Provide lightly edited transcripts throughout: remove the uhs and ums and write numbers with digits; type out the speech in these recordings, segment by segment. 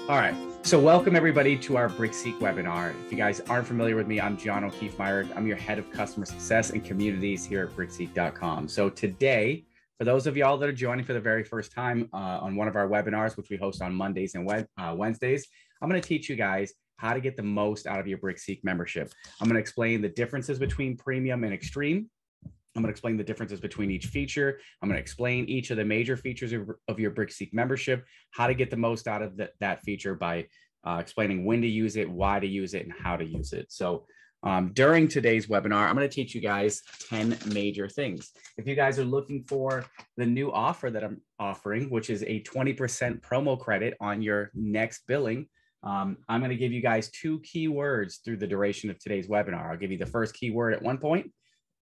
All right, so welcome everybody to our BrickSeek webinar. If you guys aren't familiar with me, I'm John O'Keefe-Meyer. I'm your head of customer success and communities here at BrickSeek.com. So today, for those of y'all that are joining for the very first time on one of our webinars, which we host on Mondays and Wednesdays, I'm going to teach you guys how to get the most out of your BrickSeek membership. I'm going to explain the differences between premium and extreme. I'm going to explain the differences between each feature. I'm going to explain each of the major features of your BrickSeek membership, how to get the most out of that feature by explaining when to use it, why to use it, and how to use it. So during today's webinar, I'm going to teach you guys 10 major things. If you guys are looking for the new offer that I'm offering, which is a 20% promo credit on your next billing, I'm going to give you guys 2 keywords through the duration of today's webinar. I'll give you the first keyword at one point.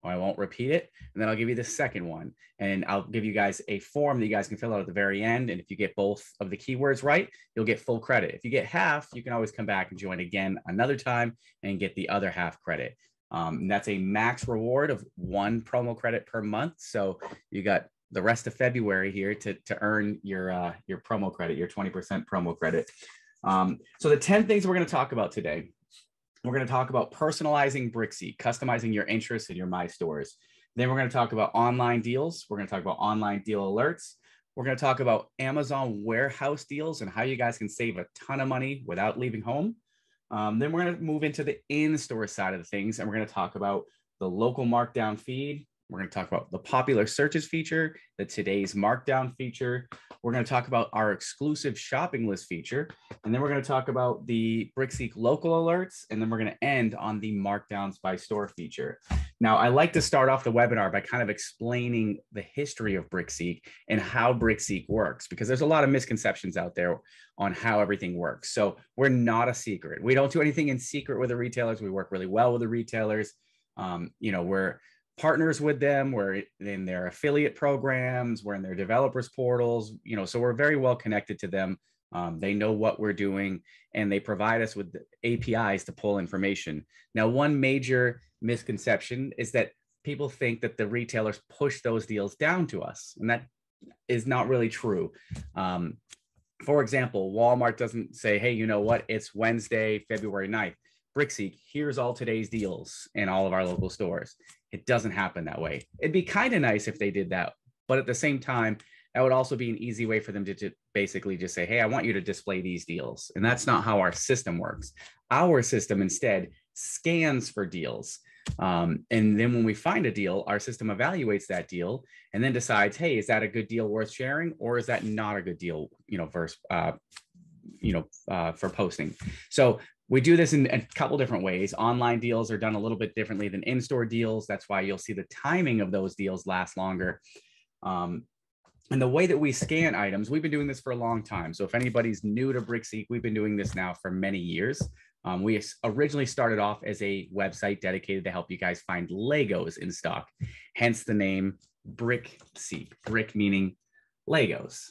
I won't repeat it. And then I'll give you the second one. And I'll give you guys a form that you guys can fill out at the very end. And if you get both of the keywords right, you'll get full credit. If you get half, you can always come back and join again another time and get the other half credit. And that's a max reward of 1 promo credit per month. So you got the rest of February here to earn your promo credit, your 20% promo credit. So the 10 things we're going to talk about today. We're going to talk about personalizing BrickSeek, customizing your interests in your My Stores. Then we're going to talk about online deals. We're going to talk about online deal alerts. We're going to talk about Amazon warehouse deals and how you guys can save a ton of money without leaving home. Then we're going to move into the in-store side of the things, and we're going to talk about the local markdown feed. We're going to talk about the popular searches feature, the today's markdown feature. We're going to talk about our exclusive shopping list feature. And then we're going to talk about the BrickSeek local alerts. And then we're going to end on the markdowns by store feature. Now, I like to start off the webinar by kind of explaining the history of BrickSeek and how BrickSeek works, because there's a lot of misconceptions out there on how everything works. So we're not a secret. We don't do anything in secret with the retailers. We work really well with the retailers. We're partners with them, we're in their affiliate programs, we're in their developers portals, so we're very well connected to them. They know what we're doing, and they provide us with the APIs to pull information. Now, one major misconception is that people think that the retailers push those deals down to us, and that is not really true. For example, Walmart doesn't say, hey, you know what, it's Wednesday, February 9th. BrickSeek, here's all today's deals in all of our local stores. It doesn't happen that way. It'd be kind of nice if they did that, but at the same time, that would also be an easy way for them to basically just say, hey, I want you to display these deals. And that's not how our system works. Our system instead scans for deals. And then when we find a deal, our system evaluates that deal and then decides, hey, is that a good deal worth sharing? Or is that not a good deal, for posting? So we do this in a couple different ways. Online deals are done a little bit differently than in-store deals. That's why you'll see the timing of those deals last longer. And the way that we scan items, we've been doing this for a long time. So if anybody's new to BrickSeek, we've been doing this now for many years. We originally started off as a website dedicated to help you guys find Legos in stock, hence the name BrickSeek, brick meaning Legos.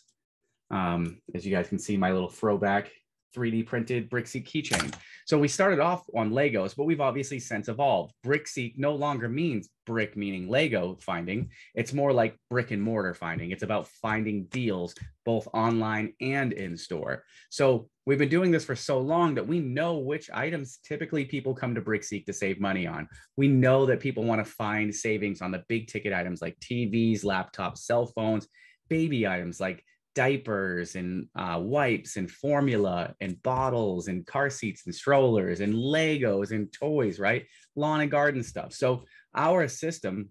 As you guys can see, my little throwback 3D printed BrickSeek keychain. So we started off on Legos, but we've obviously since evolved. BrickSeek no longer means brick meaning Lego finding. It's more like brick and mortar finding. It's about finding deals both online and in store. So we've been doing this for so long that we know which items typically people come to BrickSeek to save money on. We know that people want to find savings on the big ticket items like TVs, laptops, cell phones, baby items like diapers and wipes and formula and bottles and car seats and strollers and Legos and toys, right? Lawn and garden stuff. So our system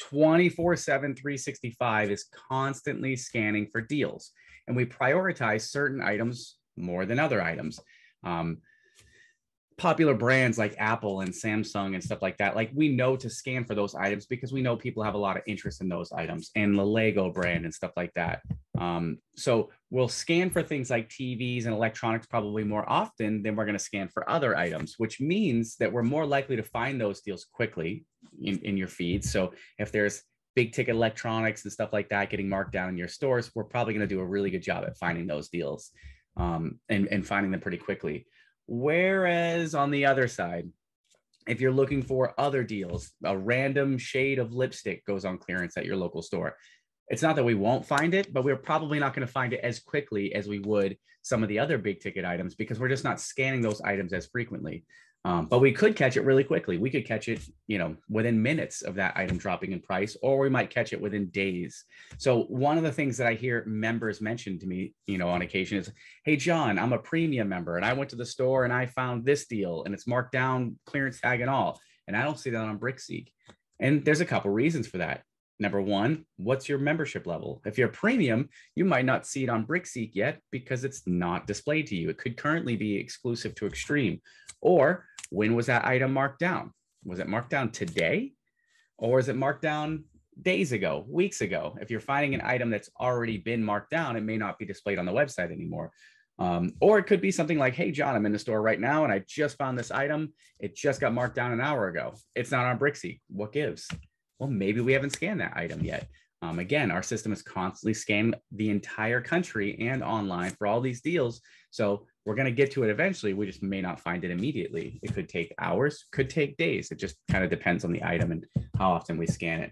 24/7, 365 is constantly scanning for deals, and we prioritize certain items more than other items. Popular brands like Apple and Samsung and stuff like that, like we know to scan for those items because we know people have a lot of interest in those items, and the Lego brand and stuff like that. So we'll scan for things like TVs and electronics probably more often than we're going to scan for other items, which means that we're more likely to find those deals quickly in your feed. So if there's big ticket electronics and stuff like that getting marked down in your stores, we're probably going to do a really good job at finding those deals and finding them pretty quickly. Whereas on the other side, if you're looking for other deals, a random shade of lipstick goes on clearance at your local store. It's not that we won't find it, but we're probably not going to find it as quickly as we would some of the other big ticket items because we're just not scanning those items as frequently. But we could catch it really quickly. We could catch it, within minutes of that item dropping in price, or we might catch it within days. So one of the things that I hear members mention to me, on occasion is, hey, John, I'm a premium member and I went to the store and I found this deal and it's marked down, clearance tag and all. And I don't see that on BrickSeek. And there's a couple reasons for that. Number one, what's your membership level? If you're premium, you might not see it on BrickSeek yet because it's not displayed to you. It could currently be exclusive to Extreme. Or when was that item marked down? Was it marked down today? Or is it marked down days ago, weeks ago? If you're finding an item that's already been marked down, it may not be displayed on the website anymore. Or it could be something like, hey, John, I'm in the store right now and I just found this item. It just got marked down an hour ago. It's not on BrickSeek. What gives? Well, maybe we haven't scanned that item yet. Again, our system is constantly scanning the entire country and online for all these deals. So we're going to get to it eventually. We just may not find it immediately. It could take hours, could take days. It just kind of depends on the item and how often we scan it.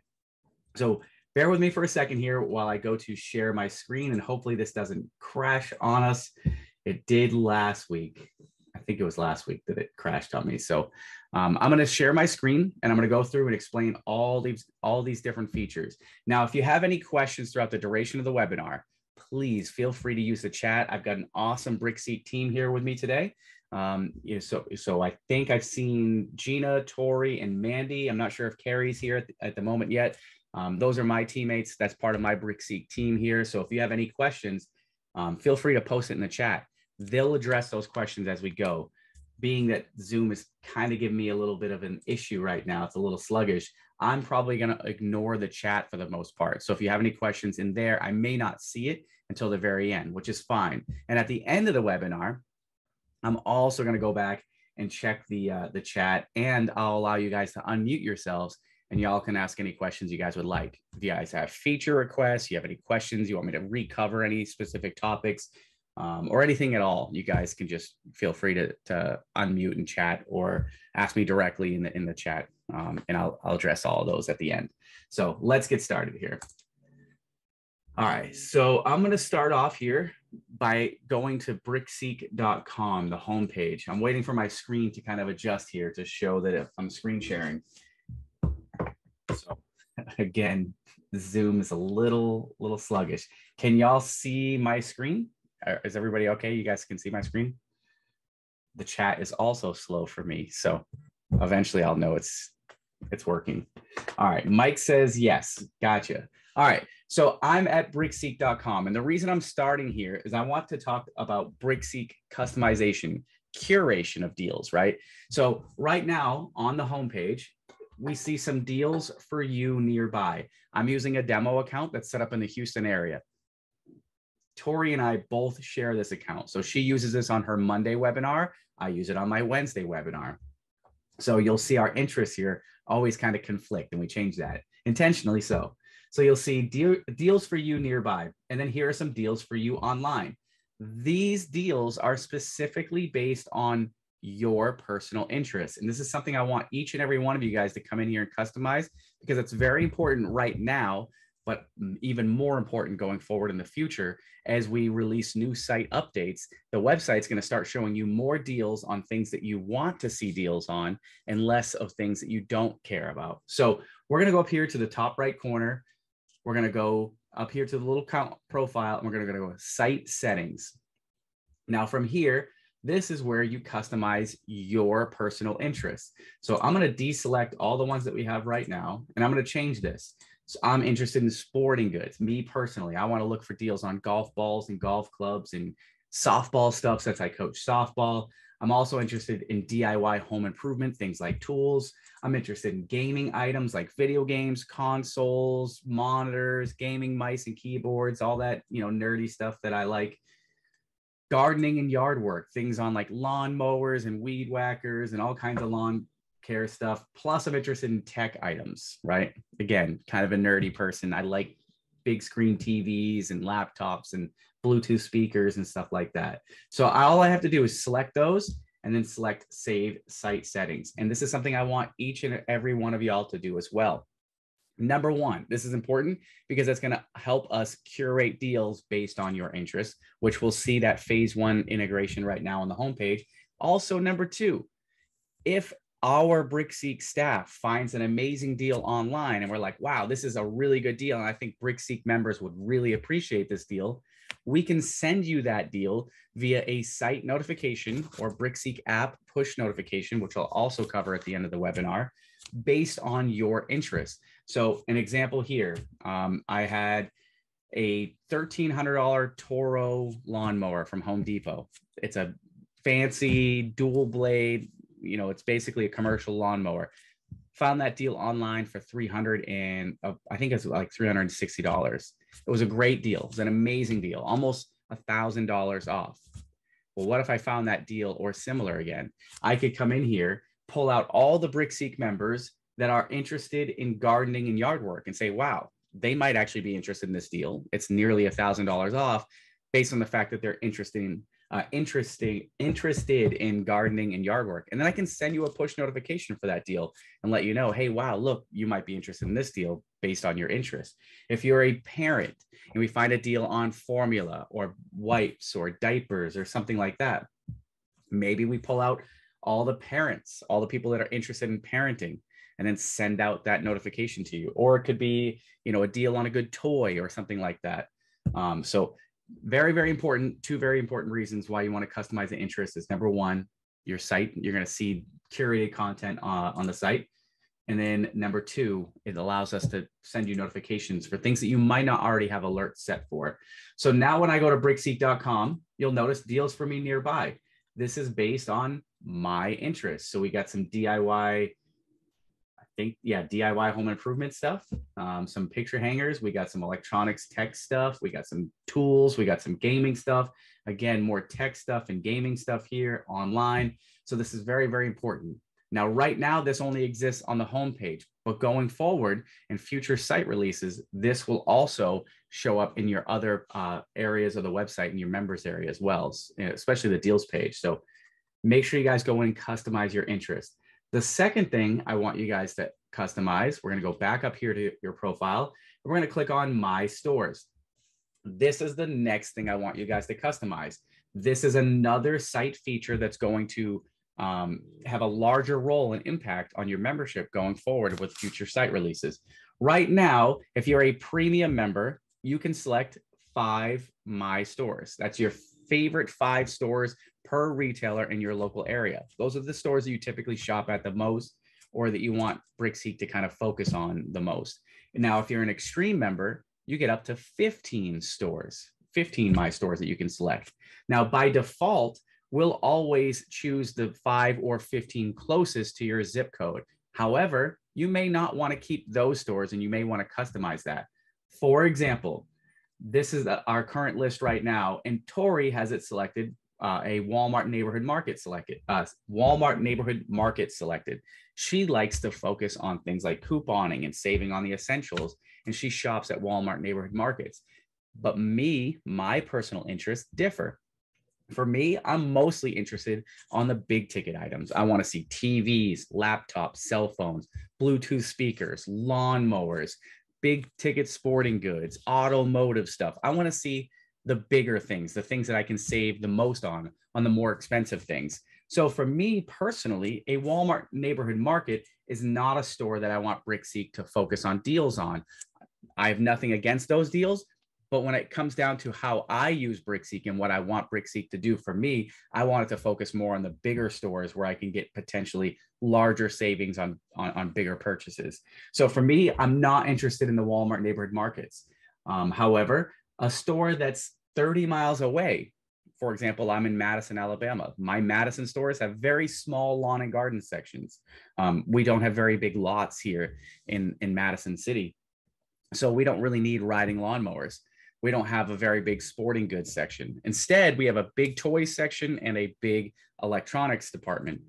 So bear with me for a second here while I go to share my screen, and hopefully this doesn't crash on us. It did last week. I think it was last week that it crashed on me. So I'm going to share my screen and I'm going to go through and explain all these different features. Now, if you have any questions throughout the duration of the webinar, please feel free to use the chat. I've got an awesome BrickSeek team here with me today. So I think I've seen Gina, Tori, and Mandy. I'm not sure if Carrie's here at the moment yet. Those are my teammates. That's part of my BrickSeek team here. So if you have any questions, feel free to post it in the chat. They'll address those questions as we go. Being that Zoom is kind of giving me a little bit of an issue right now, it's a little sluggish, I'm probably going to ignore the chat for the most part. So if you have any questions in there, I may not see it until the very end, which is fine. And at the end of the webinar, I'm also going to go back and check the chat, and I'll allow you guys to unmute yourselves and y'all can ask any questions you guys would like. If you guys have feature requests, you have any questions, you want me to recover any specific topics, or anything at all, you guys can just feel free to unmute and chat or ask me directly in the chat, and I'll address all of those at the end. So let's get started here. All right, so I'm going to start off here by going to BrickSeek.com, the homepage. I'm waiting for my screen to kind of adjust here to show that I'm screen sharing. So again, Zoom is a little sluggish. Can y'all see my screen? Is everybody okay? You guys can see my screen? The chat is also slow for me, so eventually I'll know it's working. All right, Mike says yes, gotcha. All right, so I'm at BrickSeek.com, and the reason I'm starting here is I want to talk about BrickSeek customization, curation of deals, right? So right now on the homepage, we see some deals for you nearby. I'm using a demo account that's set up in the Houston area. Tori and I both share this account. So she uses this on her Monday webinar. I use it on my Wednesday webinar. So you'll see our interests here always kind of conflict, and we change that intentionally so. So you'll see deals for you nearby, and then here are some deals for you online. These deals are specifically based on your personal interests. And this is something I want each and every one of you guys to come in here and customize, because it's very important right now, but even more important going forward in the future. As we release new site updates, the website's going to start showing you more deals on things that you want to see deals on and less of things that you don't care about. So we're going to go up here to the top right corner. We're going to go up here to the little profile, and we're going to go to site settings. Now from here, this is where you customize your personal interests. So I'm going to deselect all the ones that we have right now, and I'm going to change this. So I'm interested in sporting goods. Me personally, I want to look for deals on golf balls and golf clubs and softball stuff since I coach softball. I'm also interested in DIY home improvement, things like tools. I'm interested in gaming items like video games, consoles, monitors, gaming mice and keyboards, all that, nerdy stuff that I like. Gardening and yard work, things on like lawn mowers and weed whackers and all kinds of lawn care stuff. Plus I'm interested in tech items, right? Again, kind of a nerdy person. I like big screen TVs and laptops and Bluetooth speakers and stuff like that. So all I have to do is select those and then select save site settings. And this is something I want each and every one of y'all to do as well. Number one, this is important because it's going to help us curate deals based on your interests, which we'll see that phase one integration right now on the homepage. Also, number two, if our BrickSeek staff finds an amazing deal online and we're like, wow, this is a really good deal, and I think BrickSeek members would really appreciate this deal, we can send you that deal via a site notification or BrickSeek app push notification, which I'll also cover at the end of the webinar, based on your interest. So an example here, I had a $1,300 Toro lawnmower from Home Depot. It's a fancy dual blade, you know, it's basically a commercial lawnmower. Found that deal online for I think it's like $360. It was a great deal. It was an amazing deal, almost $1,000 off. Well, what if I found that deal or similar again? I could come in here, pull out all the BrickSeek members that are interested in gardening and yard work and say, wow, they might actually be interested in this deal. It's nearly $1,000 off based on the fact that they're interested in gardening and yard work. And then I can send you a push notification for that deal and let you know, hey, wow, look, you might be interested in this deal based on your interest. If you're a parent and we find a deal on formula or wipes or diapers or something like that, maybe we pull out all the parents, all the people that are interested in parenting, and then send out that notification to you. Or it could be, you know, a deal on a good toy or something like that. So very, very important, two very important reasons why you want to customize the interest is number one, your site, you're going to see curated content on the site. And then number two, it allows us to send you notifications for things that you might not already have alerts set for. So now when I go to BrickSeek.com, you'll notice deals for me nearby. This is based on my interests. So we got some DIY, DIY home improvement stuff, some picture hangers. We got some electronics tech stuff. We got some tools. We got some gaming stuff. Again, more tech stuff and gaming stuff here online. So this is very, very important. Now, right now, this only exists on the homepage, but going forward in future site releases, this will also show up in your other areas of the website and your members area as well, especially the deals page. So make sure you guys go in and customize your interest. The second thing I want you guys to customize, we're going to go back up here to your profile. We're going to click on My Stores. This is the next thing I want you guys to customize. This is another site feature that's going to have a larger role and impact on your membership going forward with future site releases. Right now, if you're a premium member, you can select 5 My Stores. That's your favorite 5 stores per retailer in your local area. Those are the stores that you typically shop at the most or that you want BrickSeek to kind of focus on the most. Now, if you're an extreme member, you get up to 15 stores, 15 My Stores that you can select. Now, by default, we'll always choose the 5 or 15 closest to your zip code. However, you may not want to keep those stores and you may want to customize that. For example, this is our current list right now, and Tori has it selected, a Walmart neighborhood market selected. She likes to focus on things like couponing and saving on the essentials, and she shops at Walmart neighborhood markets. But me, my personal interests differ. For me, I'm mostly interested on the big ticket items. I want to see TVs, laptops, cell phones, Bluetooth speakers, lawnmowers, big ticket sporting goods, automotive stuff. I want to see the bigger things, the things that I can save the most on the more expensive things. So for me personally, a Walmart neighborhood market is not a store that I want BrickSeek to focus on deals on. I have nothing against those deals, but when it comes down to how I use BrickSeek and what I want BrickSeek to do for me, I want it to focus more on the bigger stores where I can get potentially larger savings on bigger purchases. So for me, I'm not interested in the Walmart neighborhood markets. However, a store that's 30 miles away, for example, I'm in Madison, Alabama. My Madison stores have very small lawn and garden sections. We don't have very big lots here in Madison City. So we don't really need riding lawnmowers. We don't have a very big sporting goods section. Instead, we have a big toys section and a big electronics department.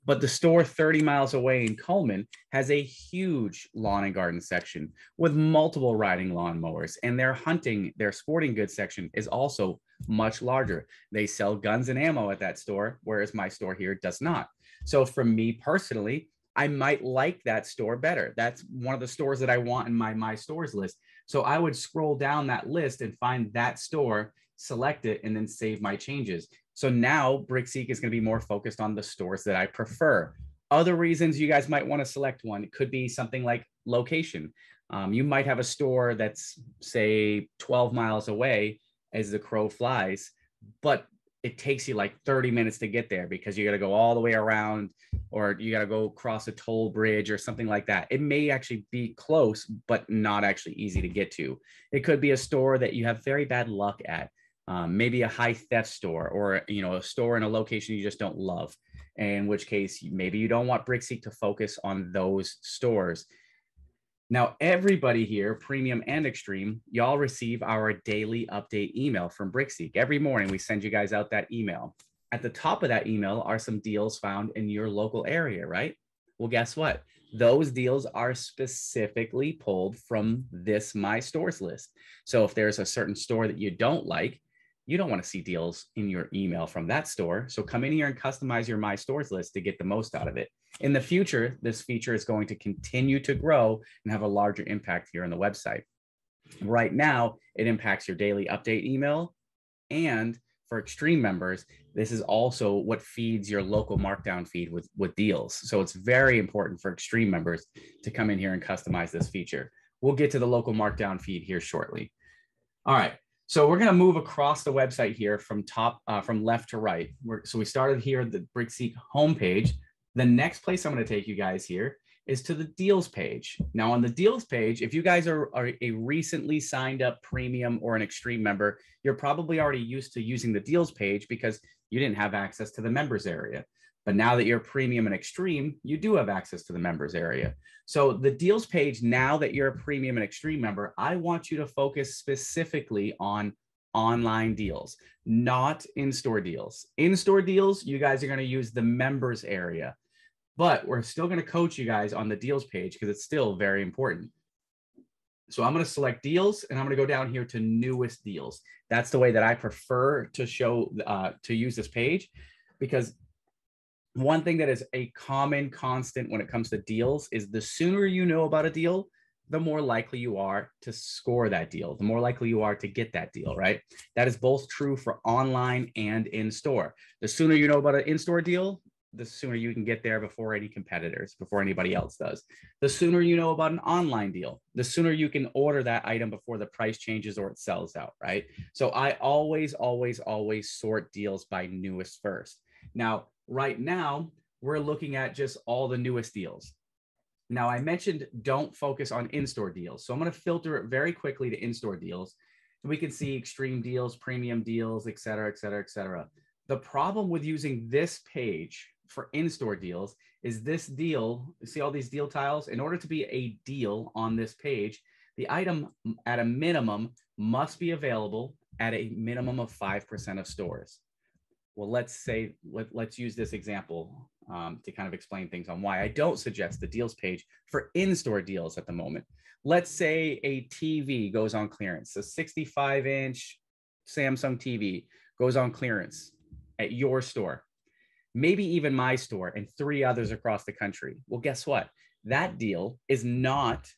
But the store 30 miles away in Coleman has a huge lawn and garden section with multiple riding lawnmowers, and their sporting goods section is also much larger. They sell guns and ammo at that store, whereas my store here does not. So for me personally, I might like that store better. That's one of the stores that I want in my stores list. So I would scroll down that list and find that store, select it, and then save my changes. So now BrickSeek is going to be more focused on the stores that I prefer. Other reasons you guys might want to select one, it could be something like location. You might have a store that's, say, 12 miles away as the crow flies, but it takes you like 30 minutes to get there because you got to go all the way around, or you got to go across a toll bridge or something like that. It may actually be close, but not actually easy to get to. It could be a store that you have very bad luck at, maybe a high theft store, or a store in a location you just don't love, in which case maybe you don't want BrickSeek to focus on those stores. Now, everybody here, premium and extreme, y'all receive our daily update email from BrickSeek. Every morning, we send you guys out that email. At the top of that email are some deals found in your local area, right? Well, guess what? Those deals are specifically pulled from this My Stores list. So if there's a certain store that you don't like, you don't want to see deals in your email from that store. So come in here and customize your My Stores list to get the most out of it. In the future, this feature is going to continue to grow and have a larger impact here on the website. Right now, it impacts your daily update email. And for extreme members, this is also what feeds your local Markdown feed with deals. So it's very important for extreme members to come in here and customize this feature. We'll get to the local Markdown feed here shortly. All right. So we're going to move across the website here from left to right. So we started here at the BrickSeek homepage. The next place I'm going to take you guys here is to the deals page. Now on the deals page, if you guys are a recently signed up premium or an extreme member, you're probably already used to using the deals page because you didn't have access to the members area. But now that you're premium and extreme, you do have access to the members area. So the deals page, now that you're a premium and extreme member, I want you to focus specifically on online deals, not in-store deals. In-store deals, you guys are going to use the members area, but we're still going to coach you guys on the deals page because it's still very important. So I'm going to select deals and I'm going to go down here to newest deals. That's the way that I prefer to show, to use this page, because one thing that is a common constant when it comes to deals is the sooner you know about a deal, the more likely you are to score that deal, the more likely you are to get that deal, right? That is both true for online and in-store. The sooner you know about an in-store deal, the sooner you can get there before any competitors, before anybody else does. The sooner you know about an online deal, the sooner you can order that item before the price changes or it sells out, right? So I always sort deals by newest first. Now, right now, we're looking at just all the newest deals. Now, I mentioned don't focus on in-store deals. So I'm going to filter it very quickly to in-store deals. And we can see extreme deals, premium deals, et cetera, et cetera, et cetera. The problem with using this page for in-store deals is this deal, see all these deal tiles? In order to be a deal on this page, the item at a minimum must be available at a minimum of 5% of stores. Well, let's use this example to kind of explain things on why I don't suggest the deals page for in-store deals at the moment. Let's say a TV goes on clearance. A 65-inch Samsung TV goes on clearance at your store, maybe even my store and 3 others across the country. Well, guess what? That deal is not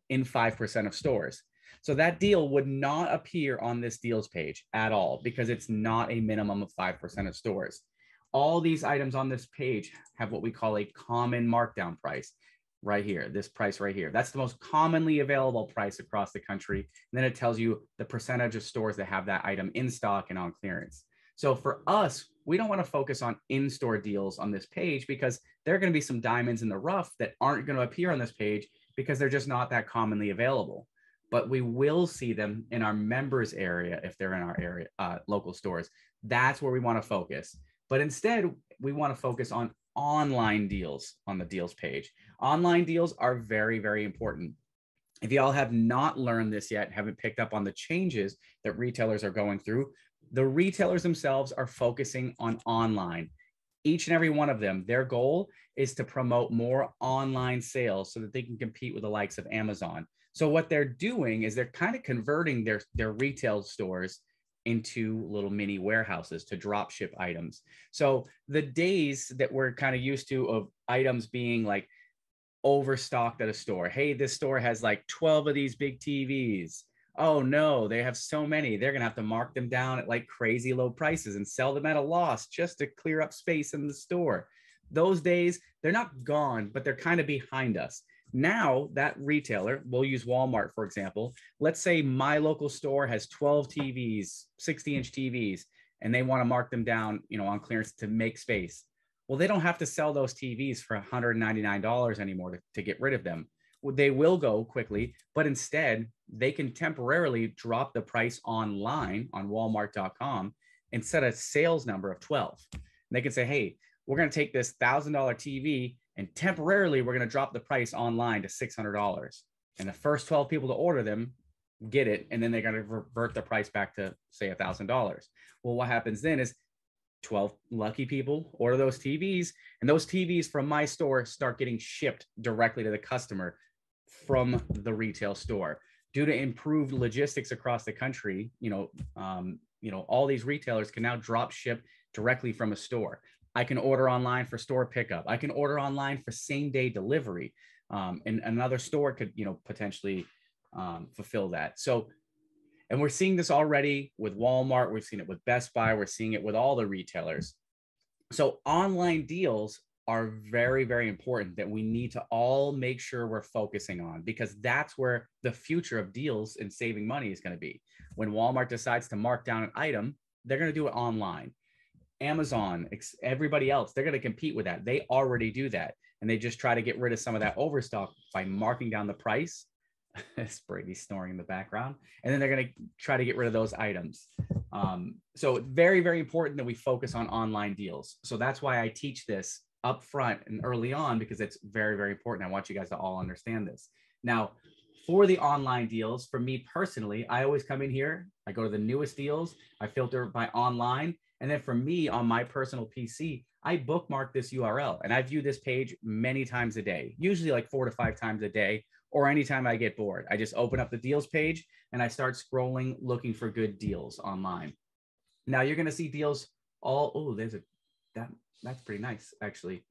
in 5% of stores. So that deal would not appear on this deals page at all because it's not a minimum of 5% of stores. All these items on this page have what we call a common markdown price right here, this price right here. That's the most commonly available price across the country. And then it tells you the percentage of stores that have that item in stock and on clearance. So for us, we don't want to focus on in-store deals on this page because there are going to be some diamonds in the rough that aren't going to appear on this page because they're just not that commonly available. But we will see them in our members area if they're in our area, local stores. That's where we want to focus. But instead, we want to focus on online deals on the deals page. Online deals are very, very important. If y'all have not learned this yet, haven't picked up on the changes that retailers are going through, the retailers themselves are focusing on online. Each and every one of them, their goal is to promote more online sales so that they can compete with the likes of Amazon. So what they're doing is they're kind of converting their retail stores into little mini warehouses to drop ship items. So the days that we're kind of used to of items being like overstocked at a store. Hey, this store has like 12 of these big TVs. Oh no, they have so many. They're going to have to mark them down at like crazy low prices and sell them at a loss just to clear up space in the store. Those days, they're not gone, but they're kind of behind us. Now that retailer, we'll use Walmart, for example. Let's say my local store has 12 TVs, 60-inch TVs, and they want to mark them down, on clearance to make space. Well, they don't have to sell those TVs for $199 anymore to get rid of them. They will go quickly, but instead they can temporarily drop the price online on Walmart.com and set a sales number of 12. And they can say, hey, we're going to take this $1,000 TV and temporarily we're going to drop the price online to $600. And the first 12 people to order them get it. And then they're going to revert the price back to say $1,000. Well, what happens then is 12 lucky people order those TVs, and those TVs from my store start getting shipped directly to the customer from the retail store. Due to improved logistics across the country, all these retailers can now drop ship directly from a store. I can order online for store pickup. I can order online for same day delivery, and another store could, potentially fulfill that. So, and we're seeing this already with Walmart. We've seen it with Best Buy. We're seeing it with all the retailers. So online deals are very, very important that we need to all make sure we're focusing on, because that's where the future of deals and saving money is going to be. When Walmart decides to mark down an item, they're going to do it online. Amazon, everybody else, they're going to compete with that. They already do that. And they just try to get rid of some of that overstock by marking down the price. It's Brady snoring in the background. And then they're going to try to get rid of those items. So very, very important that we focus on online deals. So that's why I teach this up front and early on, because it's very, very important. I want you guys to all understand this. Now, for the online deals, for me personally, I always come in here, I go to the newest deals, I filter by online. And then for me on my personal PC, I bookmark this URL and I view this page many times a day, usually like 4 to 5 times a day, or anytime I get bored. I just open up the deals page and I start scrolling, looking for good deals online. Now you're going to see deals that's pretty nice, actually.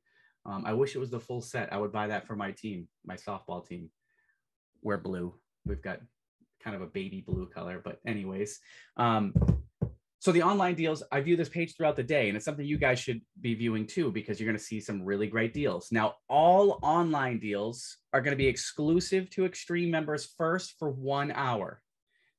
I wish it was the full set. I would buy that for my team, my softball team. We're blue. We've got kind of a baby blue color, but anyways. So the online deals, I view this page throughout the day, and it's something you guys should be viewing too, because you're going to see some really great deals. Now, all online deals are going to be exclusive to Extreme members first for 1 hour.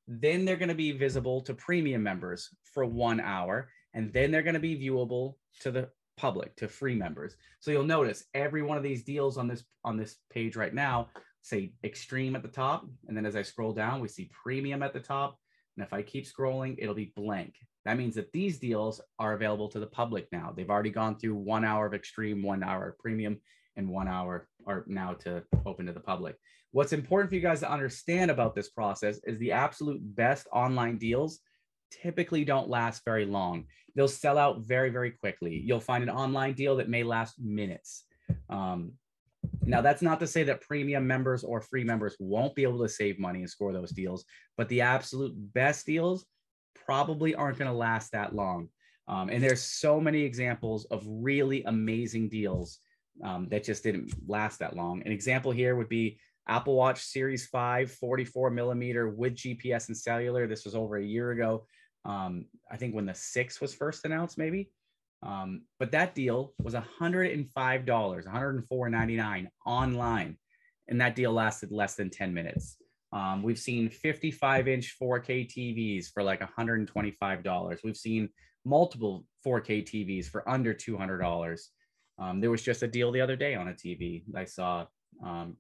Then they're going to be visible to premium members for 1 hour, and then they're going to be viewable to the public, to free members. So you'll notice every one of these deals on this page right now say Extreme at the top, and then as I scroll down, we see Premium at the top. And if I keep scrolling, it'll be blank. That means that these deals are available to the public now. They've already gone through 1 hour of Extreme, 1 hour of Premium, and 1 hour are now to open to the public. What's important for you guys to understand about this process is the absolute best online deals typically don't last very long. They'll sell out very, very quickly. You'll find an online deal that may last minutes. Now, that's not to say that premium members or free members won't be able to save money and score those deals, but the absolute best deals probably aren't going to last that long. And there's so many examples of really amazing deals that just didn't last that long. An example here would be Apple Watch Series 5, 44 millimeter with GPS and cellular. This was over a year ago. I think when the 6 was first announced, maybe. But that deal was $105, $104.99 online. And that deal lasted less than 10 minutes. We've seen 55-inch 4K TVs for like $125. We've seen multiple 4K TVs for under $200. There was just a deal the other day on a TV I saw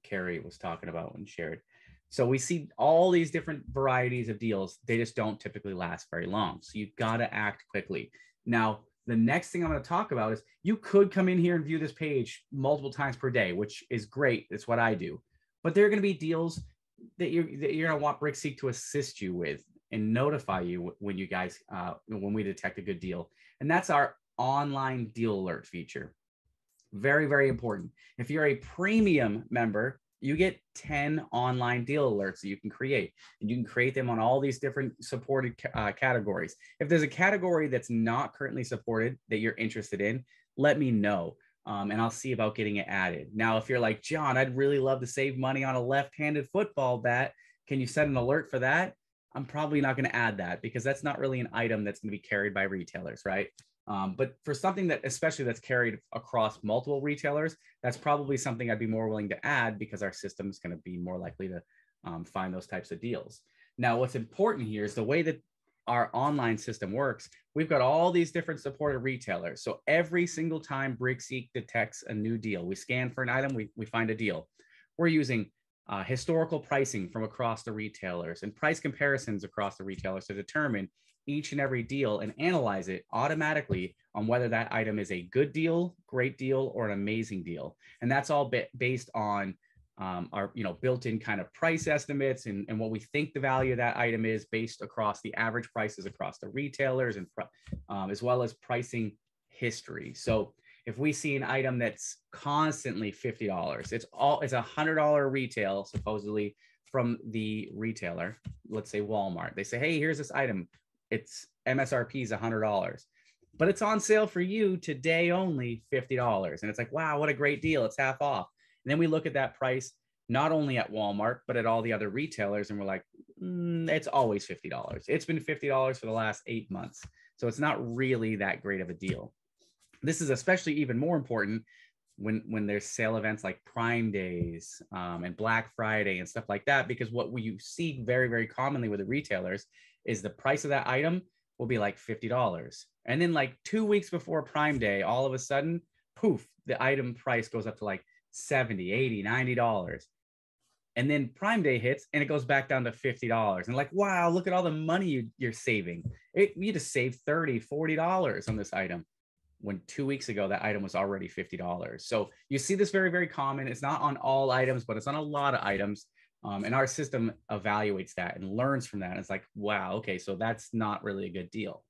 Carrie was talking about and shared. So we see all these different varieties of deals. They just don't typically last very long. So you've got to act quickly. Now, the next thing I'm going to talk about is you could come in here and view this page multiple times per day, which is great. It's what I do. But there are going to be deals that you're going to want BrickSeek to assist you with and notify you when you guys, when we detect a good deal. And that's our online deal alert feature. Very, very important. If you're a premium member, you get 10 online deal alerts that you can create, and you can create them on all these different supported categories. If there's a category that's not currently supported that you're interested in, let me know. and I'll see about getting it added. Now, if you're like, John, I'd really love to save money on a left-handed football bat. Can you set an alert for that? I'm probably not going to add that because that's not really an item that's going to be carried by retailers, right? But for something that, especially that's carried across multiple retailers, that's probably something I'd be more willing to add because our system is going to be more likely to find those types of deals. Now, what's important here is the way that our online system works. We've got all these different supported retailers. So every single time BrickSeek detects a new deal, we scan for an item, we find a deal. We're using historical pricing from across the retailers and price comparisons across the retailers to determine each and every deal and analyze it automatically on whether that item is a good deal, great deal, or an amazing deal. And that's all based on our built-in kind of price estimates and what we think the value of that item is based across the average prices across the retailers and as well as pricing history. So if we see an item that's constantly $50, it's $100 retail supposedly from the retailer, let's say Walmart. They say, hey, here's this item. Its MSRP is $100, but it's on sale for you today only $50. And it's like, wow, what a great deal. It's half off. And then we look at that price, not only at Walmart, but at all the other retailers. And we're like, it's always $50. It's been $50 for the last 8 months. So it's not really that great of a deal. This is especially even more important when there's sale events like Prime Days and Black Friday and stuff like that, because what we see very, very commonly with the retailers is the price of that item will be like $50. And then like 2 weeks before Prime Day, all of a sudden, poof, the item price goes up to like $70, $80, $90. And then Prime Day hits and it goes back down to $50. And like, wow, look at all the money you're saving. You just saved $30, $40 on this item, when 2 weeks ago, that item was already $50. So you see this very, very common. It's not on all items, but it's on a lot of items. And our system evaluates that and learns from that. And it's like, wow, okay, so that's not really a good deal.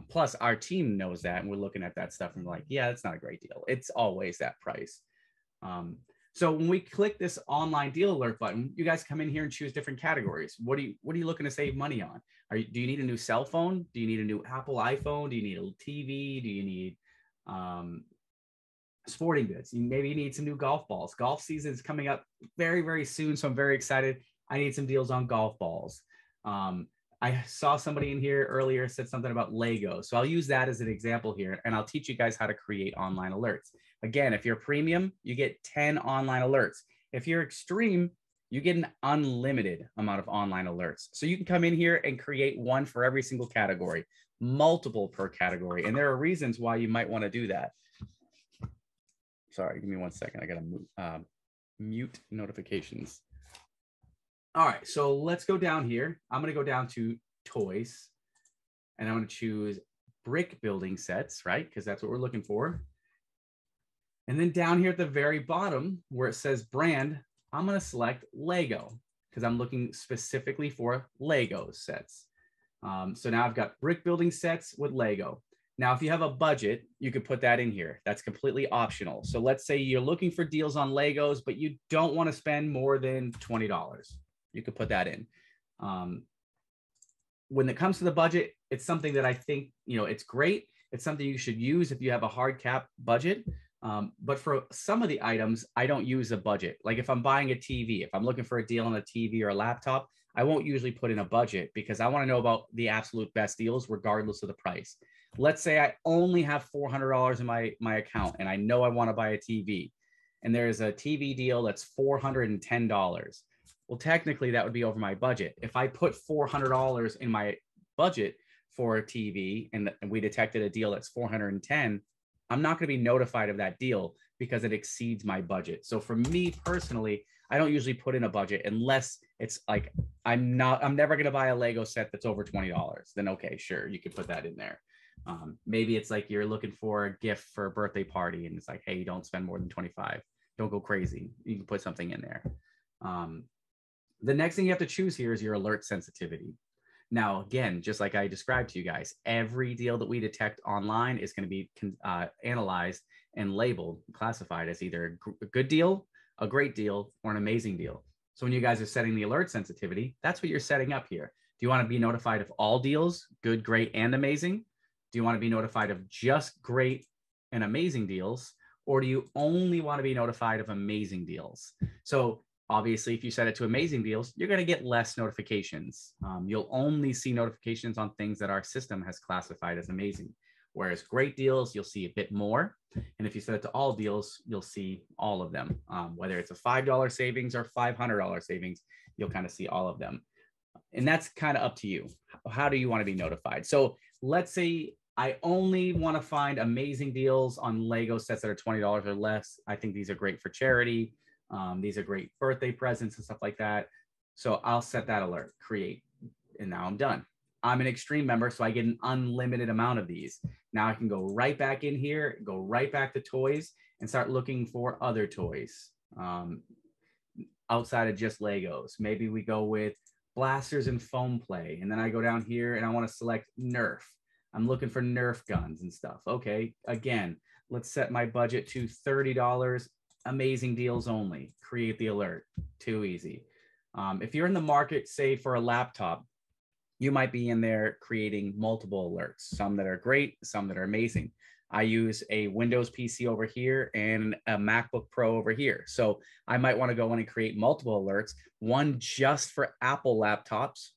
Plus our team knows that, and we're looking at that stuff and we're like, yeah, that's not a great deal. It's always that price. So when we click this online deal alert button, you guys come in here and choose different categories. What are you looking to save money on? Do you need a new cell phone? Do you need a new Apple iPhone? Do you need a TV? Do you need sporting goods? Maybe you need some new golf balls. Golf season is coming up very, very soon, so I'm very excited. I need some deals on golf balls. I saw somebody in here earlier said something about Lego. So I'll use that as an example here, and I'll teach you guys how to create online alerts. Again, if you're premium, you get 10 online alerts. If you're extreme, you get an unlimited amount of online alerts. So you can come in here and create one for every single category, multiple per category. And there are reasons why you might want to do that. Sorry, give me 1 second. I got to mute notifications. All right, so let's go down here. I'm going to go down to toys, and I'm going to choose brick building sets, right? Because that's what we're looking for. And then down here at the very bottom where it says brand, I'm going to select Lego because I'm looking specifically for Lego sets. So now I've got brick building sets with Lego. Now, if you have a budget, you could put that in here. That's completely optional. So let's say you're looking for deals on Legos, but you don't want to spend more than $20. You could put that in. When it comes to the budget, it's something that I think, it's great. It's something you should use if you have a hard cap budget. But for some of the items, I don't use a budget. Like if I'm buying a TV, if I'm looking for a deal on a TV or a laptop, I won't usually put in a budget because I want to know about the absolute best deals regardless of the price. Let's say I only have $400 in my account and I know I want to buy a TV and there's a TV deal that's $410. Well, technically that would be over my budget. If I put $400 in my budget for a TV and we detected a deal that's $410, I'm not going to be notified of that deal because it exceeds my budget. So for me personally, I don't usually put in a budget unless it's like, I'm never going to buy a Lego set that's over $20. Then, okay, sure. You could put that in there. Maybe it's like you're looking for a gift for a birthday party and it's like, hey, don't spend more than 25. Don't go crazy. You can put something in there. The next thing you have to choose here is your alert sensitivity. Now, again, just like I described to you guys, every deal that we detect online is going to be analyzed and labeled, classified as either a good deal, a great deal, or an amazing deal. So when you guys are setting the alert sensitivity, that's what you're setting up here. Do you want to be notified of all deals, good, great, and amazing? Do you want to be notified of just great and amazing deals? Or do you only want to be notified of amazing deals? So obviously, if you set it to amazing deals, you're going to get less notifications. You'll only see notifications on things that our system has classified as amazing. Whereas great deals, you'll see a bit more. And if you set it to all deals, you'll see all of them. Whether it's a $5 savings or $500 savings, you'll kind of see all of them. And that's kind of up to you. How do you want to be notified? So let's say I only want to find amazing deals on Lego sets that are $20 or less. I think these are great for charity. These are great birthday presents and stuff like that. So I'll set that alert, create, and now I'm done. I'm an extreme member, so I get an unlimited amount of these. Now I can go right back in here, go right back to toys, and start looking for other toys outside of just Legos. Maybe we go with blasters and foam play. And then I go down here and I want to select Nerf. I'm looking for Nerf guns and stuff. Okay, again, let's set my budget to $30. Amazing deals only. Create the alert. Too easy. If you're in the market, say for a laptop, you might be in there creating multiple alerts, some that are great, some that are amazing. I use a Windows PC over here and a MacBook Pro over here. So I might want to go in and create multiple alerts, one just for Apple laptops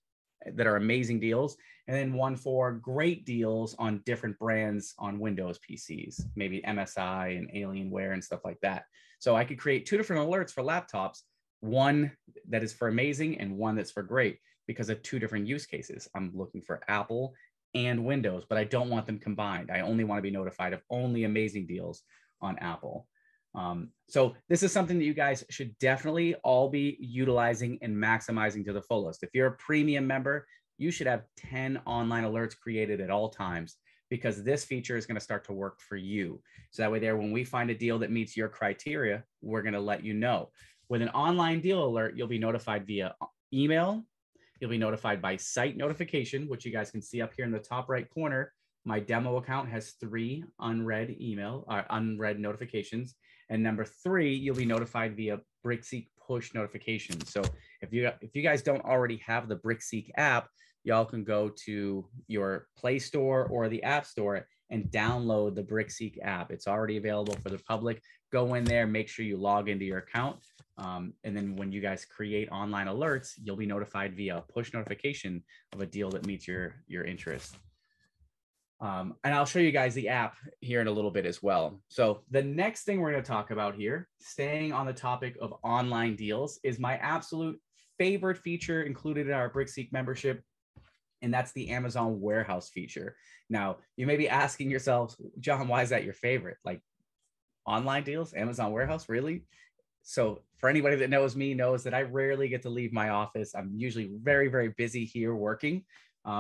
that are amazing deals, and then one for great deals on different brands on Windows PCs, maybe MSI and Alienware and stuff like that. So I could create two different alerts for laptops, one that is for amazing and one that's for great, because of two different use cases. I'm looking for Apple and Windows, but I don't want them combined. I only want to be notified of only amazing deals on Apple. So this is something that you guys should definitely all be utilizing and maximizing to the fullest. If you're a premium member, you should have 10 online alerts created at all times, because this feature is going to start to work for you. So that way there, when we find a deal that meets your criteria, we're going to let you know. With an online deal alert, you'll be notified via email. You'll be notified by site notification, which you guys can see up here in the top right corner. My demo account has 3 unread notifications. And number 3, you'll be notified via BrickSeek push notifications. So if you guys don't already have the BrickSeek app, y'all can go to your Play Store or the App Store and download the BrickSeek app. It's already available for the public. Go in there, make sure you log into your account. And then when you guys create online alerts, you'll be notified via push notification of a deal that meets your interest. And I'll show you guys the app here in a little bit as well. So the next thing we're going to talk about here, staying on the topic of online deals, is my absolute favorite feature included in our BrickSeek membership, and that's the Amazon warehouse feature. Now, you may be asking yourselves, John, why is that your favorite? Like, online deals, Amazon warehouse, really? So for anybody that knows me knows that I rarely get to leave my office. I'm usually very, very busy here working.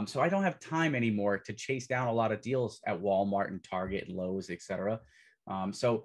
So I don't have time anymore to chase down a lot of deals at Walmart and Target and Lowe's, et cetera. So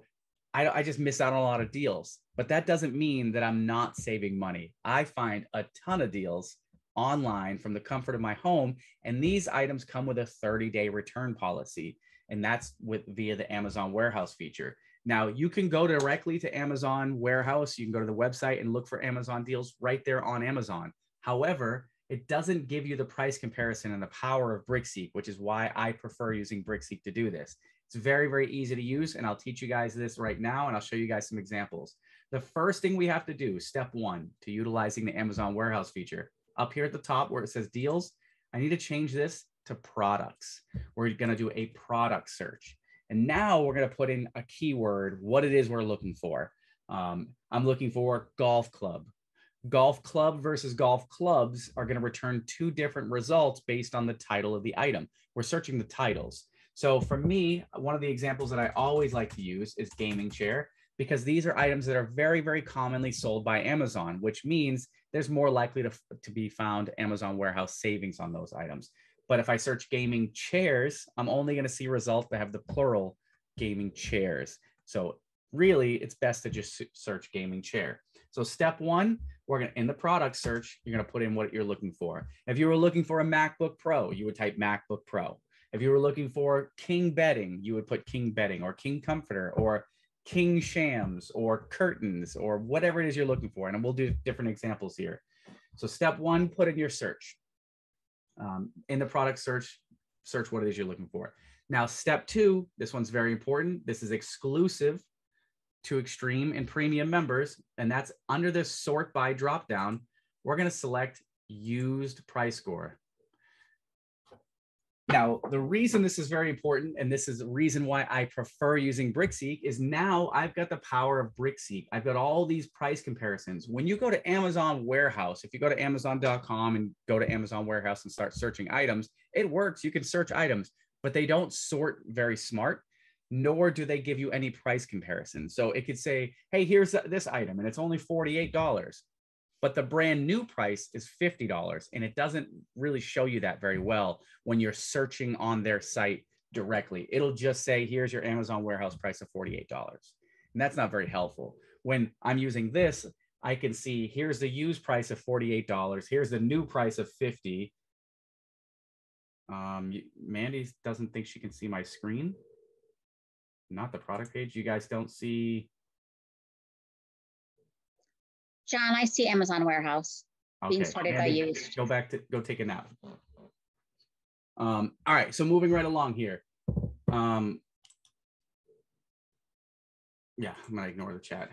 I just miss out on a lot of deals, but that doesn't mean that I'm not saving money. I find a ton of deals online from the comfort of my home, and these items come with a 30-day return policy, and that's via the Amazon warehouse feature. Now, you can go directly to Amazon warehouse. You can go to the website and look for Amazon deals right there on Amazon. However, it doesn't give you the price comparison and the power of BrickSeek, which is why I prefer using BrickSeek to do this. It's very, very easy to use, and I'll teach you guys this right now, and I'll show you guys some examples. The first thing we have to do, step 1, to utilizing the Amazon warehouse feature, up here at the top where it says deals, I need to change this to products. We're going to do a product search. And now we're going to put in a keyword, what it is we're looking for. I'm looking for golf club. Golf club versus golf clubs are going to return 2 different results based on the title of the item. We're searching the titles. So for me, one of the examples that I always like to use is gaming chair, because these are items that are very, very commonly sold by Amazon, which means there's more likely to be found Amazon warehouse savings on those items. But if I search gaming chairs, I'm only going to see results that have the plural gaming chairs. So really, it's best to just search gaming chair. So step 1, we're going to, in the product search, you're going to put in what you're looking for. If you were looking for a MacBook Pro, you would type MacBook Pro. If you were looking for king bedding, you would put king bedding or king comforter or king shams or curtains or whatever it is you're looking for. And we'll do different examples here. So step 1, put in your search. In the product search what it is you're looking for. Now, step 2, this one's very important. This is exclusive. to Extreme and Premium members, and that's under this sort by dropdown, we're going to select used price score. Now, the reason this is very important, and this is the reason why I prefer using BrickSeek, is now I've got the power of BrickSeek. I've got all these price comparisons. When you go to Amazon Warehouse, if you go to Amazon.com and go to Amazon Warehouse and start searching items, it works. You can search items, but they don't sort very smart, nor do they give you any price comparison. So it could say, hey, here's this item, and it's only $48. But the brand new price is $50, and it doesn't really show you that very well when you're searching on their site directly. It'll just say, here's your Amazon warehouse price of $48. And that's not very helpful. When I'm using this, I can see here's the used price of $48. Here's the new price of $50. Mandy doesn't think she can see my screen. Not the product page. You guys don't see... John, I see Amazon Warehouse being sorted by used. Go take a nap. All right, so moving right along here. Yeah, I'm gonna ignore the chat.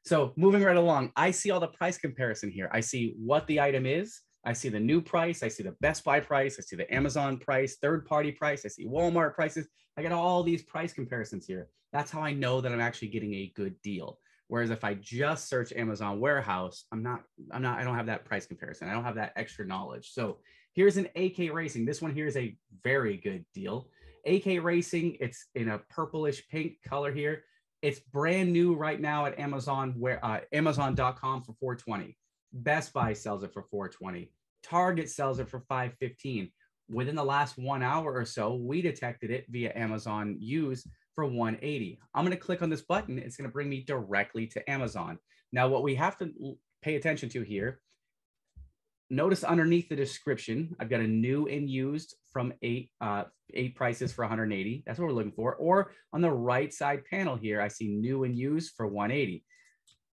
So moving right along, I see all the price comparison here. I see what the item is. I see the new price. I see the Best Buy price. I see the Amazon price, third-party price. I see Walmart prices. I got all these price comparisons here. That's how I know that I'm actually getting a good deal. Whereas if I just search Amazon Warehouse, I don't have that price comparison. I don't have that extra knowledge. So here's an AK Racing. This one here is a very good deal. AK Racing, it's in a purplish pink color here. It's brand new right now at Amazon, Amazon.com for $420. Best Buy sells it for $420. Target sells it for $515. Within the last 1 hour or so, we detected it via Amazon Used for $180. I'm going to click on this button. It's going to bring me directly to Amazon. Now, what we have to pay attention to here, notice underneath the description, I've got a new and used from eight prices for $180. That's what we're looking for. Or on the right side panel here, I see new and used for $180.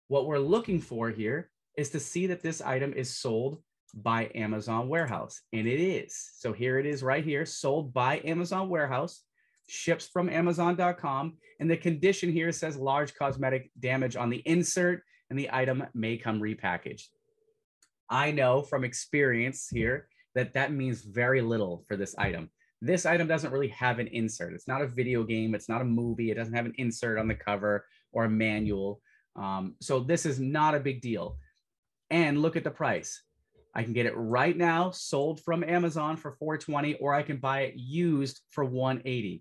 What we're looking for here is to see that this item is sold by Amazon Warehouse, and it is. So here it is right here, sold by Amazon Warehouse, ships from Amazon.com, and the condition here says large cosmetic damage on the insert, and the item may come repackaged. I know from experience here that that means very little for this item. This item doesn't really have an insert. It's not a video game. It's not a movie. It doesn't have an insert on the cover or a manual. So this is not a big deal. And look at the price. I can get it right now, sold from Amazon for $420, or I can buy it used for $180.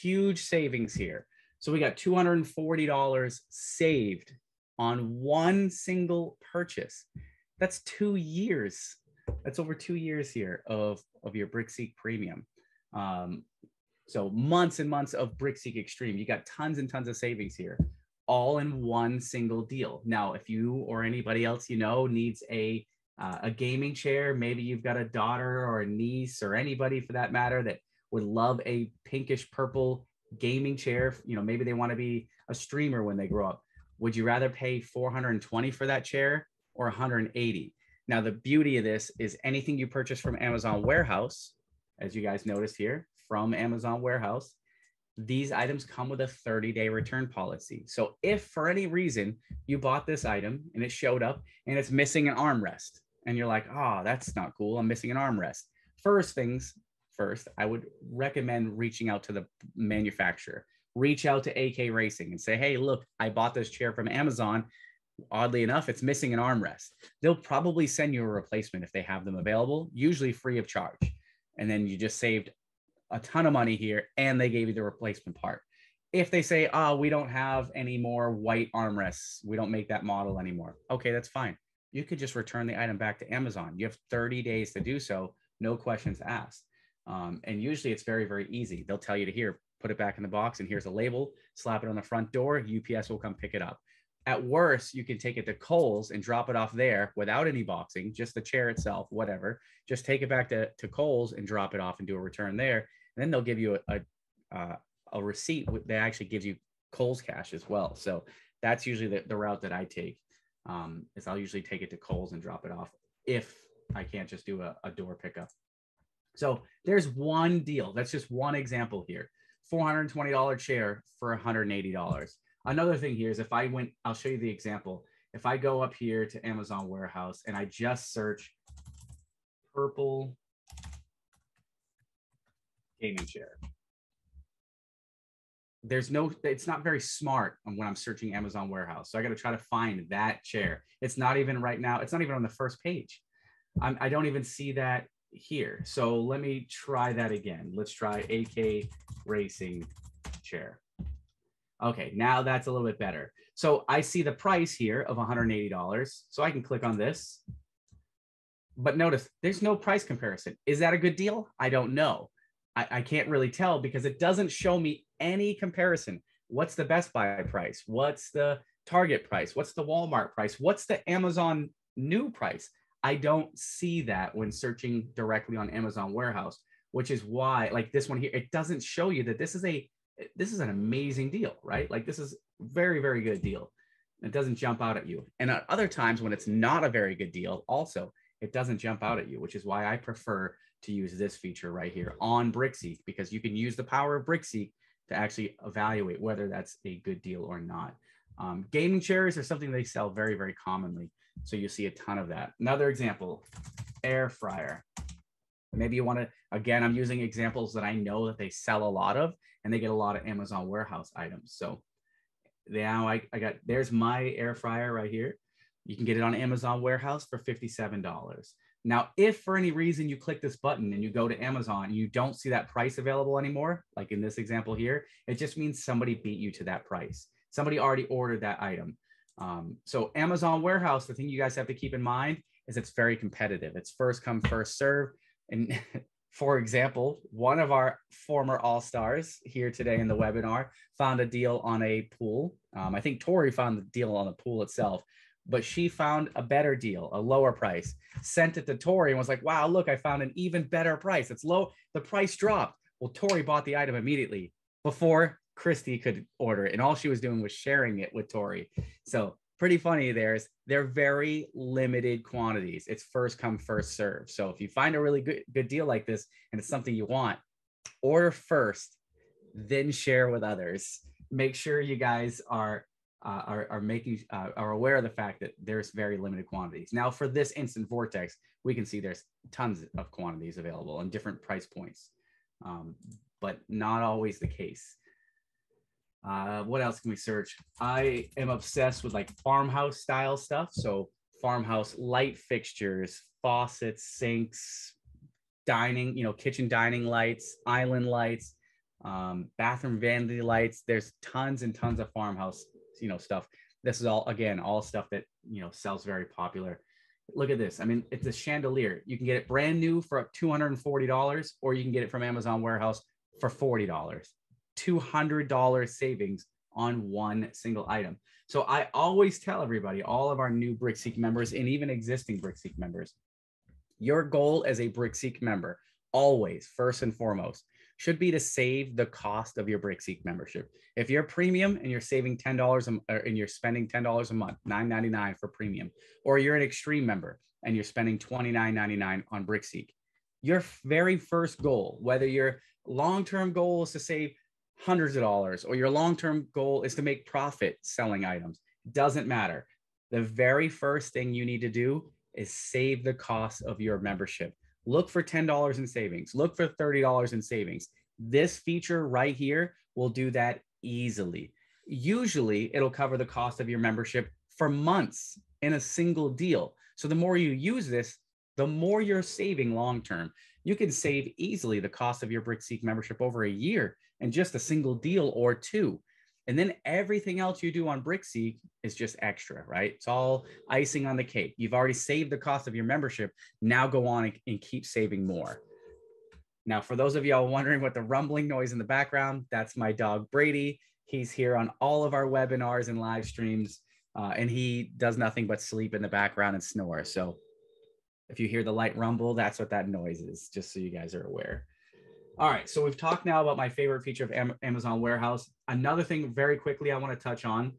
Huge savings here. So we got $240 saved on one single purchase. That's 2 years. That's over 2 years here of your BrickSeek Premium. So months and months of BrickSeek Extreme. You got tons and tons of savings here, all in one single deal. Now, if you or anybody else you know needs a gaming chair, maybe you've got a daughter or a niece or anybody for that matter that would love a pinkish purple gaming chair, you know, maybe they want to be a streamer when they grow up. Would you rather pay $420 for that chair or $180? Now, the beauty of this is anything you purchase from Amazon Warehouse, as you guys noticed here, from Amazon Warehouse, these items come with a 30-day return policy. So if for any reason you bought this item and it showed up and it's missing an armrest, and you're like, oh, that's not cool, I'm missing an armrest. First things first, I would recommend reaching out to the manufacturer. Reach out to AK Racing and say, hey, look, I bought this chair from Amazon. Oddly enough, it's missing an armrest. They'll probably send you a replacement if they have them available, usually free of charge. And then you just saved a ton of money here, and they gave you the replacement part. If they say, oh, we don't have any more white armrests, we don't make that model anymore. Okay, that's fine. You could just return the item back to Amazon. You have 30 days to do so, no questions asked. And usually it's very, very easy. They'll tell you to here, put it back in the box, and here's a label, slap it on the front door, UPS will come pick it up. At worst, you can take it to Kohl's and drop it off there without any boxing, just the chair itself, whatever. Just take it back to Kohl's and drop it off and do a return there. And then they'll give you a receipt that actually gives you Kohl's cash as well. So that's usually the route that I take, is I'll usually take it to Kohl's and drop it off if I can't just do a door pickup. So there's one deal. That's just one example here. $420 chair for $180. Another thing here is if I went, I'll show you the example. If I go up here to Amazon Warehouse and I just search purple gaming chair, it's not very smart when I'm searching Amazon Warehouse. So I got to try to find that chair. It's not even right now. It's not even on the first page. I don't even see that here. So let me try that again. Let's try AK Racing chair. Okay, now that's a little bit better. So I see the price here of $180. So I can click on this. But notice there's no price comparison. Is that a good deal? I don't know. I can't really tell because it doesn't show me any comparison. What's the Best Buy price? What's the Target price? What's the Walmart price? What's the Amazon new price? I don't see that when searching directly on Amazon Warehouse, which is why, like this one here, it doesn't show you that this is an amazing deal, right? Like this is very, very good deal. It doesn't jump out at you. And at other times when it's not a very good deal, also, it doesn't jump out at you, which is why I prefer to use this feature right here on BrickSeek, because you can use the power of BrickSeek to actually evaluate whether that's a good deal or not. Gaming chairs are something they sell very, very commonly. So you see a ton of that. Another example, air fryer. Maybe you want to, again, I'm using examples that I know that they sell a lot of, and they get a lot of Amazon Warehouse items. So now there's my air fryer right here. You can get it on Amazon Warehouse for $57. Now, if for any reason you click this button and you go to Amazon and you don't see that price available anymore, like in this example here, it just means somebody beat you to that price. Somebody already ordered that item. So Amazon Warehouse, the thing you guys have to keep in mind is it's very competitive. It's first come, first serve. And for example, one of our former All-Stars here today in the webinar found a deal on a pool. I think Tori found the deal on the pool itself, but she found a better deal, a lower price, sent it to Tori and was like, wow, look, I found an even better price. It's low. The price dropped. Well, Tori bought the item immediately before Christy could order it. And all she was doing was sharing it with Tori. So pretty funny. They're very limited quantities. It's first come, first serve. So if you find a really good deal like this and it's something you want, order first, then share with others. Make sure you guys are aware of the fact that there's very limited quantities. Now for this instant vortex, we can see there's tons of quantities available and different price points, but not always the case. What else can we search? I am obsessed with like farmhouse style stuff. So farmhouse light fixtures, faucets, sinks, dining, kitchen dining lights, island lights, bathroom vanity lights. There's tons and tons of farmhouse stuff. This is all stuff that sells very popular. Look at this. I mean, it's a chandelier. You can get it brand new for $240, or you can get it from Amazon Warehouse for $40. $200 savings on one single item. So I always tell everybody, all of our new BrickSeek members and even existing BrickSeek members, your goal as a BrickSeek member, always first and foremost, should be to save the cost of your BrickSeek membership. If you're premium and you're saving $10 and you're spending $10 a month, $9.99 for premium, or you're an extreme member and you're spending $29.99 on BrickSeek, your very first goal, whether your long-term goal is to save hundreds of dollars or your long-term goal is to make profit selling items, doesn't matter. The very first thing you need to do is save the cost of your membership. Look for $10 in savings. Look for $30 in savings. This feature right here will do that easily. Usually, it'll cover the cost of your membership for months in a single deal. So the more you use this, the more you're saving long-term. You can save easily the cost of your BrickSeek membership over a year in just a single deal or two. And then everything else you do on BrickSeek is just extra, right? It's all icing on the cake. You've already saved the cost of your membership. Now go on and keep saving more. Now, for those of y'all wondering what the rumbling noise in the background, that's my dog, Brady. He's here on all of our webinars and live streams, and he does nothing but sleep in the background and snore. So if you hear the light rumble, that's what that noise is, just so you guys are aware. All right, so we've talked now about my favorite feature of Amazon Warehouse. Another thing very quickly I want to touch on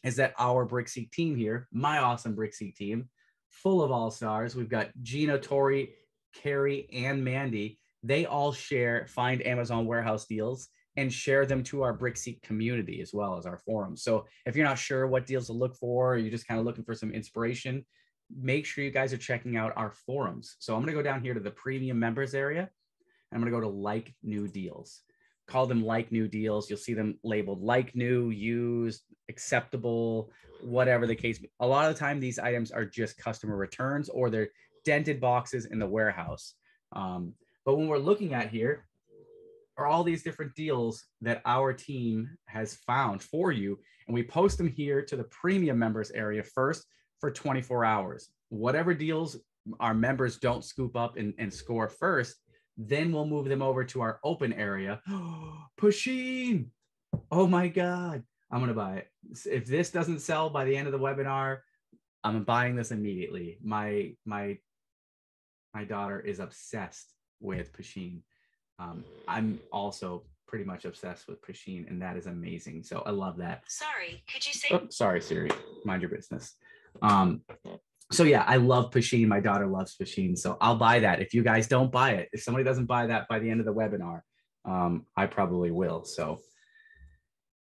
is that our BrickSeek team here, my awesome BrickSeek team, full of all-stars. We've got Gina, Tori, Carrie, and Mandy. They all find Amazon Warehouse deals and share them to our BrickSeek community as well as our forums. So if you're not sure what deals to look for, or you're just kind of looking for some inspiration, make sure you guys are checking out our forums. So I'm going to go down here to the premium members area, and I'm going to go to like new deals. Call them like new deals. You'll see them labeled like new, used, acceptable, whatever the case. A lot of the time, these items are just customer returns, or they're dented boxes in the warehouse. But when we're looking at here are all these different deals that our team has found for you, and we post them here to the premium members area first for 24 hours. Whatever deals our members don't scoop up and score first, then we'll move them over to our open area. Pusheen! Oh my God, I'm going to buy it. If this doesn't sell by the end of the webinar, I'm buying this immediately. My daughter is obsessed with Pusheen. I'm also pretty much obsessed with Pusheen, and that is amazing. So I love that. Sorry, could you say? Oh, sorry, Siri. Mind your business. So yeah, I love Pusheen. My daughter loves Pusheen. So I'll buy that. If you guys don't buy it, if somebody doesn't buy that by the end of the webinar, I probably will. So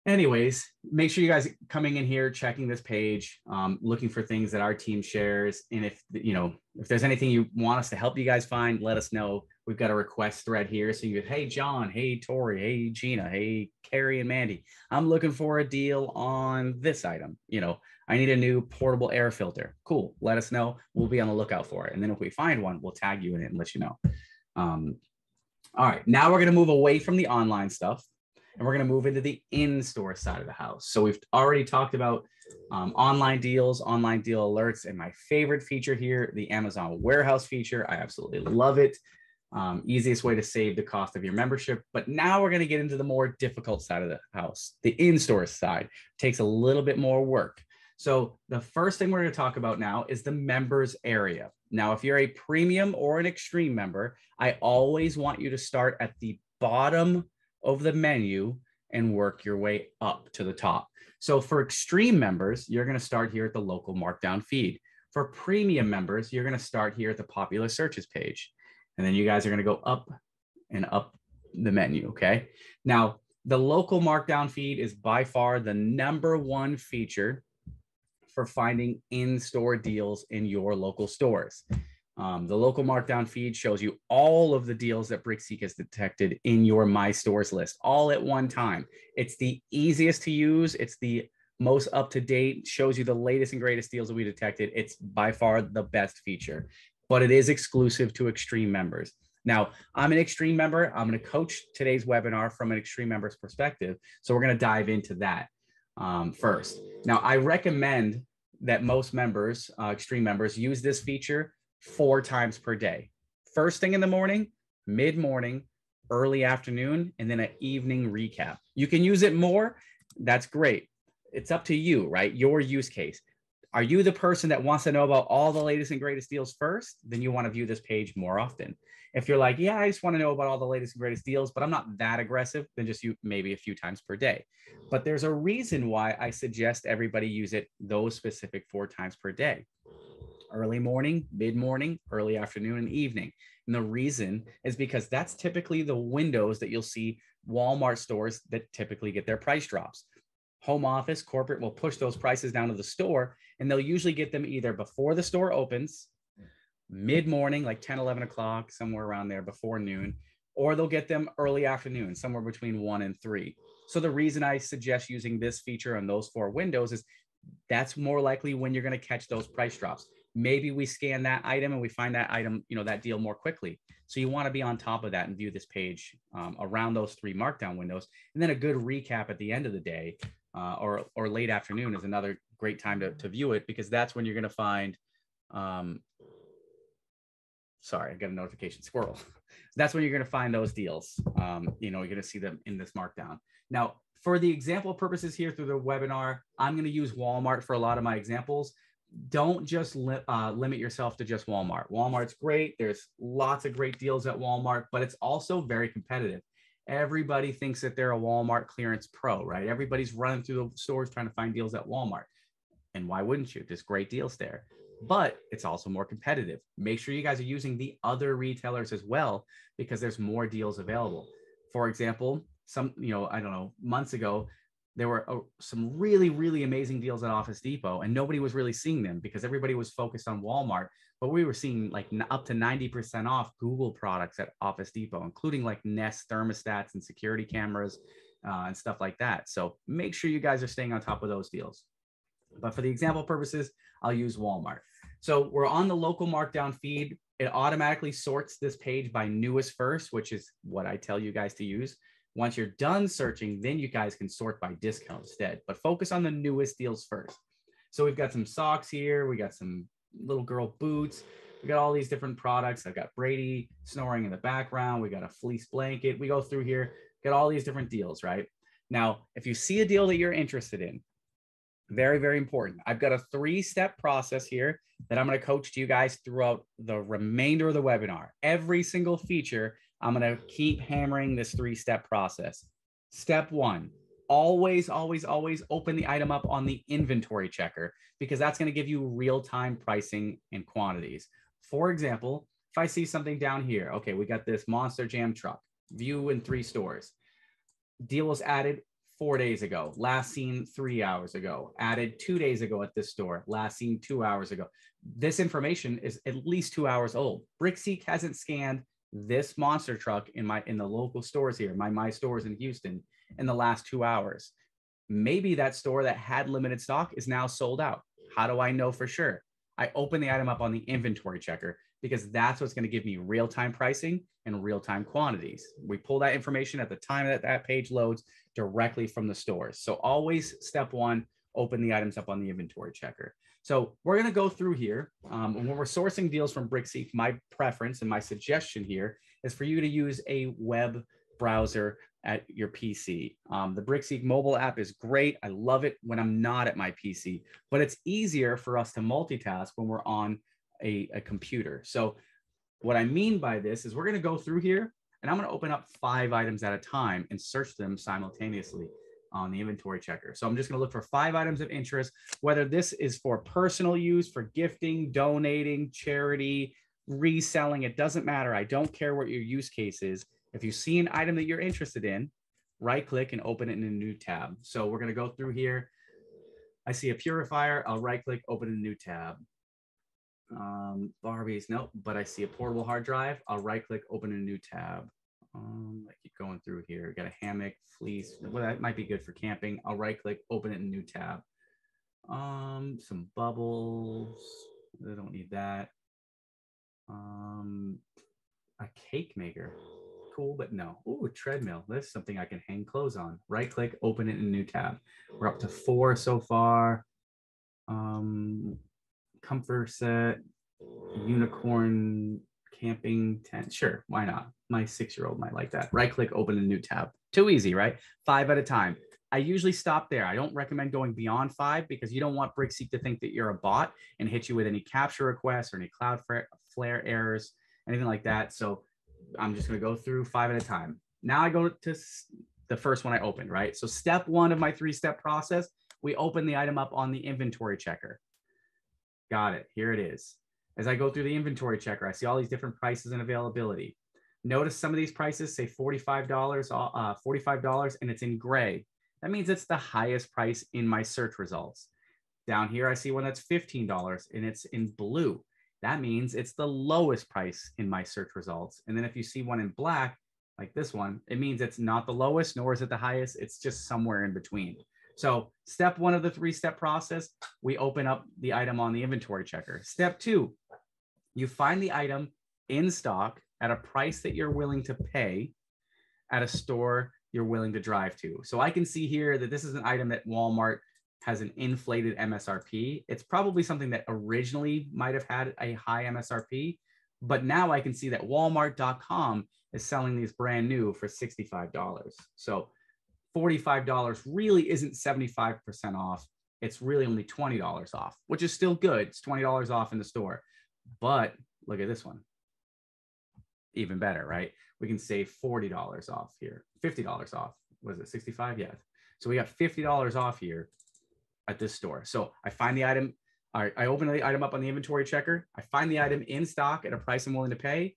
anyways, make sure you guys coming in here, checking this page, looking for things that our team shares. And if there's anything you want us to help you guys find, let us know. We've got a request thread here. So you go, hey, John, hey, Tori, hey, Gina, hey, Carrie and Mandy, I'm looking for a deal on this item. I need a new portable air filter. Cool. Let us know. We'll be on the lookout for it. And then if we find one, we'll tag you in it and let you know. All right. Now we're going to move away from the online stuff, and we're going to move into the in-store side of the house. So we've already talked about online deals, online deal alerts, and my favorite feature here, the Amazon warehouse feature. I absolutely love it. Easiest way to save the cost of your membership. But now we're going to get into the more difficult side of the house. The in-store side takes a little bit more work. So the first thing we're going to talk about now is the members area. Now, if you're a premium or an extreme member, I always want you to start at the bottom of the menu and work your way up to the top. So for extreme members, you're going to start here at the local Markdown feed. For premium members, you're going to start here at the popular searches page. And then you guys are going to go up and up the menu, okay? Now, the local Markdown feed is by far the #1 feature for finding in-store deals in your local stores. The local Markdown feed shows you all of the deals that BrickSeek has detected in your My Stores list, all at one time. It's the easiest to use. It's the most up-to-date, shows you the latest and greatest deals that we detected. It's by far the best feature, but it is exclusive to extreme members. Now, I'm an extreme member. I'm going to coach today's webinar from an extreme member's perspective. So we're going to dive into that first. Now, I recommend that most members, extreme members, use this feature 4 times per day. First thing in the morning, mid-morning, early afternoon, and then an evening recap. You can use it more. That's great. It's up to you, right? Your use case. Are you the person that wants to know about all the latest and greatest deals first? Then you want to view this page more often. If you're like, yeah, I just want to know about all the latest and greatest deals, but I'm not that aggressive, then just you maybe a few times per day. But there's a reason why I suggest everybody use it those specific 4 times per day. Early morning, mid-morning, early afternoon, and evening. And the reason is because that's typically the windows that you'll see Walmart stores that typically get their price drops. Home office, corporate will push those prices down to the store, and they'll usually get them either before the store opens, mid-morning, like 10, 11 o'clock, somewhere around there before noon, or they'll get them early afternoon, somewhere between 1 and 3. So the reason I suggest using this feature on those 4 windows is that's more likely when you're going to catch those price drops. Maybe we scan that item and we find that item, that deal more quickly. So you want to be on top of that and view this page around those 3 markdown windows. And then a good recap at the end of the day or late afternoon is another great time to view it, because that's when you're going to find, sorry, I got a notification, squirrel. That's when you're going to find those deals. You're going to see them in this markdown. Now, for the example purposes here through the webinar, I'm going to use Walmart for a lot of my examples. Don't just limit yourself to just Walmart. Walmart's great. There's lots of great deals at Walmart, but it's also very competitive. Everybody thinks that they're a Walmart clearance pro, right? Everybody's running through the stores trying to find deals at Walmart. And why wouldn't you? There's great deals there, but it's also more competitive. Make sure you guys are using the other retailers as well, because there's more deals available. For example, some, I don't know, months ago, there were some really, really amazing deals at Office Depot, and nobody was really seeing them because everybody was focused on Walmart. But we were seeing like up to 90% off Google products at Office Depot, including like Nest thermostats and security cameras and stuff like that. So make sure you guys are staying on top of those deals. But for the example purposes, I'll use Walmart. So we're on the local Markdown feed. It automatically sorts this page by newest first, which is what I tell you guys to use. Once you're done searching, then you guys can sort by discount instead, but focus on the newest deals first. So we've got some socks here. We got some little girl boots. We got all these different products. I've got Brady snoring in the background. We got a fleece blanket. We go through here, got all these different deals, right? Now, if you see a deal that you're interested in, very, very important. I've got a 3-step process here that I'm going to coach to you guys throughout the remainder of the webinar. Every single feature, I'm going to keep hammering this 3-step process. Step 1, always, always, always open the item up on the inventory checker, because that's going to give you real-time pricing and quantities. For example, if I see something down here, okay, we got this Monster Jam truck, view in 3 stores. Deal was added 4 days ago, last seen 3 hours ago, added 2 days ago at this store, last seen 2 hours ago. This information is at least 2 hours old. BrickSeek hasn't scanned this monster truck in the local stores here, my stores in Houston, in the last 2 hours. Maybe that store that had limited stock is now sold out. How do I know for sure? I open the item up on the inventory checker, because that's what's going to give me real-time pricing and real-time quantities. We pull that information at the time that that page loads directly from the stores. So always step 1, open the items up on the inventory checker. So we're going to go through here. When we're sourcing deals from BrickSeek, my preference and my suggestion here is for you to use a web browser at your PC. The BrickSeek mobile app is great. I love it when I'm not at my PC, but it's easier for us to multitask when we're on a computer. So what I mean by this is we're going to go through here, and I'm going to open up 5 items at a time and search them simultaneously on the inventory checker. So I'm just going to look for 5 items of interest, whether this is for personal use, for gifting, donating, charity, reselling, it doesn't matter. I don't care what your use case is. If you see an item that you're interested in, right click and open it in a new tab. So we're going to go through here. I see a purifier. I'll right click, open a new tab. Barbies, nope, but I see a portable hard drive. I'll right click, open a new tab. I keep going through here. Got a hammock, fleece. Well, that might be good for camping. I'll right click, open it in a new tab. Some bubbles. I don't need that. A cake maker. Cool, but no. Ooh, a treadmill. That's something I can hang clothes on. Right click, open it in a new tab. We're up to 4 so far. Comfort set, unicorn camping tent. Sure, why not? My 6-year-old might like that. Right click, open a new tab. Too easy, right? 5 at a time. I usually stop there. I don't recommend going beyond 5, because you don't want BrickSeek to think that you're a bot and hit you with any capture requests or any Cloudflare errors, anything like that. So I'm just going to go through 5 at a time. Now I go to the first one I opened, right? So step 1 of my 3-step process, we open the item up on the inventory checker. Got it. Here it is. As I go through the inventory checker, I see all these different prices and availability. Notice some of these prices say $45, and it's in gray. That means it's the highest price in my search results. Down here, I see one that's $15, and it's in blue. That means it's the lowest price in my search results. And then if you see one in black, like this one, it means it's not the lowest, nor is it the highest. It's just somewhere in between. So step 1 of the 3-step process, we open up the item on the inventory checker. Step 2, you find the item in stock at a price that you're willing to pay at a store you're willing to drive to. So I can see here that this is an item that Walmart has an inflated MSRP. It's probably something that originally might have had a high MSRP, but now I can see that Walmart.com is selling these brand new for $65. So $45 really isn't 75% off. It's really only $20 off, which is still good. It's $20 off in the store. But look at this one. Even better, right? We can save $40 off here, $50 off. Was it 65? Yeah. So we got $50 off here at this store. So I find the item. I open the item up on the inventory checker. I find the item in stock at a price I'm willing to pay,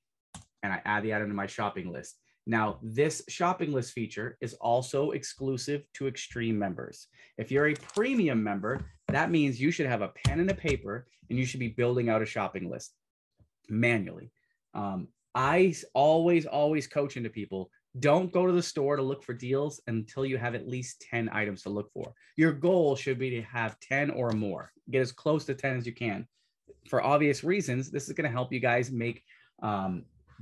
and I add the item to my shopping list. Now, this shopping list feature is also exclusive to Extreme members. If you're a premium member, that means you should have a pen and a paper and you should be building out a shopping list manually. I always coach into people, don't go to the store to look for deals until you have at least 10 items to look for. Your goal should be to have 10 or more. Get as close to 10 as you can. For obvious reasons, this is going to help you guys make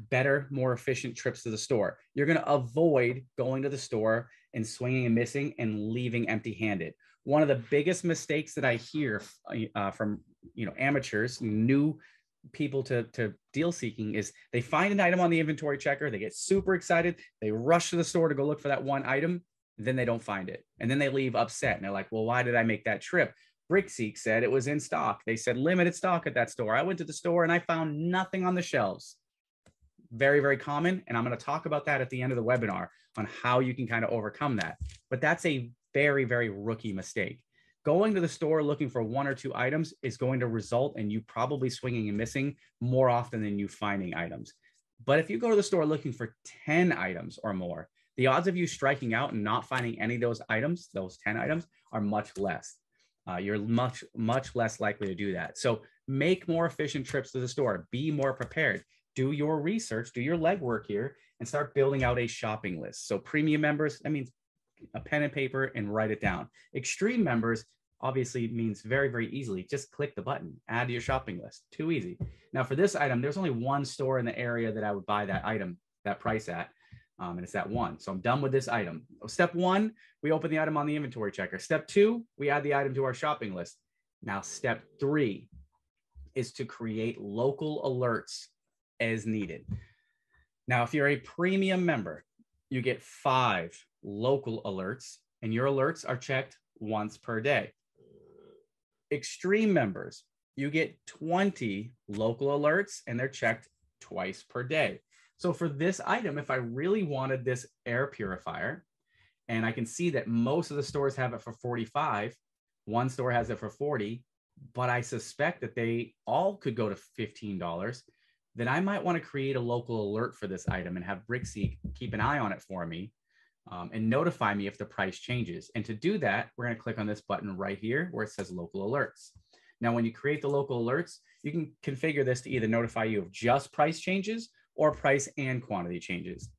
better, more efficient trips to the store. You're going to avoid going to the store and swinging and missing and leaving empty-handed. One of the biggest mistakes that I hear from amateurs, new people to deal seeking, is they find an item on the inventory checker, they get super excited, they rush to the store to go look for that one item, then they don't find it, and then they leave upset and they're like, well, why did I make that trip? BrickSeek said it was in stock. They said limited stock at that store. I went to the store and I found nothing on the shelves. Very, very common. And I'm going to talk about that at the end of the webinar on how you can kind of overcome that. But that's a very, very rookie mistake. Going to the store looking for 1 or 2 items is going to result in you probably swinging and missing more often than you finding items. But if you go to the store looking for 10 items or more, the odds of you striking out and not finding any of those items, those 10 items, are much less. You're much, much less likely to do that. So make more efficient trips to the store. Be more prepared. Do your research, do your legwork here, and start building out a shopping list. So premium members, that means a pen and paper and write it down. Extreme members obviously means very, very easily. Just click the button, add to your shopping list. Too easy. Now for this item, there's only one store in the area that I would buy that item, that price at. And it's that one. So I'm done with this item. Step 1, we open the item on the inventory checker. Step 2, we add the item to our shopping list. Now, step 3 is to create local alerts as needed. Now, if you're a premium member, you get 5 local alerts, and your alerts are checked once per day. Extreme members, you get 20 local alerts, and they're checked twice per day. So for this item, if I really wanted this air purifier, and I can see that most of the stores have it for $45, one store has it for $40, but I suspect that they all could go to $15, then I might want to create a local alert for this item and have BrickSeek keep an eye on it for me and notify me if the price changes. And to do that, we're going to click on this button right here where it says local alerts. Now, when you create the local alerts, you can configure this to either notify you of just price changes or price and quantity changes.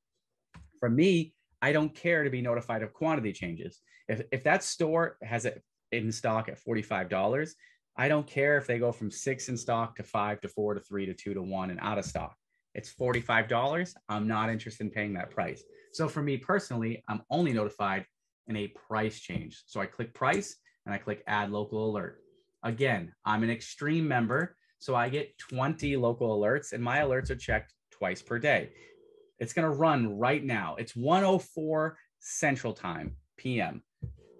For me, I don't care to be notified of quantity changes. If that store has it in stock at $45, I don't care if they go from 6 in stock to 5 to 4 to 3 to 2 to 1 and out of stock. It's $45. I'm not interested in paying that price. So for me personally, I'm only notified in a price change. So I click price and I click add local alert. Again, I'm an Extreme member, so I get 20 local alerts, and my alerts are checked twice per day. It's going to run right now. It's 1:04 Central Time, PM.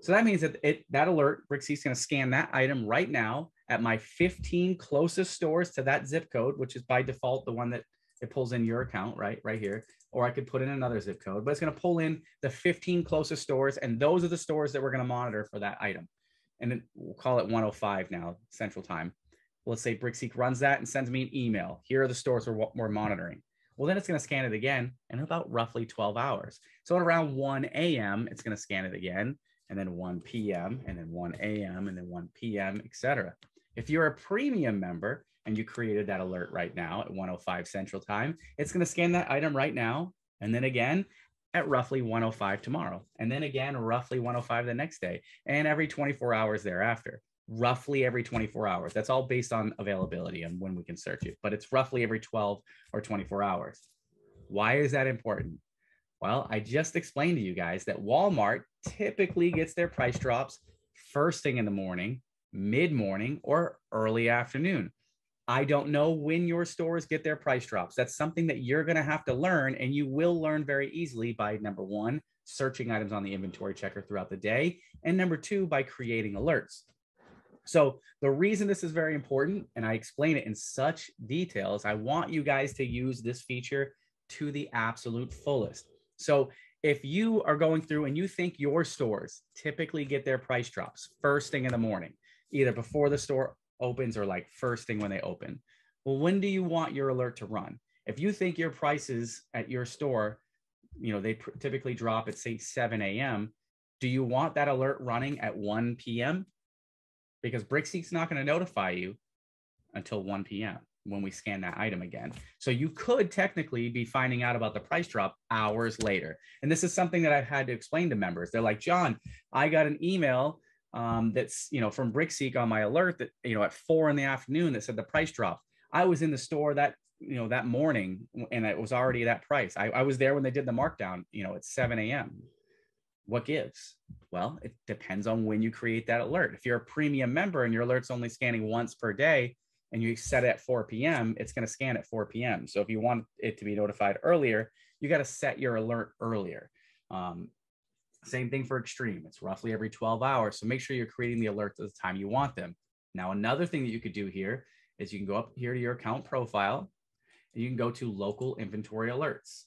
So that means that that alert, BrickSeek's going to scan that item right now at my 15 closest stores to that zip code, which is by default the one that it pulls in your account, right here. Or I could put in another zip code, but it's going to pull in the 15 closest stores, and those are the stores that we're going to monitor for that item. And then we'll call it 1:05 now, Central Time. Let's say BrickSeek runs that and sends me an email. Here are the stores we're monitoring. Well, then it's going to scan it again in about roughly 12 hours. So at around 1 a.m., it's going to scan it again, and then 1 p.m., and then 1 a.m., and then 1 p.m., etc. If you're a premium member and you created that alert right now at 1:05 Central Time, it's going to scan that item right now, and then again at roughly 1:05 tomorrow, and then again roughly 1:05 the next day, and every 24 hours thereafter. Roughly every 24 hours. That's all based on availability and when we can search it, but it's roughly every 12 or 24 hours. Why is that important? Well, I just explained to you guys that Walmart typically gets their price drops first thing in the morning, mid-morning, or early afternoon. I don't know when your stores get their price drops. That's something that you're going to have to learn, and you will learn very easily by, number 1, searching items on the inventory checker throughout the day, and number 2, by creating alerts. So the reason this is very important, and I explain it in such detail, is I want you guys to use this feature to the absolute fullest. So if you are going through and you think your stores typically get their price drops first thing in the morning, either before the store opens or like first thing when they open, well, when do you want your alert to run? If you think your prices at your store they typically drop at say 7 a.m. Do you want that alert running at 1 p.m.? Because BrickSeek's not going to notify you until 1 p.m. when we scan that item again. So you could technically be finding out about the price drop hours later. And this is something that I've had to explain to members. They're like, John, I got an email that's, from BrickSeek on my alert that, at 4 in the afternoon that said the price dropped. I was in the store that morning and it was already that price. I was there when they did the markdown, at 7 a.m. What gives? Well, it depends on when you create that alert. If you're a premium member and your alert's only scanning once per day and you set it at 4 p.m., it's going to scan at 4 p.m. So if you want it to be notified earlier, you got to set your alert earlier. Same thing for extreme. It's roughly every 12 hours. So make sure you're creating the alerts at the time you want them. Now, another thing that you could do here is you can go up here to your account profile and you can go to local inventory alerts.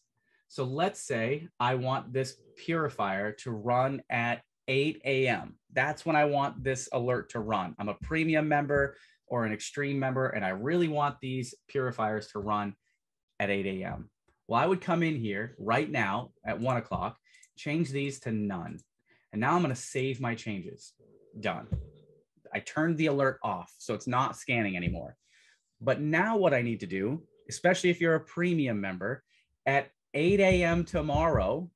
So let's say I want this purifier to run at 8 a.m. That's when I want this alert to run. I'm a premium member or an extreme member, and I really want these purifiers to run at 8 a.m. Well, I would come in here right now at 1 o'clock, change these to none. And now I'm going to save my changes. Done. I turned the alert off, so it's not scanning anymore. But now what I need to do, especially if you're a premium member, at 8 a.m. tomorrow,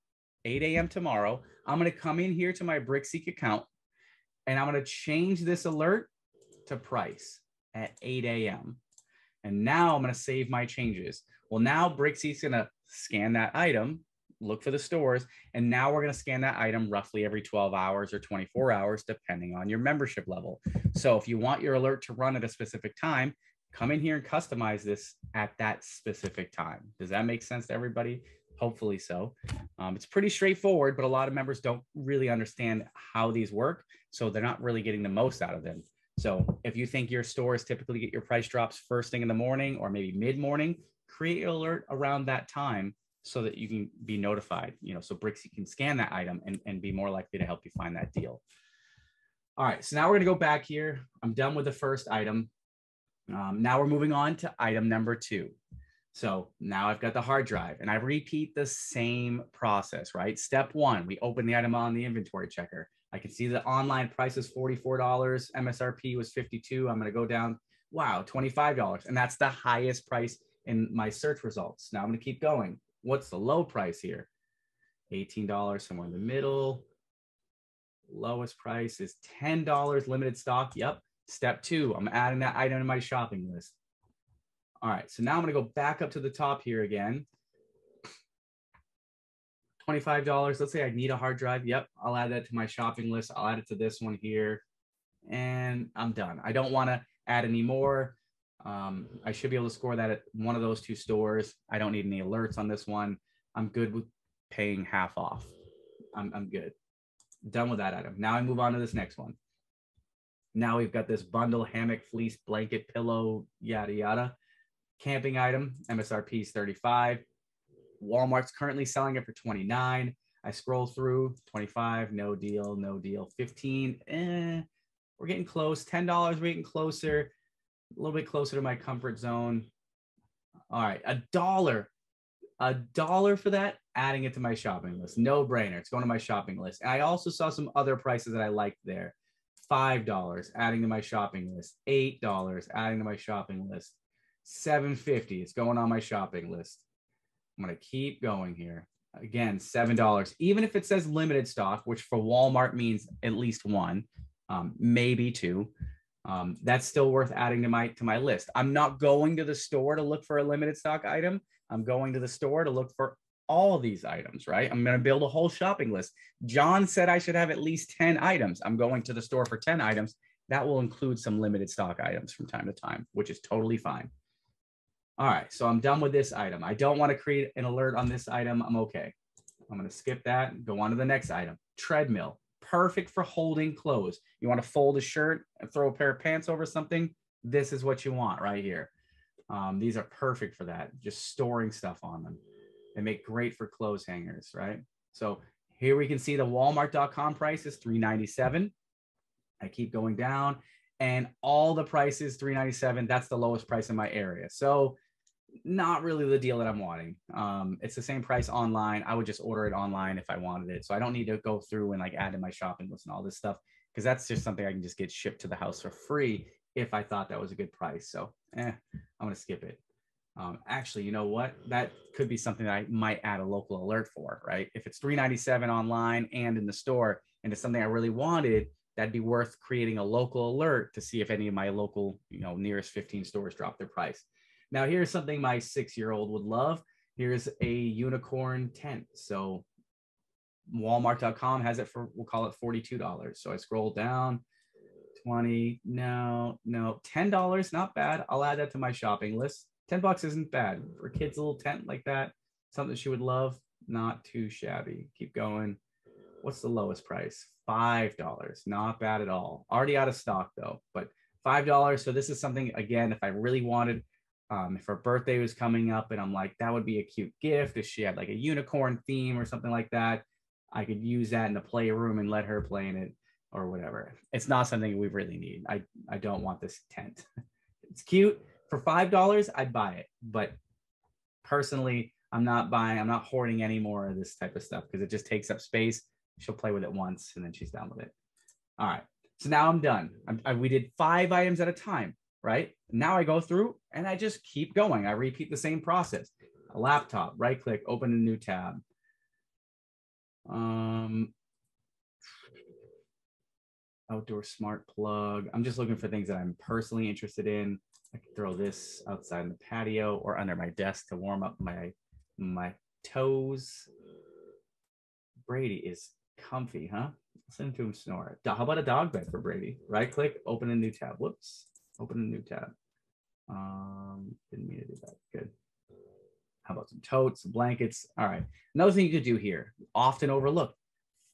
I'm going to come in here to my BrickSeek account and I'm going to change this alert to price at 8 a.m. And now I'm going to save my changes. Well, now BrickSeek's going to scan that item, look for the stores, and now we're going to scan that item roughly every 12 hours or 24 hours, depending on your membership level. So if you want your alert to run at a specific time, come in here and customize this at that specific time. Does that make sense to everybody? Hopefully so. It's pretty straightforward, but a lot of members don't really understand how these work, so they're not really getting the most out of them. So if you think your stores typically get your price drops first thing in the morning or maybe mid-morning, create your alert around that time so that you can be notified, so BrickSeek can scan that item and be more likely to help you find that deal. All right, so now we're going to go back here. I'm done with the first item. Now we're moving on to item number 2. So now I've got the hard drive and I repeat the same process, right? Step 1, we open the item on the inventory checker. I can see the online price is $44. MSRP was $52. I'm going to go down, wow, $25. And that's the highest price in my search results. Now I'm going to keep going. What's the low price here? $18, somewhere in the middle. Lowest price is $10, limited stock. Yep. Step 2, I'm adding that item to my shopping list. All right, so now I'm going to go back up to the top here again. $25. Let's say I need a hard drive. Yep, I'll add that to my shopping list. I'll add it to this one here, and I'm done. I don't want to add any more. I should be able to score that at one of those 2 stores. I don't need any alerts on this one. I'm good with paying half off. I'm good. Done with that item. Now I move on to this next one. Now we've got this bundle, hammock, fleece, blanket, pillow, yada, yada. Camping item, MSRP is $35. Walmart's currently selling it for $29. I scroll through, $25, no deal, no deal. $15, we're getting close. $10, we're getting closer, a little bit closer to my comfort zone. All right, $1 for that, adding it to my shopping list. No brainer, it's going to my shopping list. And I also saw some other prices that I liked there. $5, adding to my shopping list. $8, adding to my shopping list. $7.50, it's going on my shopping list. I'm going to keep going here. Again, $7. Even if it says limited stock, which for Walmart means at least 1, maybe 2, that's still worth adding to my list. I'm not going to the store to look for a limited stock item. I'm going to the store to look for all of these items, right? I'm going to build a whole shopping list. John said I should have at least 10 items. I'm going to the store for 10 items. That will include some limited stock items from time to time, which is totally fine. All right, so I'm done with this item. I don't want to create an alert on this item. I'm okay. I'm going to skip that and go on to the next item. Treadmill, perfect for holding clothes. You want to fold a shirt and throw a pair of pants over something? This is what you want right here. These are perfect for that, just storing stuff on them. They make great for clothes hangers, right? So here we can see the Walmart.com price is $397. I keep going down and all the prices $397. That's the lowest price in my area. So not really the deal that I'm wanting. It's the same price online. I would just order it online if I wanted it. So I don't need to go through and like add in my shopping list and all this stuff, because that's just something I can just get shipped to the house for free if I thought that was a good price. So I'm going to skip it. Actually, you know what? That could be something that I might add a local alert for, right? If it's $3.97 online and in the store, and it's something I really wanted, that'd be worth creating a local alert to see if any of my local, nearest 15 stores drop their price. Now, here's something my 6-year-old would love. Here's a unicorn tent. So Walmart.com has it for, we'll call it $42. So I scroll down, 20, no, $10, not bad. I'll add that to my shopping list. $10 isn't bad for a kid's little tent like that. Something she would love, not too shabby. Keep going. What's the lowest price? $5, not bad at all. Already out of stock though, but $5. So this is something, again, if I really wanted, if her birthday was coming up and I'm like, that would be a cute gift. If she had like a unicorn theme or something like that, I could use that in the playroom and let her play in it or whatever. It's not something we really need. I don't want this tent. It's cute. For $5, I'd buy it. But personally, I'm not hoarding any more of this type of stuff because it just takes up space. She'll play with it once and then she's done with it. All right. So now I'm done. We did 5 items at a time, right? Now I go through and I just keep going. I repeat the same process. A laptop, right click, open a new tab. Outdoor smart plug. I'm just looking for things that I'm personally interested in. I can throw this outside in the patio or under my desk to warm up my toes. Brady is comfy, huh? Listen to him snore. How about a dog bed for Brady? Right click, open a new tab. Whoops, open a new tab. Didn't mean to do that. Good. How about some totes, some blankets? All right. Another thing you could do here, often overlooked,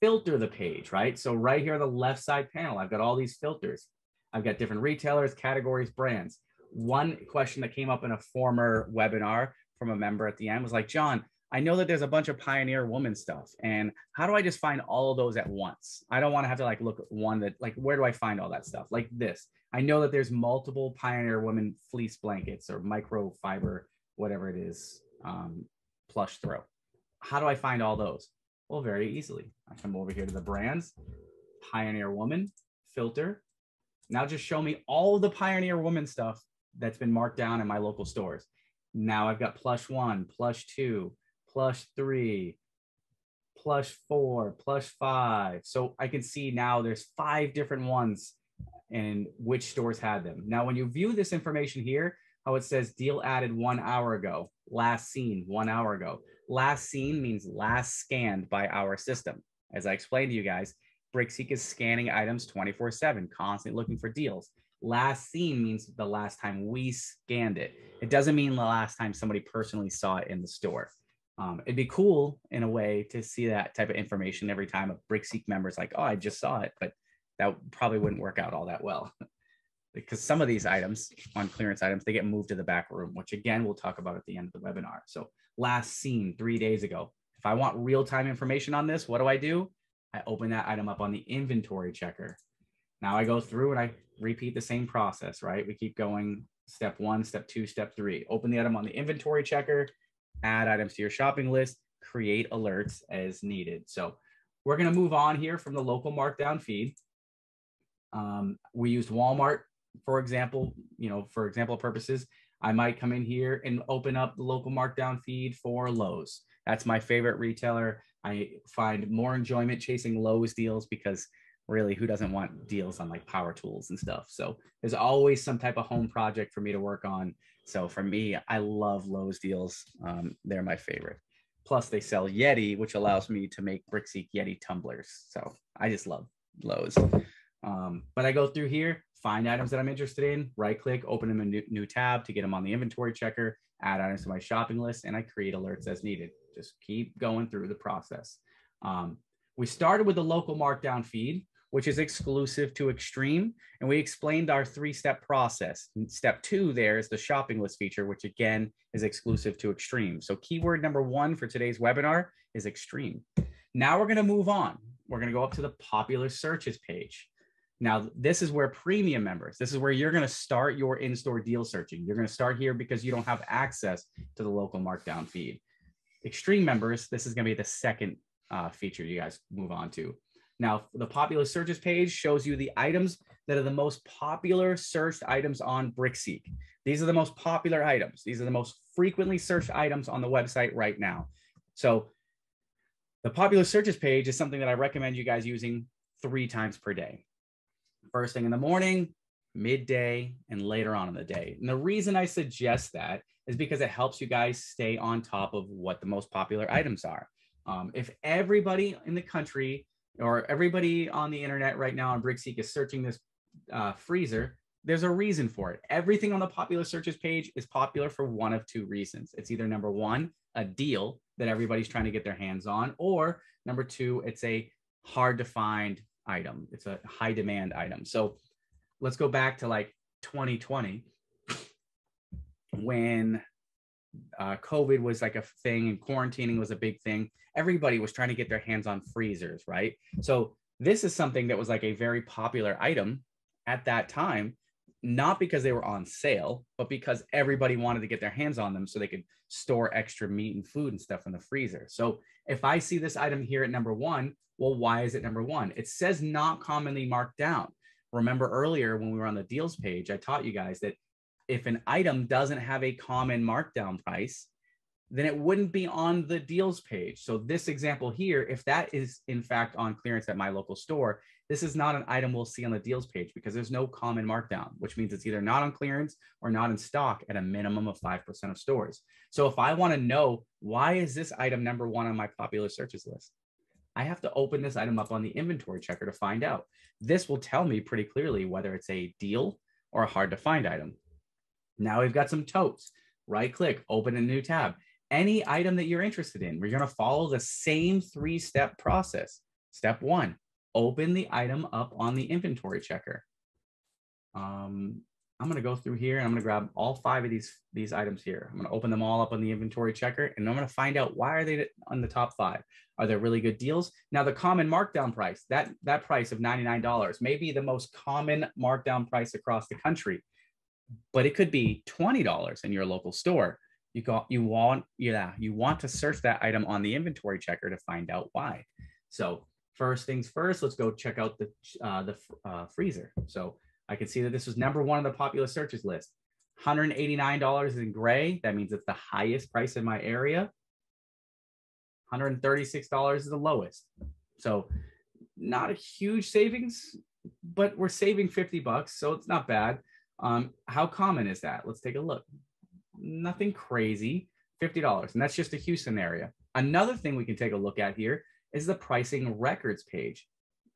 filter the page, right? So right here on the left side panel, I've got all these filters. I've got different retailers, categories, brands. One question that came up in a former webinar from a member at the end was like, John, I know that there's a bunch of Pioneer Woman stuff, and how do I just find all of those at once? I don't want to have to like look at one that like, where do I find all that stuff? Like this, I know that there's multiple Pioneer Woman fleece blankets or microfiber, whatever it is, plush throw. How do I find all those? Well, very easily. I come over here to the brands, Pioneer Woman, filter. Now just show me all of the Pioneer Woman stuff that's been marked down in my local stores. Now I've got plush 1, plush 2, plush 3, plush 4, plush 5. So I can see now there's 5 different ones and which stores had them. Now, when you view this information here, how it says deal added 1 hour ago, last seen 1 hour ago. Last seen means last scanned by our system. As I explained to you guys, BrickSeek is scanning items 24/7, constantly looking for deals. Last seen means the last time we scanned it. It doesn't mean the last time somebody personally saw it in the store. It'd be cool in a way to see that type of information every time a BrickSeek member is like, oh, I just saw it, but that probably wouldn't work out all that well. Because some of these items on clearance items, they get moved to the back room, which again, we'll talk about at the end of the webinar. So last seen 3 days ago. If I want real-time information on this, what do? I open that item up on the inventory checker. Now I go through and I repeat the same process, right? We keep going step 1, step 2, step 3. Open the item on the inventory checker, add items to your shopping list, create alerts as needed. So we're going to move on here from the local markdown feed. We used Walmart, for example, for example purposes. I might come in here and open up the local markdown feed for Lowe's. That's my favorite retailer. I find more enjoyment chasing Lowe's deals because really, who doesn't want deals on like power tools and stuff? So there's always some type of home project for me to work on. So for me, I love Lowe's deals. They're my favorite. Plus they sell Yeti, which allows me to make BrickSeek Yeti tumblers. So I just love Lowe's. But I go through here, find items that I'm interested in, right click, open them in a new tab to get them on the inventory checker, add items to my shopping list, and I create alerts as needed. Just keep going through the process. We started with the local markdown feed, which is exclusive to Extreme, and we explained our 3-step process. Step 2 there is the shopping list feature, which again is exclusive to Extreme. So keyword number 1 for today's webinar is Extreme. Now we're going to move on. We're going to go up to the popular searches page. Now, this is where premium members, this is where you're going to start your in-store deal searching. You're going to start here because you don't have access to the local Markdown feed. Extreme members, this is going to be the second feature you guys move on to. Now, the popular searches page shows you the items that are the most popular searched items on BrickSeek. These are the most popular items. These are the most frequently searched items on the website right now. So the popular searches page is something that I recommend you guys using 3 times per day. First thing in the morning, midday, and later on in the day. And the reason I suggest that is because it helps you guys stay on top of what the most popular items are. If everybody in the country or everybody on the internet right now on BrickSeek is searching this freezer, there's a reason for it. Everything on the popular searches page is popular for one of 2 reasons. It's either number 1, a deal that everybody's trying to get their hands on, or number 2, it's a hard to find item. It's a high demand item. So let's go back to like 2020 when COVID was like a thing and quarantining was a big thing. Everybody was trying to get their hands on freezers, right? So this is something that was like a very popular item at that time, not because they were on sale, but because everybody wanted to get their hands on them so they could store extra meat and food and stuff in the freezer. So if I see this item here at number 1, well, why is it number 1? It says not commonly marked down. Remember earlier when we were on the deals page, I taught you guys that if an item doesn't have a common markdown price, then it wouldn't be on the deals page. So this example here, if that is in fact on clearance at my local store, this is not an item we'll see on the deals page because there's no common markdown, which means it's either not on clearance or not in stock at a minimum of 5% of stores. So if I want to know why is this item number 1 on my popular searches list, I have to open this item up on the inventory checker to find out. This will tell me pretty clearly whether it's a deal or a hard to find item. Now we've got some totes. Right click, open a new tab. Any item that you're interested in, we're going to follow the same 3-step process. Step 1, open the item up on the inventory checker. I'm going to go through here and I'm going to grab all 5 of these items here. I'm going to open them all up on the inventory checker and I'm going to find out why are they on the top 5. Are there really good deals? Now the common markdown price, that price of $99 may be the most common markdown price across the country, but it could be $20 in your local store. You want to search that item on the inventory checker to find out why. So first things first, let's go check out the freezer. So I can see that this was number 1 on the popular searches list. $189 in gray. That means it's the highest price in my area. $136 is the lowest. So not a huge savings, but we're saving $50, so it's not bad. How common is that? Let's take a look. Nothing crazy, $50, and that's just the Houston area. Another thing we can take a look at here is the pricing records page.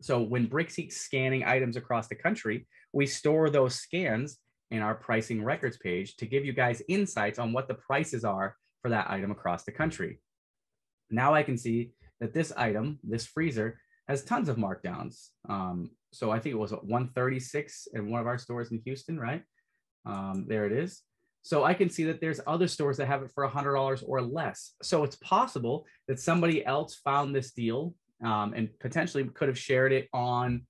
So when BrickSeek's scanning items across the country, we store those scans in our pricing records page to give you guys insights on what the prices are for that item across the country. Now I can see that this item, this freezer, has tons of markdowns. So I think it was 136 in one of our stores in Houston, right? There it is. So I can see that there's other stores that have it for $100 or less. So it's possible that somebody else found this deal and potentially could have shared it on,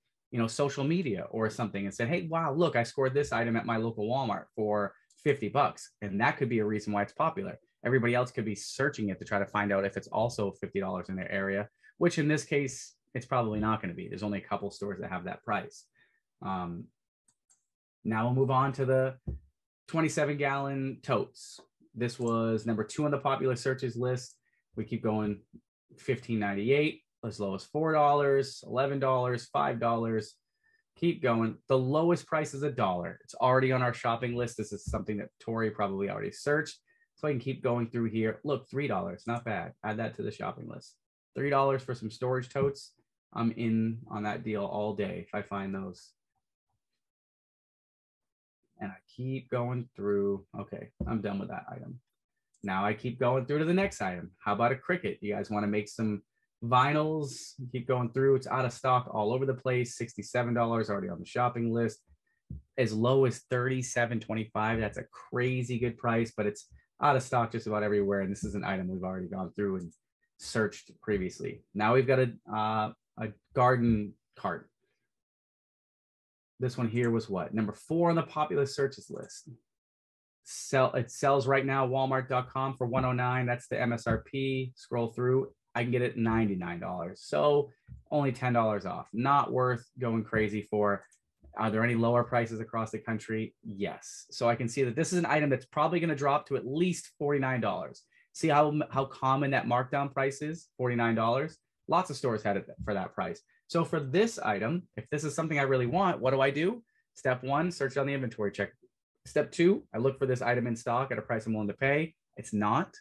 social media or something and said, hey, wow, look, I scored this item at my local Walmart for $50. And that could be a reason why it's popular. Everybody else could be searching it to try to find out if it's also $50 in their area, which in this case, it's probably not going to be. There's only a couple stores that have that price. Now we'll move on to the 27-gallon totes. This was number 2 on the popular searches list. We keep going, $15.98, as low as $4, $11, $5. Keep going. The lowest price is $1. It's already on our shopping list. This is something that Tori probably already searched. So I can keep going through here. Look, $3, not bad. Add that to the shopping list. $3 for some storage totes. I'm in on that deal all day if I find those. And I keep going through. Okay, I'm done with that item. Now I keep going through to the next item. How about a Cricut? You guys want to make some vinyls? Keep going through. It's out of stock all over the place. $67 already on the shopping list. As low as $37.25. That's a crazy good price, but it's out of stock just about everywhere. And this is an item we've already gone through and searched previously. Now we've got a garden cart. This one here was what? Number 4 on the popular searches list. It sells right now, Walmart.com for $109. That's the MSRP. Scroll through, I can get it $99. So only $10 off. Not worth going crazy for. Are there any lower prices across the country? Yes. So I can see that this is an item that's probably going to drop to at least $49. See how common that markdown price is? $49. Lots of stores had it for that price. So for this item, if this is something I really want, what do? Step 1, search on the inventory check. Step 2, I look for this item in stock at a price I'm willing to pay. It's not.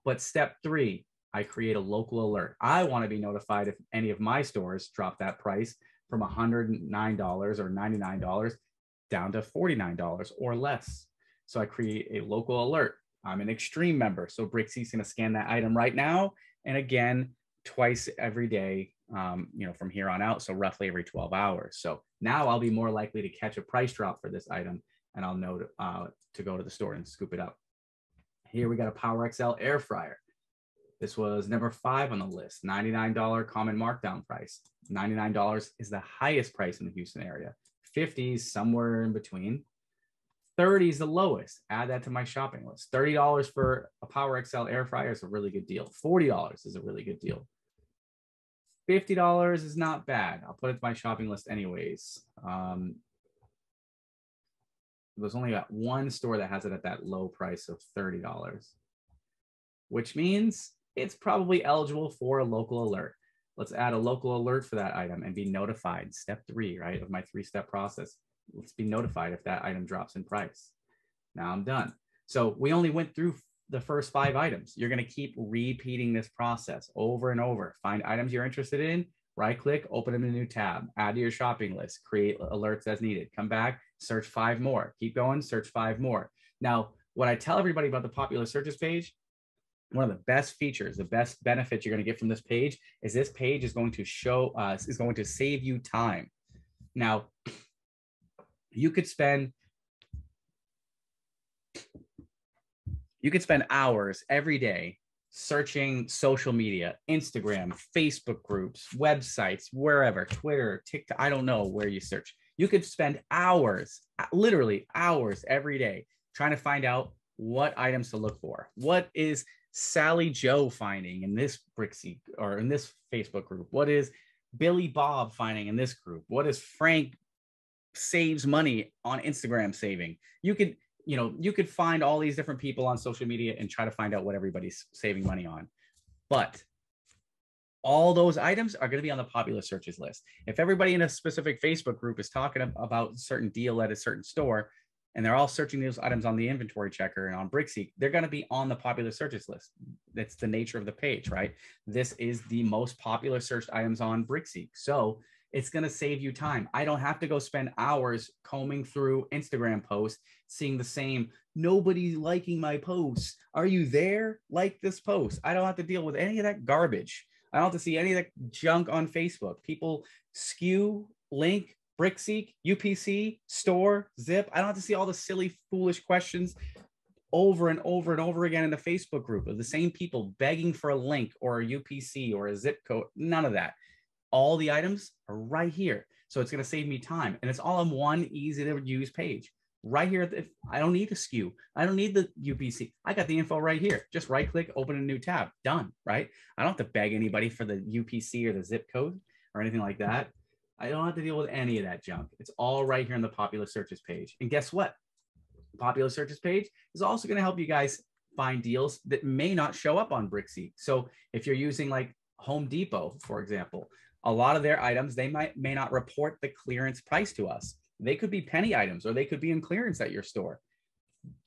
But step 3, I create a local alert. I want to be notified if any of my stores drop that price from $109 or $99 down to $49 or less. So I create a local alert. I'm an Extreme member, so BrickSeek's going to scan that item right now, and again twice every day, from here on out. So roughly every 12 hours. So now I'll be more likely to catch a price drop for this item, and I'll know to go to the store and scoop it up. Here we got a Power XL air fryer. This was number 5 on the list, $99 common markdown price. $99 is the highest price in the Houston area. 50 is somewhere in between. 30 is the lowest. Add that to my shopping list. $30 for a Power XL air fryer is a really good deal. $40 is a really good deal. $50 is not bad. I'll put it to my shopping list anyways. There's only got one store that has it at that low price of $30, which means it's probably eligible for a local alert. Let's add a local alert for that item and be notified. Step 3, right, of my 3-step process. Let's be notified if that item drops in price. Now I'm done. So we only went through the first 5 items. You're going to keep repeating this process over and over. Find items you're interested in, right click, open in a new tab, add to your shopping list, create alerts as needed. Come back, search 5 more. Keep going, search 5 more. Now, what I tell everybody about the popular searches page, one of the best features, the best benefits you're going to get from this page is this page is going to is going to save you time. Now, you could spend hours every day searching social media, Instagram, Facebook groups, websites, wherever, Twitter, TikTok, I don't know where you search. You could spend hours, literally hours every day trying to find out what items to look for. What is Sally Joe finding in this BrickSeek or in this Facebook group? What is Billy Bob finding in this group? What is Frank saves money on Instagram saving? You could find all these different people on social media and try to find out what everybody's saving money on. But all those items are going to be on the popular searches list. If everybody in a specific Facebook group is talking about a certain deal at a certain store, and they're all searching those items on the inventory checker and on BrickSeek, they're going to be on the popular searches list. That's the nature of the page, right? This is the most popular searched items on BrickSeek. So it's going to save you time. I don't have to go spend hours combing through Instagram posts, seeing the same, nobody liking my posts. Are you there? Like this post. I don't have to deal with any of that garbage. I don't have to see any of that junk on Facebook. People skew, link, BrickSeek, UPC, store, zip. I don't have to see all the silly, foolish questions over and over and over again in the Facebook group of the same people begging for a link or a UPC or a zip code. None of that. All the items are right here. So it's going to save me time. And it's all on one easy to use page. Right here, I don't need a SKU. I don't need the UPC. I got the info right here. Just right click, open a new tab. Done, right? I don't have to beg anybody for the UPC or the zip code or anything like that. I don't have to deal with any of that junk. It's all right here on the popular searches page. And guess what? The popular searches page is also going to help you guys find deals that may not show up on BrickSeek. So if you're using like Home Depot, for example, a lot of their items, they may not report the clearance price to us. They could be penny items or they could be in clearance at your store.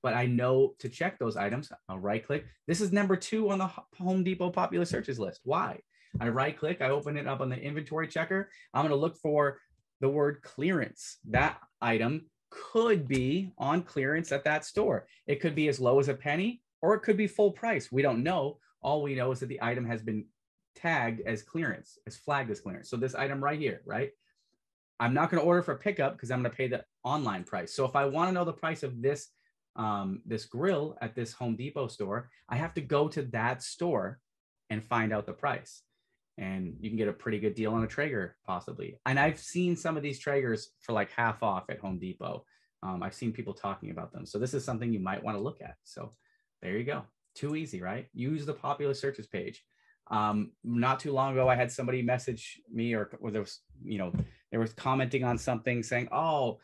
But I know to check those items, I'll right click. This is number 2 on the Home Depot popular searches list. Why? I right click, I open it up on the inventory checker. I'm going to look for the word clearance. That item could be on clearance at that store. It could be as low as a penny or it could be full price. We don't know. All we know is that the item has been tagged as clearance, as flagged as clearance. So this item right here, right? I'm not going to order for pickup because I'm going to pay the online price. So if I want to know the price of this, this grill at this Home Depot store, I have to go to that store and find out the price. and you can get a pretty good deal on a Traeger possibly. And I've seen some of these Traegers for like half off at Home Depot. I've seen people talking about them. So this is something you might want to look at. So there you go. Too easy, right? Use the popular searches page. Not too long ago, I had somebody message me, or there was, they were commenting on something saying, oh,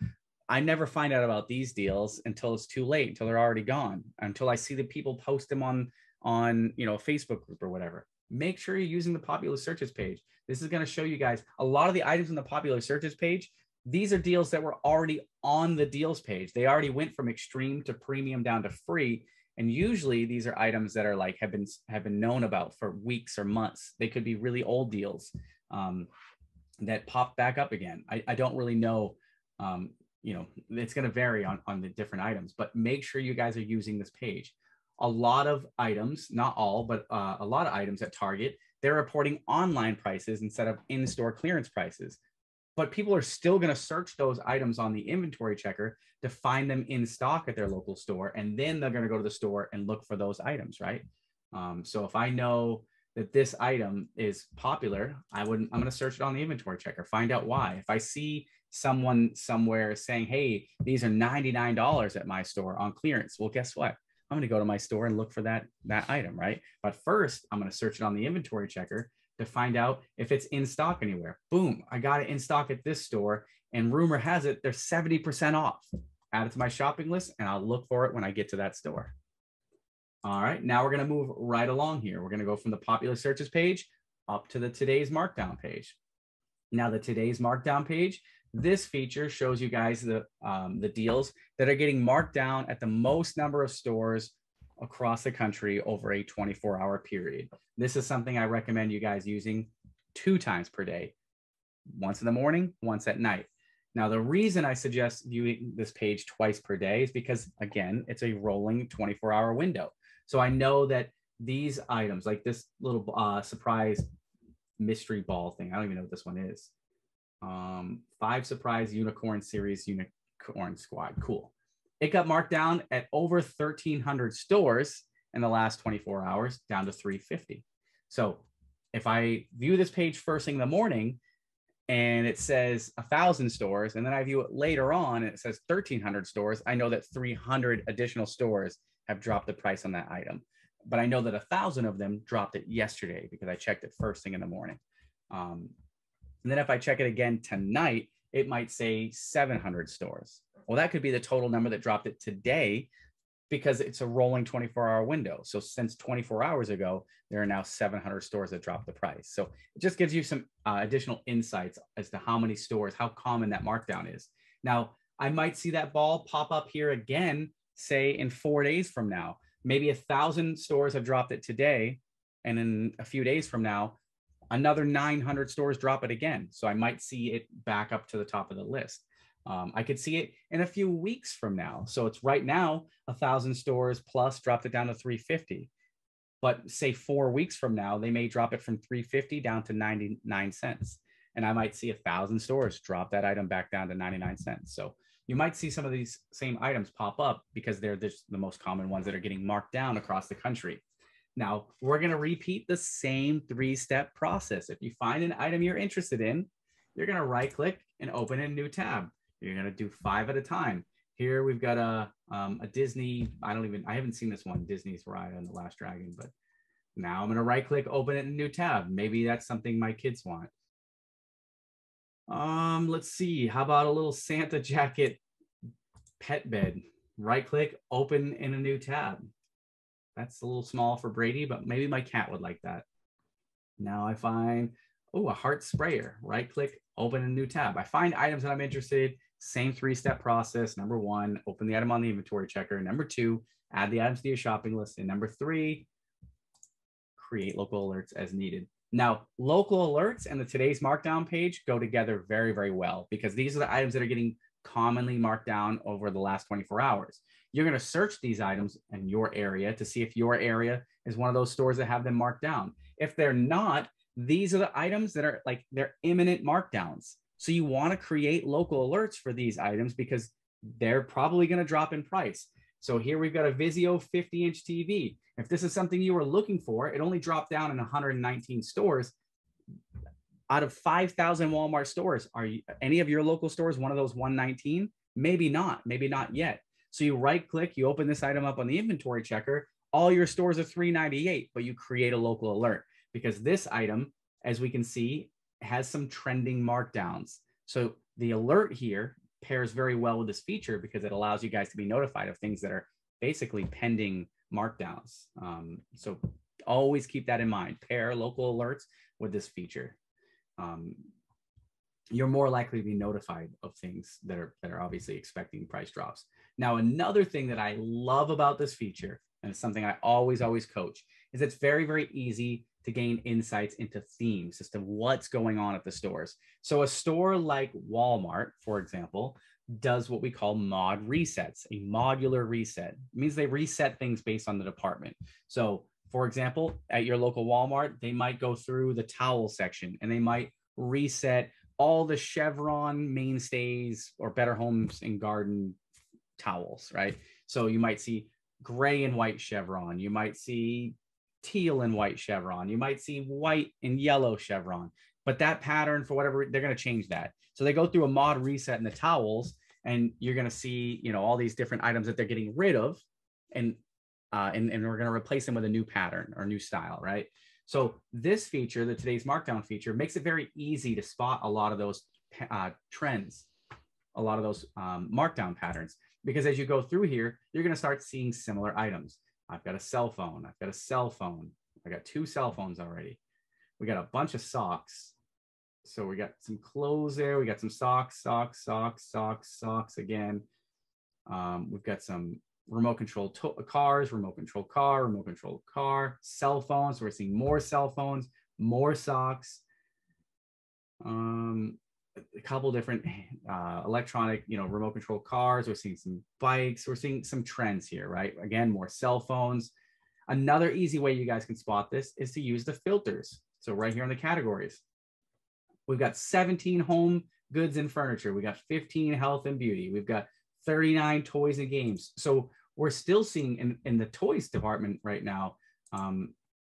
I never find out about these deals until it's too late, until they're already gone, until I see the people post them on a Facebook group or whatever. Make sure you're using the popular searches page. This is going to show you guys a lot of the items in the popular searches page. These are deals that were already on the deals page. They already went from extreme to premium down to free. And usually these are items that are like have been known about for weeks or months. They could be really old deals that pop back up again. I don't really know. It's going to vary on the different items, but make sure you guys are using this page. A lot of items, not all, but a lot of items at Target, they're reporting online prices instead of in-store clearance prices. But people are still going to search those items on the inventory checker to find them in stock at their local store. And then they're going to go to the store and look for those items, right? So if I know that this item is popular, I'm going to search it on the inventory checker, find out why. If I see someone somewhere saying, hey, these are $99 at my store on clearance, well, guess what? I'm going to go to my store and look for that item, right? But first, I'm going to search it on the inventory checker to find out if it's in stock anywhere. Boom, I got it in stock at this store, and rumor has it they're 70% off. Add it to my shopping list, and I'll look for it when I get to that store. All right, now we're going to move right along here. We're going to go from the popular searches page up to the today's markdown page. Now, the today's markdown page, this feature shows you guys the deals that are getting marked down at the most number of stores across the country over a 24-hour period. This is something I recommend you guys using 2 times per day, once in the morning, once at night. Now, the reason I suggest viewing this page twice per day is because, again, it's a rolling 24-hour window. So I know that these items, like this little surprise mystery ball thing, I don't even know what this one is. 5 surprise unicorn series unicorn squad. Cool. It got marked down at over 1,300 stores in the last 24 hours, down to 350. So if I view this page first thing in the morning and it says 1,000 stores, and then I view it later on and it says 1,300 stores, I know that 300 additional stores have dropped the price on that item. But I know that 1,000 of them dropped it yesterday because I checked it first thing in the morning. And then if I check it again tonight, it might say 700 stores. Well, that could be the total number that dropped it today because it's a rolling 24-hour window. So since 24 hours ago, there are now 700 stores that dropped the price. So it just gives you some additional insights as to how many stores, how common that markdown is. Now, I might see that ball pop up here again, say in 4 days from now. Maybe 1,000 stores have dropped it today, and in a few days from now, another 900 stores drop it again. So I might see it back up to the top of the list. I could see it in a few weeks from now. So it's right now 1,000 stores plus dropped it down to 350. But say 4 weeks from now, they may drop it from 350 down to 99 cents. And I might see 1,000 stores drop that item back down to 99 cents. So you might see some of these same items pop up because they're just the most common ones that are getting marked down across the country. Now, we're going to repeat the same 3-step process. If you find an item you're interested in, you're going to right-click and open a new tab. You're going to do 5 at a time. Here we've got a Disney. I haven't seen this one, Disney's Ride on the Last Dragon, but now I'm going to right-click, open it in a new tab. Maybe that's something my kids want. Let's see. How about a little Santa jacket pet bed? Right-click, open in a new tab. That's a little small for Brady, but maybe my cat would like that. Now I find, a heart sprayer. Right-click, open a new tab. I find items that I'm interested in. Same 3-step process. Number 1, open the item on the inventory checker. Number 2, add the items to your shopping list. And number 3, create local alerts as needed. Now, local alerts and the today's markdown page go together very, very well because these are the items that are getting commonly marked down over the last 24 hours. You're going to search these items in your area to see if your area is one of those stores that have them marked down. If they're not, these are the items that are like they're imminent markdowns. So you want to create local alerts for these items because they're probably going to drop in price. So here we've got a Vizio 50-inch TV. If this is something you were looking for, it only dropped down in 119 stores. Out of 5,000 Walmart stores, are any of your local stores one of those 119? Maybe not yet. So you right click, you open this item up on the inventory checker, all your stores are 398, but you create a local alert because this item, as we can see, has some trending markdowns. So the alert here pairs very well with this feature because it allows you guys to be notified of things that are basically pending markdowns. So always keep that in mind. Pair local alerts with this feature. You're more likely to be notified of things that are obviously expecting price drops. Now, another thing that I love about this feature, and it's something I always coach, is it's very, very easy to gain insights into themes as to what's going on at the stores. So a store like Walmart, for example, does what we call mod resets, a modular reset. It means they reset things based on the department. So for example, at your local Walmart, they might go through the towel section and they might reset all the Chevron mainstays or Better Homes and Garden towels, right? So you might see gray and white chevron, you might see teal and white chevron, you might see white and yellow chevron, but that pattern, for whatever, they're going to change that. So they go through a mod reset in the towels, and you're going to see, you know, all these different items that they're getting rid of, and we're going to replace them with a new pattern or new style, right? So this feature, the today's markdown feature, makes it very easy to spot a lot of those trends, a lot of those markdown patterns, because as you go through here, you're going to start seeing similar items. I've got a cell phone. I've got a cell phone. I got 2 cell phones already. We got a bunch of socks. So we got some clothes there. We got some socks again. We've got some remote control cars, remote control car, cell phones. We're seeing more cell phones, more socks. A couple different electronic, you know, remote control cars. We're seeing some bikes. We're seeing some trends here, right? Again, more cell phones. Another easy way you guys can spot this is to use the filters. So right here in the categories, we've got 17 home goods and furniture. We got 15 health and beauty. We've got 39 toys and games. So we're still seeing in the toys department right now,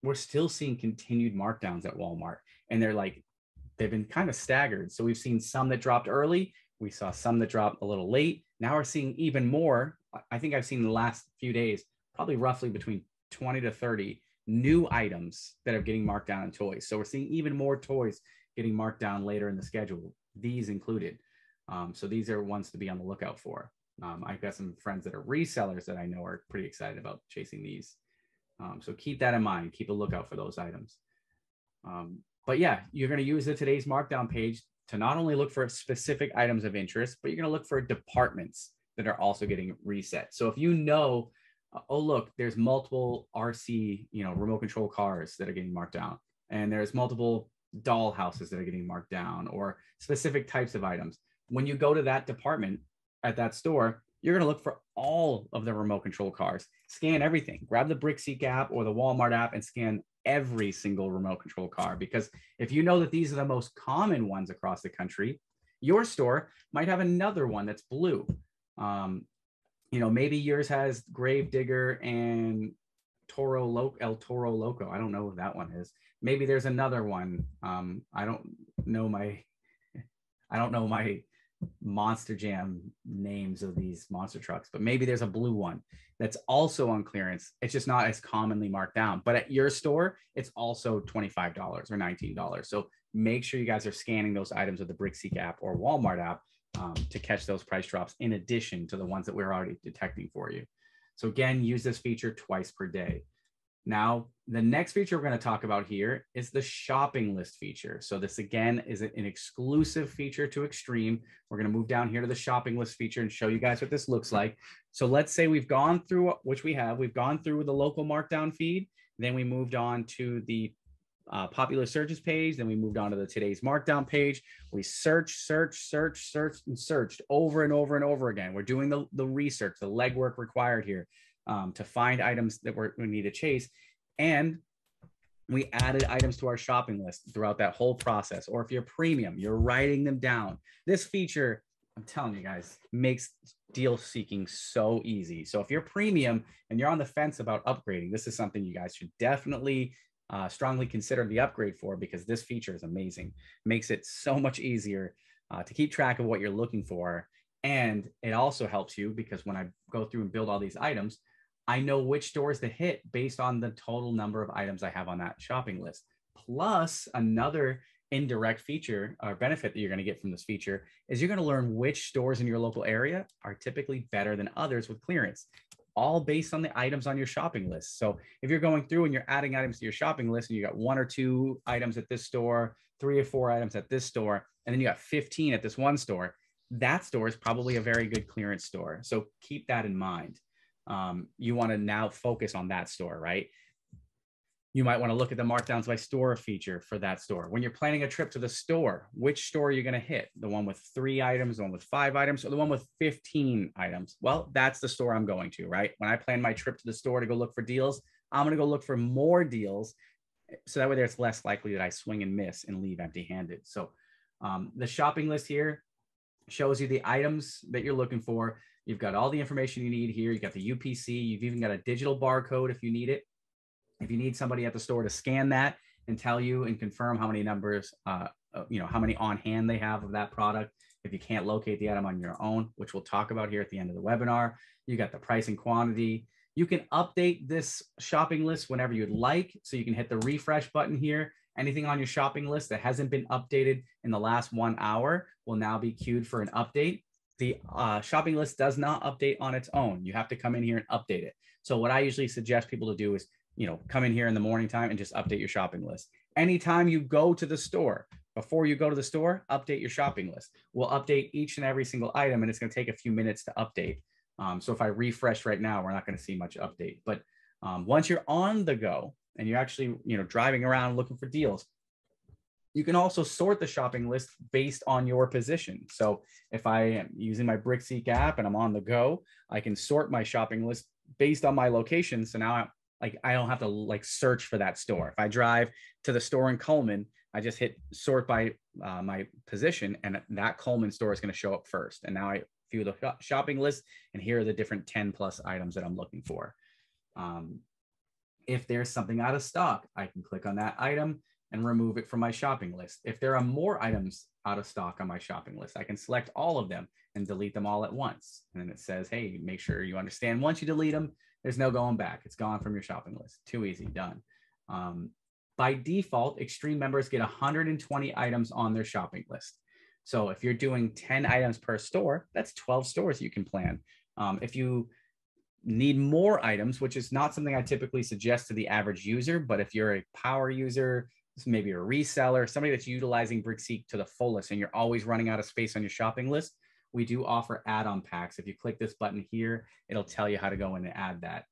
we're still seeing continued markdowns at Walmart. And they've been kind of staggered. So we've seen some that dropped early. We saw some that dropped a little late. Now we're seeing even more. I think I've seen in the last few days, probably roughly between 20 to 30 new items that are getting marked down in toys. So we're seeing even more toys getting marked down later in the schedule, these included. So these are ones to be on the lookout for. I've got some friends that are resellers that I know are pretty excited about chasing these. So keep that in mind. Keep a lookout for those items. But yeah, you're going to use the today's markdown page to not only look for specific items of interest, but you're going to look for departments that are also getting reset. So if you know, oh, look, there's multiple RC, you know, remote control cars that are getting marked down, and there's multiple doll houses that are getting marked down, or specific types of items. When you go to that department at that store, you're going to look for all of the remote control cars, scan everything, grab the BrickSeek app or the Walmart app and scan every single remote control car. Because if you know that these are the most common ones across the country, your store might have another one that's blue. You know, maybe yours has Gravedigger and El Toro Loco. I don't know what that one is. Maybe there's another one. I don't know my Monster Jam names of these monster trucks, but maybe there's a blue one that's also on clearance. It's just not as commonly marked down, but at your store, it's also $25 or $19. So make sure you guys are scanning those items with the BrickSeek app or Walmart app to catch those price drops in addition to the ones that we're already detecting for you. So again, use this feature twice per day. Now, the next feature we're going to talk about here is the shopping list feature. So this, again, is an exclusive feature to Extreme. We're going to move down here to the shopping list feature and show you guys what this looks like. So let's say we've gone through, which we have, we've gone through the local markdown feed. Then we moved on to the popular searches page. Then we moved on to the today's markdown page. We searched over and over and over again. We're doing the research, the legwork required here. To find items that we need to chase. And we added items to our shopping list throughout that whole process. Or if you're premium, you're writing them down. This feature, I'm telling you guys, makes deal seeking so easy. So if you're premium and you're on the fence about upgrading, this is something you guys should definitely strongly consider the upgrade for, because this feature is amazing. Makes it so much easier to keep track of what you're looking for. And it also helps you because when I go through and build all these items, I know which stores to hit based on the total number of items I have on that shopping list. Plus, another indirect feature or benefit that you're going to get from this feature is you're going to learn which stores in your local area are typically better than others with clearance, all based on the items on your shopping list. So if you're going through and you're adding items to your shopping list and you got 1 or 2 items at this store, 3 or 4 items at this store, and then you got 15 at this one store, that store is probably a very good clearance store. So keep that in mind. You want to now focus on that store, right? You might want to look at the markdowns by store feature for that store. When you're planning a trip to the store, which store are you going to hit? The one with 3 items, the one with 5 items, or the one with 15 items? Well, that's the store I'm going to, right? When I plan my trip to the store to go look for deals, I'm going to go look for more deals. So that way there's less likely that I swing and miss and leave empty-handed. So the shopping list here shows you the items that you're looking for. You've got all the information you need here. You got the UPC. You've even got a digital barcode if you need it. If you need somebody at the store to scan that and tell you and confirm how many numbers, how many on hand they have of that product. If you can't locate the item on your own, which we'll talk about here at the end of the webinar, you got the price and quantity. You can update this shopping list whenever you'd like. So you can hit the refresh button here. Anything on your shopping list that hasn't been updated in the last 1 hour will now be queued for an update. The shopping list does not update on its own. You have to come in here and update it. So what I usually suggest people to do is, come in here in the morning time and just update your shopping list. Anytime you go to the store, before you go to the store, update your shopping list. We'll update each and every single item, and it's going to take a few minutes to update. So if I refresh right now, we're not going to see much update. But once you're on the go and you're actually, driving around looking for deals, you can also sort the shopping list based on your position. So if I am using my BrickSeek app and I'm on the go, I can sort my shopping list based on my location. So now I don't have to search for that store. If I drive to the store in Coleman, I just hit sort by my position, and that Coleman store is going to show up first. And now I view the shopping list, and here are the different 10 plus items that I'm looking for. If there's something out of stock, I can click on that item and remove it from my shopping list. If there are more items out of stock on my shopping list, I can select all of them and delete them all at once. And then it says, hey, make sure you understand once you delete them, there's no going back. It's gone from your shopping list. Too easy, done. By default, Extreme members get 120 items on their shopping list. So if you're doing 10 items per store, that's 12 stores you can plan. If you need more items, which is not something I typically suggest to the average user, but if you're a power user, maybe a reseller, somebody that's utilizing BrickSeek to the fullest and you're always running out of space on your shopping list, we do offer add-on packs. If you click this button here, it'll tell you how to go in and add that.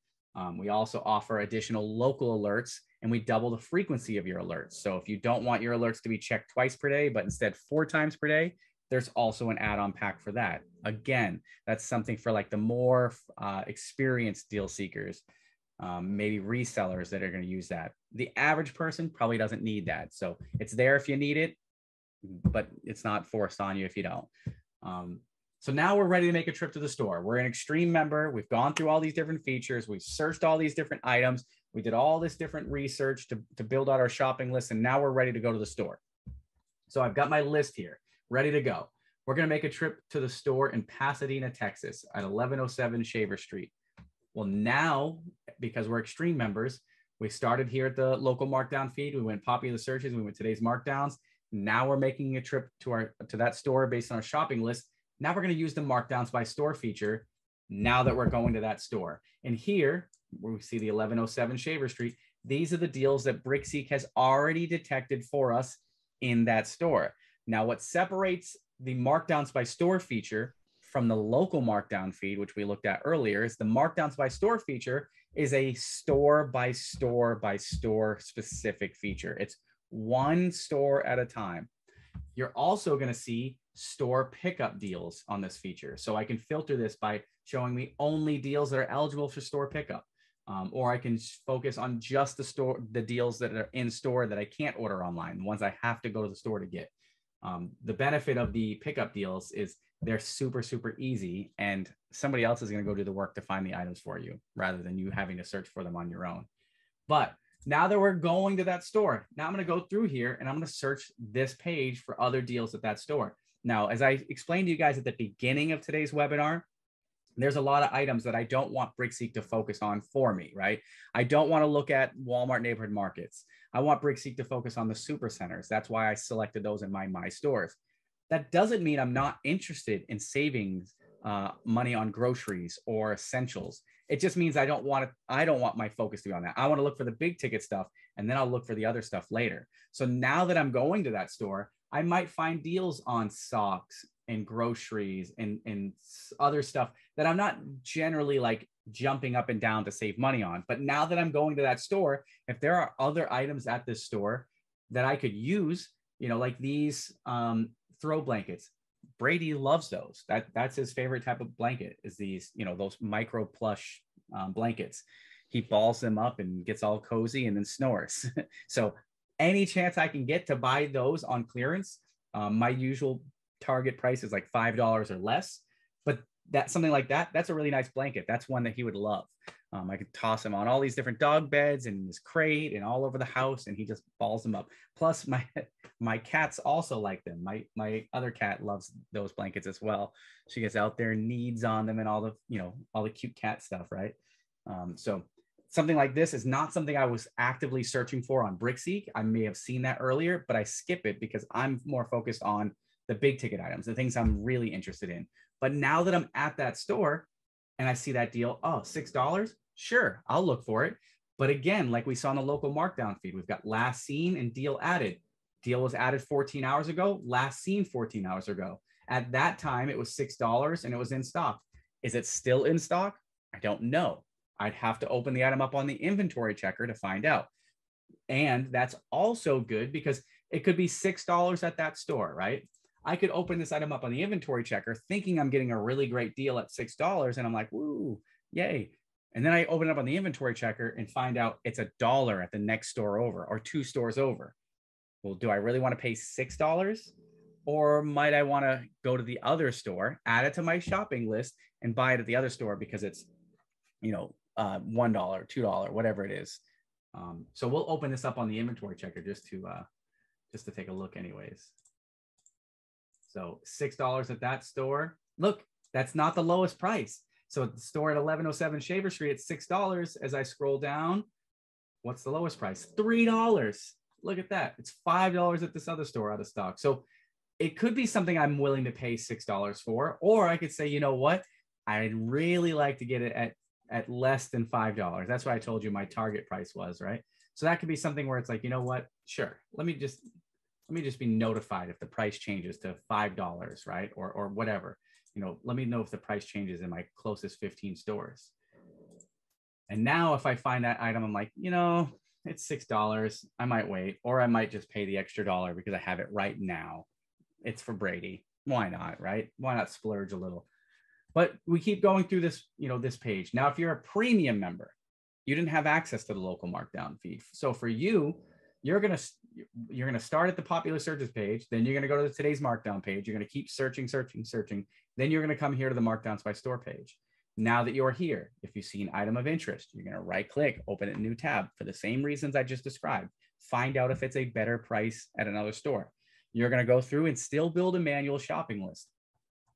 We also offer additional local alerts, and we double the frequency of your alerts. So if you don't want your alerts to be checked twice per day, but instead 4 times per day, there's also an add-on pack for that. Again, that's something for the more experienced deal seekers, maybe resellers that are going to use that. The average person probably doesn't need that. So it's there if you need it, but it's not forced on you if you don't. So now we're ready to make a trip to the store. We're an Extreme member. We've gone through all these different features. We've searched all these different items. We did all this different research to build out our shopping list. And now we're ready to go to the store. So I've got my list here, ready to go. We're going to make a trip to the store in Pasadena, Texas at 1107 Shaver Street. Well, now, because we're Extreme members, we started here at the local Markdown feed. We went popular searches. We went today's Markdowns. Now we're making a trip to that store based on our shopping list. Now we're going to use the Markdowns by store feature now that we're going to that store. And here, where we see the 1107 Shaver Street, these are the deals that BrickSeek has already detected for us in that store. Now, what separates the Markdowns by store feature from the local Markdown feed, which we looked at earlier, is the Markdowns by store feature is a store by store by store specific feature. It's one store at a time. You're also going to see store pickup deals on this feature. So I can filter this by showing me only deals that are eligible for store pickup. Or I can focus on just the deals that are in store that I can't order online, the ones I have to go to the store to get. The benefit of the pickup deals is they're super, super easy, and somebody else is going to go do the work to find the items for you rather than you having to search for them on your own. But Now that we're going to that store, now I'm going to go through here and I'm going to search this page for other deals at that store. Now, as I explained to you guys at the beginning of today's webinar, there's a lot of items that I don't want BrickSeek to focus on for me, right? I don't want to look at Walmart neighborhood markets. I want BrickSeek to focus on the super centers. That's why I selected those in my stores. That doesn't mean I'm not interested in saving money on groceries or essentials. It just means I don't want my focus to be on that. I want to look for the big ticket stuff, and then I'll look for the other stuff later. So now that I'm going to that store, I might find deals on socks and groceries and other stuff that I'm not generally like jumping up and down to save money on. But now that I'm going to that store, if there are other items at this store that I could use, like these throw blankets. Brady loves those. That's his favorite type of blanket, is these, those micro plush blankets. He balls them up and gets all cozy and then snores. So any chance I can get to buy those on clearance, my usual target price is like $5 or less, but that's something like that. That's a really nice blanket. That's one that he would love. I could toss him on all these different dog beds and his crate and all over the house, and he just balls them up. Plus, my cats also like them. My other cat loves those blankets as well. She gets out there and kneads on them and all the cute cat stuff, right? So something like this is not something I was actively searching for on BrickSeek. I may have seen that earlier, but I skip it because I'm more focused on the big ticket items, the things I'm really interested in. But now that I'm at that store and I see that deal, oh, $6, sure, I'll look for it. But again, like we saw in the local markdown feed, we've got last seen and deal added. Deal was added 14 hours ago, last seen 14 hours ago. At that time, it was $6 and it was in stock. Is it still in stock? I don't know. I'd have to open the item up on the inventory checker to find out. And that's also good because it could be $6 at that store, right? I could open this item up on the inventory checker thinking I'm getting a really great deal at $6. And I'm like, woo, yay. And then I open it up on the inventory checker and find out it's $1 at the next store over or 2 stores over. Well, do I really want to pay $6? Or might I want to go to the other store, add it to my shopping list, and buy it at the other store because it's, $1, $2, whatever it is. So we'll open this up on the inventory checker just to take a look anyways. So $6 at that store. Look, that's not the lowest price. So at the store at 1107 Shaver Street, it's $6. As I scroll down, what's the lowest price? $3. Look at that. It's $5 at this other store out of stock. So it could be something I'm willing to pay $6 for, or I could say, you know what? I'd really like to get it at less than $5. That's what I told you my target price was, right? So that could be something where it's like, you know what? Sure. Let me just be notified if the price changes to $5, right? Or whatever. Let me know if the price changes in my closest 15 stores. And now if I find that item, I'm like, it's $6. I might wait, or I might just pay the extra dollar because I have it right now. It's for Brady. Why not, right? Why not splurge a little? But we keep going through this, this page. Now, if you're a premium member, you didn't have access to the local markdown feed. So for you, you're going to start at the popular searches page. Then you're going to go to today's markdown page. You're going to keep searching. Then you're going to come here to the markdowns by store page. Now that you're here, if you see an item of interest, you're going to right click, open a new tab for the same reasons I just described. Find out if it's a better price at another store. You're going to go through and still build a manual shopping list.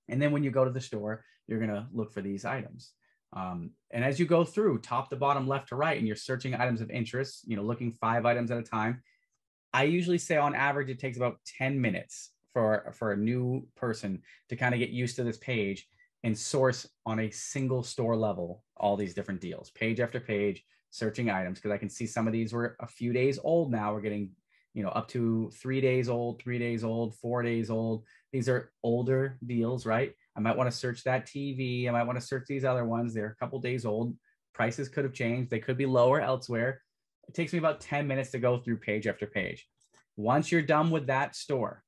And then when you go to the store, you're going to look for these items. And as you go through top to bottom, left to right, and you're searching items of interest, looking 5 items at a time, I usually say on average, it takes about 10 minutes for a new person to kind of get used to this page and source on a single store level, all these different deals, page after page, searching items. Cause I can see some of these were a few days old now. We're getting, up to 3 days old, 3 days old, 4 days old. These are older deals, right? I might want to search that TV. I might want to search these other ones. They're a couple days old. Prices could have changed. They could be lower elsewhere. It takes me about 10 minutes to go through page after page. Once you're done with that store,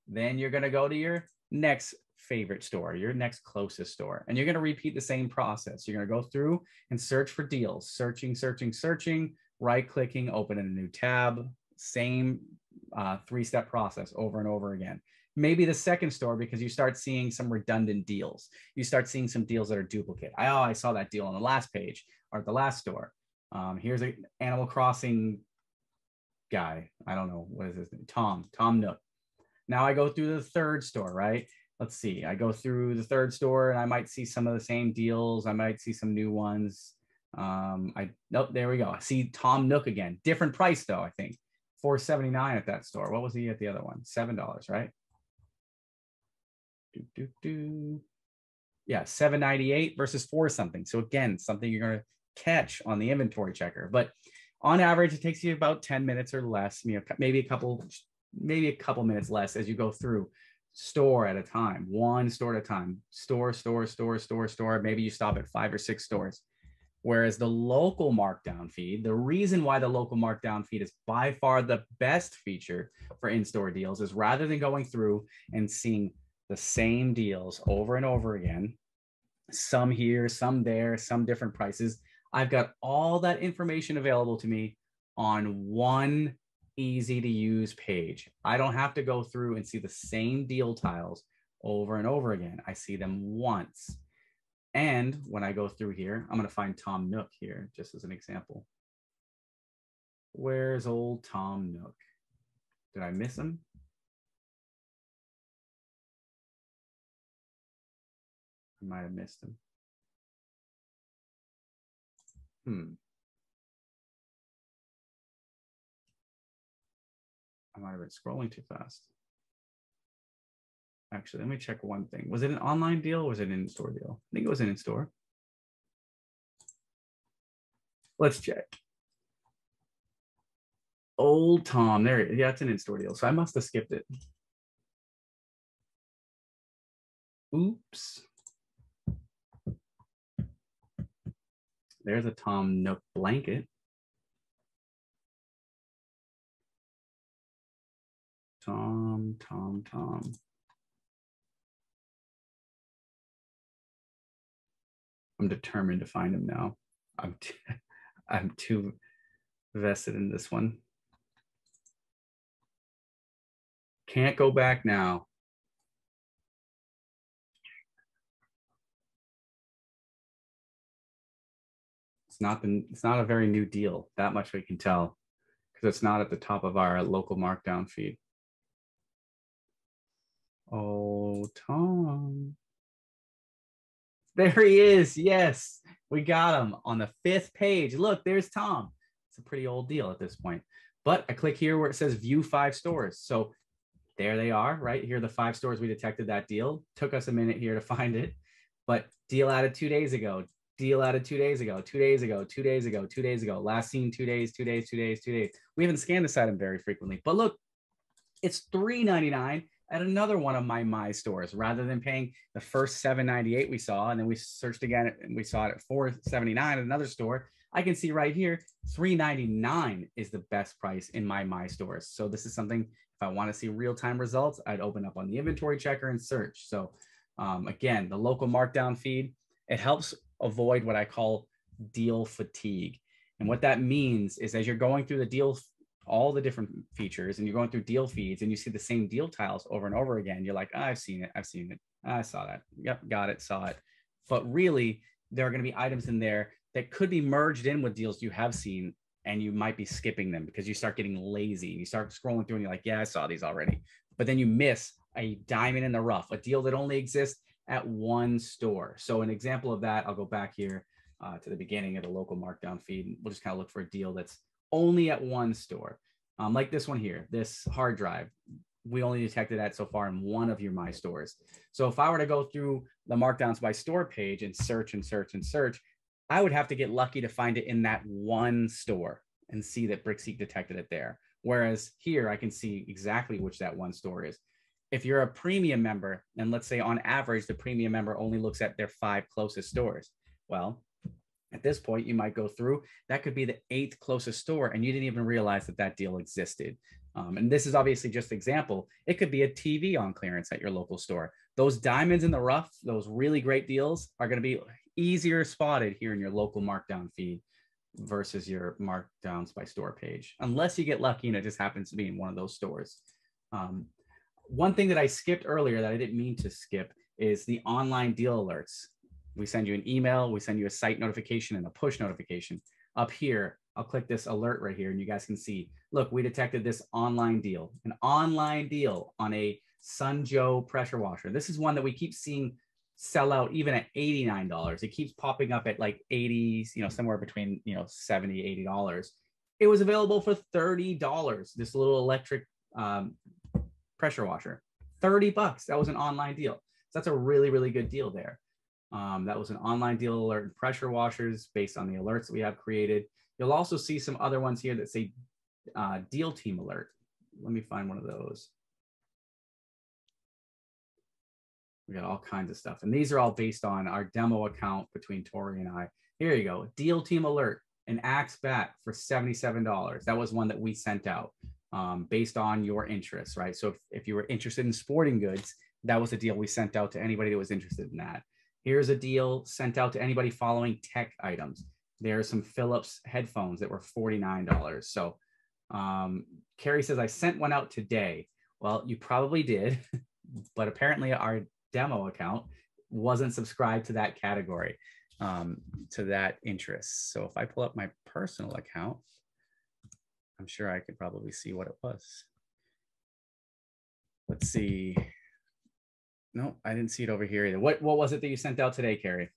then you're going to go to your next favorite store, your next closest store, and you're going to repeat the same process. You're going to go through and search for deals, searching, right clicking, open in a new tab, same 3-step process over and over again. Maybe the second store, because you start seeing some redundant deals. You start seeing some deals that are duplicate. I saw that deal on the last page or at the last store. Here's an Animal Crossing guy. I don't know, what is his name? Tom Nook. Now I go through the third store, right? Let's see. I go through the third store and I might see some of the same deals. I might see some new ones. Nope, there we go. I see Tom Nook again. Different price though, I think. $4.79 at that store. What was he at the other one? $7, right? Yeah, $7.98 versus $4 something. So again, something you're going to catch on the inventory checker. But on average, it takes you about 10 minutes or less, maybe a couple minutes less as you go through store at a time, one store at a time, store. Maybe you stop at 5 or 6 stores. Whereas the local markdown feed, the reason why the local markdown feed is by far the best feature for in-store deals is rather than going through and seeing the same deals over and over again, some here, some there, some different prices, I've got all that information available to me on one easy to use page. I don't have to go through and see the same deal tiles over and over again. I see them once. And when I go through here, I'm going to find Tom Nook here, just as an example. Where's old Tom Nook? Did I miss him? I might have missed him. I might have been scrolling too fast. Actually, let me check one thing. Was it an online deal or was it an in-store deal? I think it was an in-store. Let's check. Old Tom, there. Yeah, it's an in-store deal. So I must have skipped it. Oops. There's a Tom Nook blanket. Tom. I'm determined to find him now. I'm too vested in this one. Can't go back now. It's not a very new deal. That much we can tell because it's not at the top of our local markdown feed. Oh, Tom. There he is. Yes, we got him on the 5th page. Look, there's Tom. It's a pretty old deal at this point. But I click here where it says view 5 stores. So there they are, right? Here are the 5 stores we detected that deal. Took us a minute here to find it. But deal added 2 days ago. Deal added 2 days ago, 2 days ago, 2 days ago, 2 days ago. Last seen 2 days, 2 days, 2 days, 2 days. We haven't scanned this item very frequently. But look, it's $3.99 at another one of my stores rather than paying the first $7.98 we saw. And then we searched again and we saw it at $4.79 at another store. I can see right here, $3.99 is the best price in my stores. So this is something, if I want to see real-time results, I'd open up on the inventory checker and search. So again, the local markdown feed, it helps avoid what I call deal fatigue. And what that means is as you're going through the deal, all the different features, and you're going through deal feeds and you see the same deal tiles over and over again, you're like, oh, I've seen it. I saw that. Yep, got it, saw it. But really, there are going to be items in there that could be merged in with deals you have seen, and you might be skipping them because you start getting lazy. You start scrolling through and you're like, yeah, I saw these already. But then you miss a diamond in the rough, a deal that only exists at one store. So an example of that, I'll go back here to the beginning of the local markdown feed. We'll just kind of look for a deal that's only at one store. Like this one here, this hard drive, we only detected that so far in one of your My Stores. So if I were to go through the Markdowns by store page and search, I would have to get lucky to find it in that one store and see that BrickSeek detected it there. Whereas here, I can see exactly which that one store is. If you're a premium member, and let's say on average, the premium member only looks at their 5 closest stores. Well, at this point, you might go through, that could be the 8th closest store, and you didn't even realize that that deal existed. And this is obviously just an example. It could be a TV on clearance at your local store. Those diamonds in the rough, those really great deals are going to be easier spotted here in your local markdown feed versus your Markdowns by store page, unless you get lucky and it just happens to be in one of those stores. One thing that I skipped earlier that I didn't mean to skip is the online deal alerts. We send you an email, we send you a site notification and a push notification. up here, I'll click this alert right here and you guys can see, look, we detected this online deal, an online deal on a Sunjoe pressure washer. This is one that we keep seeing sell out even at $89. It keeps popping up at like 80s, somewhere between, $70, $80. It was available for $30. This little electric pressure washer, $30. That was an online deal. So that's a really, really good deal there. That was an online deal alert in pressure washers based on the alerts that we have created. You'll also see some other ones here that say deal team alert. Let me find one of those. We got all kinds of stuff. And these are all based on our demo account between Tori and I. Here you go. Deal team alert, an Axe bat for $77. That was one that we sent out based on your interests, right? So if you were interested in sporting goods, that was a deal we sent out to anybody that was interested in that. Here's a deal sent out to anybody following tech items. There are some Philips headphones that were $49. So Carrie says, I sent one out today. Well, you probably did, but apparently our demo account wasn't subscribed to that category, to that interest. So if I pull up my personal account, I'm sure I could probably see what it was. Let's see. No, I didn't see it over here either. What was it that you sent out today, Carrie?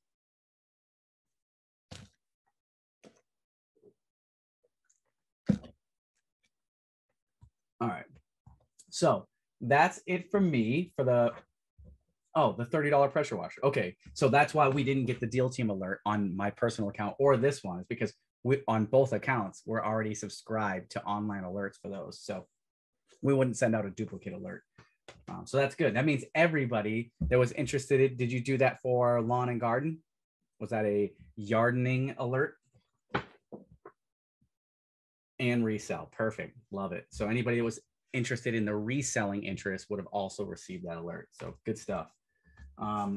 All right. So that's it from me for the $30 pressure washer. Okay. So that's why we didn't get the deal team alert on my personal account or this one, is because on both accounts, we're already subscribed to online alerts for those. So we wouldn't send out a duplicate alert. So that's good. That means everybody that was interested, did you do that for lawn and garden? Was that a gardening alert? And resell. Perfect. Love it. So anybody that was interested in the reselling interest would have also received that alert. So good stuff. All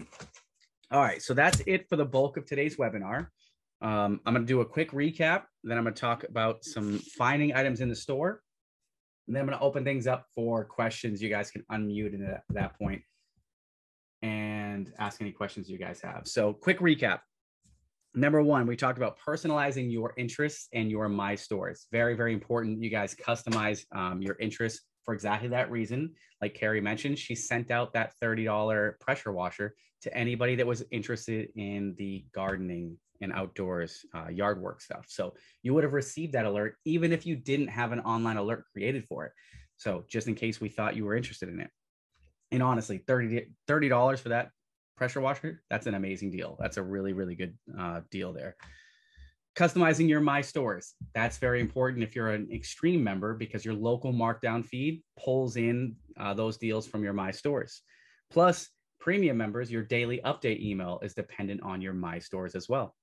right. So that's it for the bulk of today's webinar. I'm going to do a quick recap. Then I'm going to talk about some finding items in the store. And then I'm going to open things up for questions. You guys can unmute at that point and ask any questions you guys have. So quick recap. Number one, we talked about personalizing your interests and your My Stores. Very, very important. You guys customize your interests for exactly that reason. Like Carrie mentioned, she sent out that $30 pressure washer to anybody that was interested in the gardening and outdoors yard work stuff. So you would have received that alert even if you didn't have an online alert created for it. So just in case we thought you were interested in it. And honestly, $30 for that pressure washer, that's an amazing deal. That's a really, really good deal there. Customizing your My Stores. That's very important if you're an Extreme member, because your local Markdown feed pulls in those deals from your My Stores. Plus, premium members, your daily update email is dependent on your My Stores as well.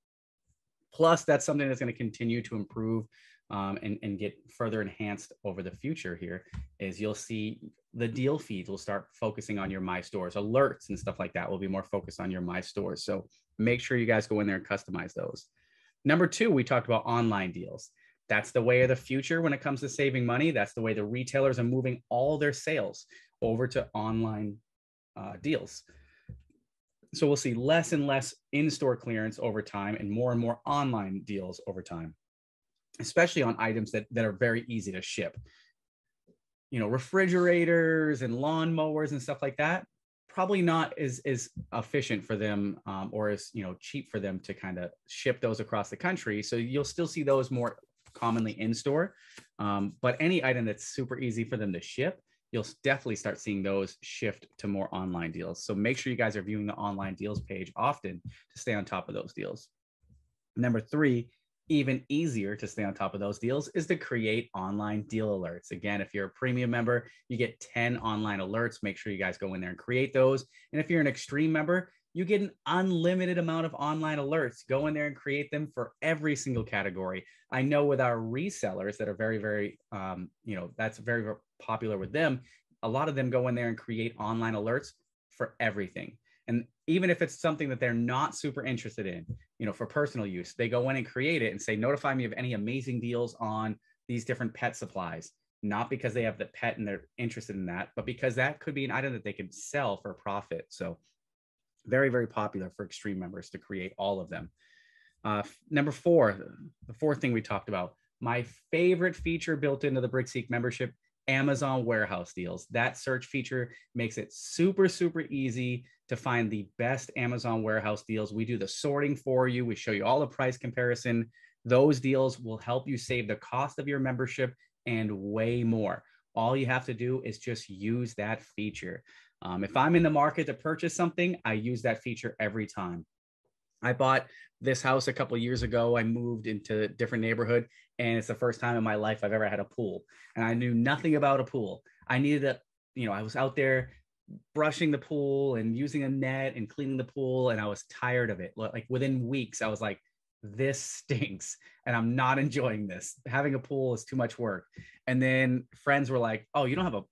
Plus, that's something that's going to continue to improve and get further enhanced over the future here, is you'll see the deal feeds will start focusing on your My Stores. Alerts and stuff like that will be more focused on your My Stores. So make sure you guys go in there and customize those. Number two, we talked about online deals. That's the way of the future when it comes to saving money. That's the way the retailers are moving all their sales over to online deals. So we'll see less and less in-store clearance over time and more online deals over time, especially on items that are very easy to ship. Refrigerators and lawn mowers and stuff like that, probably not as efficient for them or as cheap for them to kind of ship those across the country. So you'll still see those more commonly in store, but any item that's super easy for them to ship, you'll definitely start seeing those shift to more online deals. So make sure you guys are viewing the online deals page often to stay on top of those deals. Number three, even easier to stay on top of those deals, is to create online deal alerts. Again, if you're a premium member, you get 10 online alerts. Make sure you guys go in there and create those. And if you're an Extreme member, you get an unlimited amount of online alerts. Go in there and create them for every single category. I know with our resellers that are very, very, that's very, very popular with them. A lot of them go in there and create online alerts for everything. And even if it's something that they're not super interested in, for personal use, they go in and create it and say, notify me of any amazing deals on these different pet supplies, not because they have the pet and they're interested in that, but because that could be an item that they could sell for a profit. So very, very popular for Extreme members to create all of them. Number four, the fourth thing we talked about, my favorite feature built into the BrickSeek membership, Amazon warehouse deals. That search feature makes it super, super easy to find the best Amazon warehouse deals. We do the sorting for you. We show you all the price comparison. Those deals will help you save the cost of your membership and way more. All you have to do is just use that feature. If I'm in the market to purchase something, I use that feature every time. I bought this house a couple of years ago. I moved into a different neighborhood, and it's the first time in my life I've ever had a pool. And I knew nothing about a pool. I needed a, I was out there brushing the pool and using a net and cleaning the pool, and I was tired of it. Like within weeks, I was like, this stinks and I'm not enjoying this. Having a pool is too much work. And then friends were like, oh, you don't have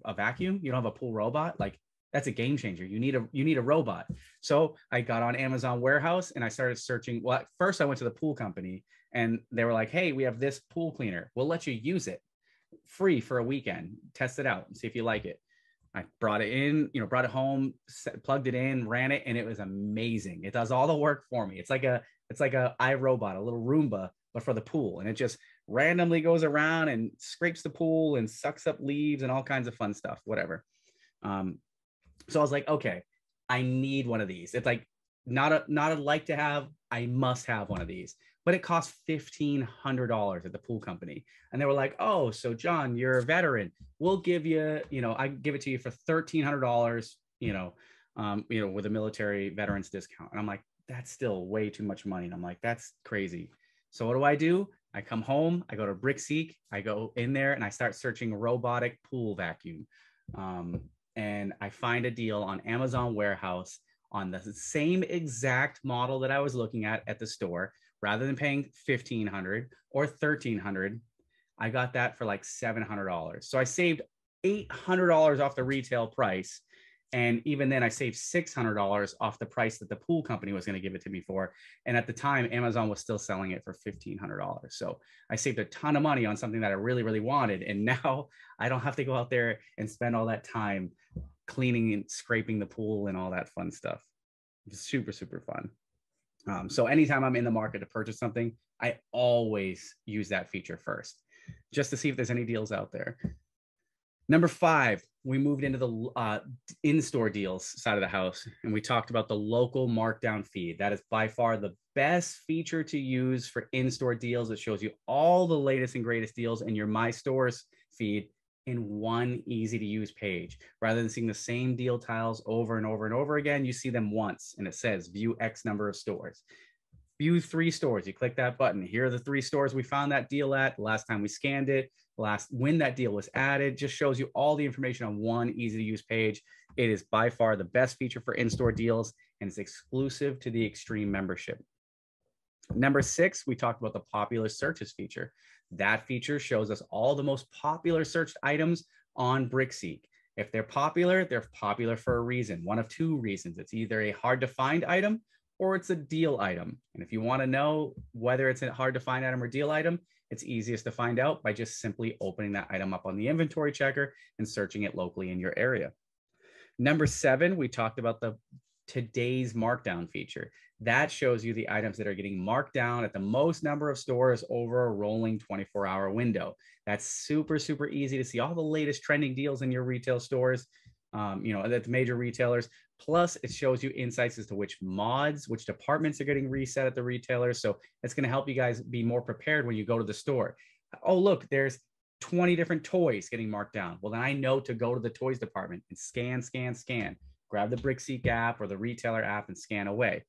a vacuum? You don't have a pool robot? Like, that's a game changer. You need a robot. So I got on Amazon warehouse and I started searching. Well, first I went to the pool company and they were like, hey, we have this pool cleaner. We'll let you use it free for a weekend. Test it out and see if you like it. I brought it in, brought it home, plugged it in, ran it, and it was amazing. It does all the work for me. It's like a iRobot, a little Roomba, but for the pool. And it just randomly goes around and scrapes the pool and sucks up leaves and all kinds of fun stuff, whatever. So I was like, okay, I need one of these. It's like not a like to have, I must have one of these. But it cost $1,500 at the pool company. And they were like, oh, so John, you're a veteran. We'll give you, I give it to you for $1,300, with a military veterans discount. And I'm like, that's still way too much money. And I'm like, that's crazy. So what do? I come home, I go to BrickSeek, I go in there and I start searching robotic pool vacuum. And I find a deal on Amazon warehouse on the same exact model that I was looking at the store. Rather than paying $1,500 or $1,300, I got that for like $700. So I saved $800 off the retail price. And even then I saved $600 off the price that the pool company was going to give it to me for. And at the time, Amazon was still selling it for $1,500. So I saved a ton of money on something that I really, really wanted. And now I don't have to go out there and spend all that time cleaning and scraping the pool and all that fun stuff. It's super, super fun. So anytime I'm in the market to purchase something, I always use that feature first, just to see if there's any deals out there. Number 5, we moved into the in-store deals side of the house, and we talked about the local markdown feed. That is by far the best feature to use for in-store deals. It shows you all the latest and greatest deals in your My Stores feed in one easy to use page. Rather than seeing the same deal tiles over and over and over again, you see them once and it says view X number of stores. View 3 stores. You click that button. Here are the 3 stores we found that deal at last time we scanned it, when that deal was added. Just shows you all the information on one easy to use page. It is by far the best feature for in-store deals, and it's exclusive to the Extreme membership. Number 6, we talked about the popular searches feature. That feature shows us all the most popular searched items on BrickSeek. If they're popular for a reason, one of 2 reasons. It's either a hard to find item or it's a deal item. And if you want to know whether it's a hard to find item or deal item, it's easiest to find out by just simply opening that item up on the inventory checker and searching it locally in your area. Number 7, we talked about the today's markdown feature. That shows you the items that are getting marked down at the most number of stores over a rolling 24-hour window. That's super, super easy to see all the latest trending deals in your retail stores, at the major retailers. Plus, it shows you insights as to which mods, which departments are getting reset at the retailers. So it's going to help you guys be more prepared when you go to the store. Oh, look, there's 20 different toys getting marked down. Well, then I know to go to the toys department and scan. Grab the BrickSeek app or the retailer app and scan away.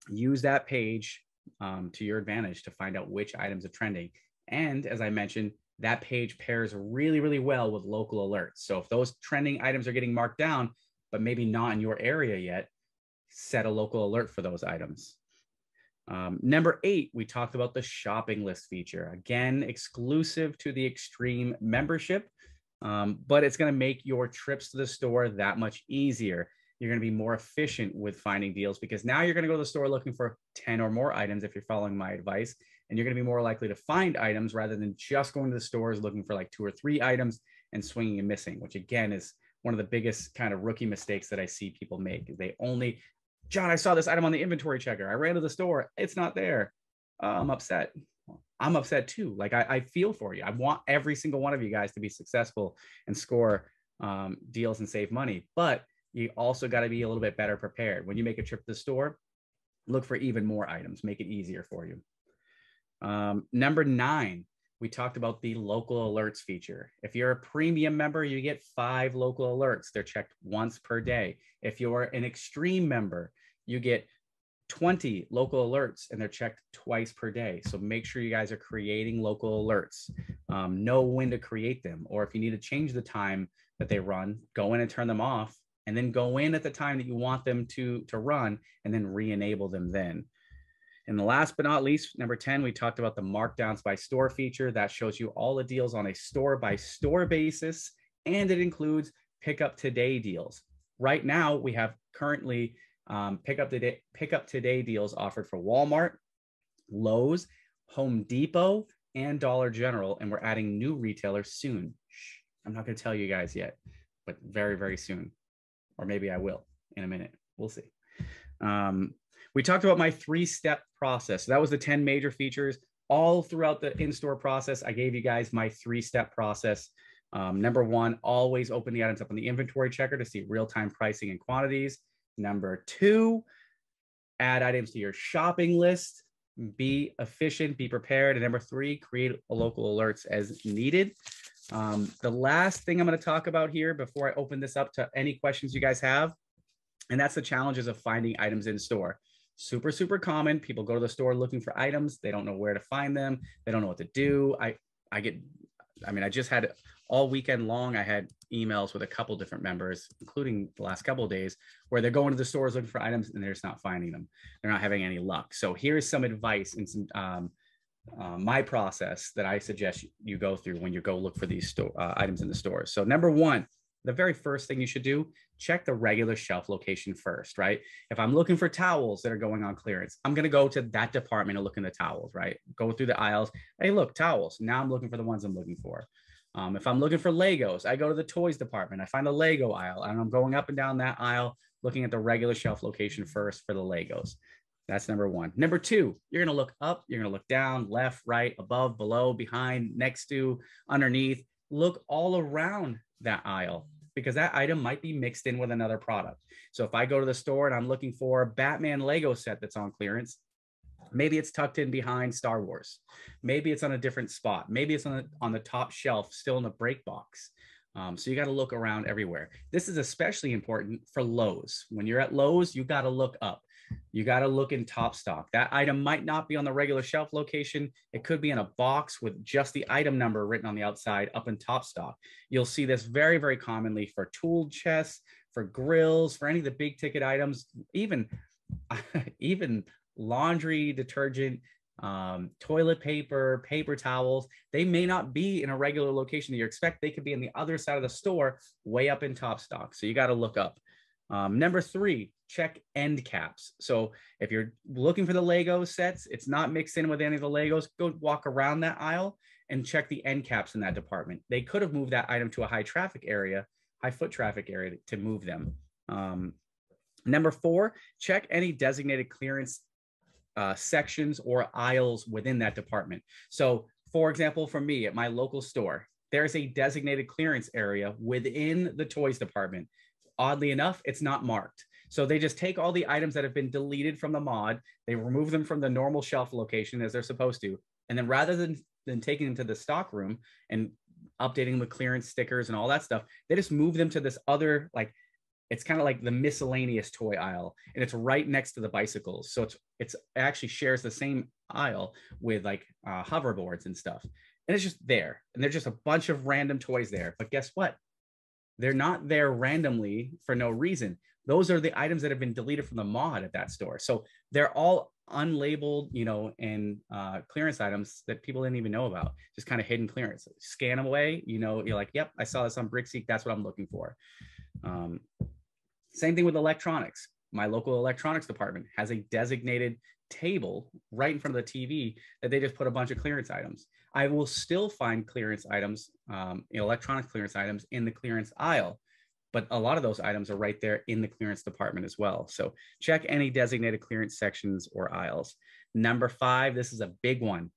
Use that page to your advantage to find out which items are trending. And as I mentioned, that page pairs really, really well with local alerts. So if those trending items are getting marked down, but maybe not in your area yet, set a local alert for those items. Number 8, we talked about the shopping list feature. Again, exclusive to the Extreme membership, but it's going to make your trips to the store that much easier. You're going to be more efficient with finding deals because now you're going to go to the store looking for 10 or more items if you're following my advice, and you're going to be more likely to find items rather than just going to the stores looking for like 2 or 3 items and swinging and missing, which again is one of the biggest kind of rookie mistakes that I see people make. They only John, I saw this item on the inventory checker. I ran to the store. It's not there. I'm upset. I'm upset too. Like I feel for you. I want every single one of you guys to be successful and score deals and save money. But you also got to be a little bit better prepared. When you make a trip to the store, look for even more items. Make it easier for you. Number 9, we talked about the local alerts feature. If you're a premium member, you get 5 local alerts. They're checked once per day. If you're an extreme member, you get 20 local alerts and they're checked twice per day. So make sure you guys are creating local alerts. Know when to create them, or if you need to change the time that they run, go in and turn them off, and then go in at the time that you want them to run, and then re-enable them then. And the last but not least, number 10, we talked about the Markdowns by store feature. That shows you all the deals on a store by store basis, and it includes pick up today deals. Right now, we have currently pick up today deals offered for Walmart, Lowe's, Home Depot, and Dollar General, and we're adding new retailers soon. I'm not going to tell you guys yet, but very, very soon. Or maybe I will in a minute. We'll see. We talked about my 3-step process. So that was the 10 major features. All throughout the in-store process, I gave you guys my 3-step process. Number 1, always open the items up on the inventory checker to see real-time pricing and quantities. Number 2, add items to your shopping list. Be efficient, be prepared. And number 3, create local alerts as needed. The last thing I'm going to talk about here before I open this up to any questions you guys have, and that's the challenges of finding items in store. Super, super common. People go to the store looking for items. They don't know where to find them. They don't know what to do. I just had all weekend long, I had emails with a couple different members, including the last couple of days, where they're going to the stores looking for items and they're just not finding them. They're not having any luck. So here's some advice and some my process that I suggest you go through when you go look for these items in the stores. So number 1, the very first thing you should do, check the regular shelf location first, right? If I'm looking for towels that are going on clearance, I'm going to go to that department and look in the towels, right? Go through the aisles. Hey, look, towels. Now I'm looking for the ones I'm looking for. If I'm looking for Legos, I go to the toys department. I find the Lego aisle, and I'm going up and down that aisle, looking at the regular shelf location first for the Legos. That's number 1. Number 2, you're going to look up, you're going to look down, left, right, above, below, behind, next to, underneath. Look all around that aisle, because that item might be mixed in with another product. So if I go to the store and I'm looking for a Batman Lego set that's on clearance, maybe it's tucked in behind Star Wars. Maybe it's on a different spot. Maybe it's on the top shelf, still in the break box. So you got to look around everywhere. This is especially important for Lowe's. When you're at Lowe's, you got to look up. You got to look in top stock. That item might not be on the regular shelf location. It could be in a box with just the item number written on the outside up in top stock. You'll see this very, very commonly for tool chests, for grills, for any of the big ticket items, even laundry detergent, toilet paper, paper towels. They may not be in a regular location that you expect. They could be on the other side of the store, way up in top stock. So you got to look up. Number 3, check end caps. So if you're looking for the Lego sets, it's not mixed in with any of the Legos, go walk around that aisle and check the end caps in that department. They could have moved that item to a high foot traffic area to move them. Number 4, check any designated clearance sections or aisles within that department. So for example, for me at my local store, there's a designated clearance area within the toys department. Oddly enough, it's not marked. So they just take all the items that have been deleted from the mod, they remove them from the normal shelf location as they're supposed to. And then rather than taking them to the stock room and updating the clearance stickers and all that stuff, they just move them to this other, like, it's kind of like the miscellaneous toy aisle, and it's right next to the bicycles. So it actually shares the same aisle with like hoverboards and stuff. And it's just there. And there's just a bunch of random toys there. But guess what? They're not there randomly for no reason. Those are the items that have been deleted from the mod at that store. So they're all unlabeled, and clearance items that people didn't even know about, just kind of hidden clearance. Scan them away, you're like, yep, I saw this on BrickSeek. That's what I'm looking for. Same thing with electronics. My local electronics department has a designated table right in front of the TV that they just put a bunch of clearance items. I will still find clearance items, electronic clearance items in the clearance aisle. but a lot of those items are right there in the clearance department as well. So check any designated clearance sections or aisles. Number 5, this is a big one.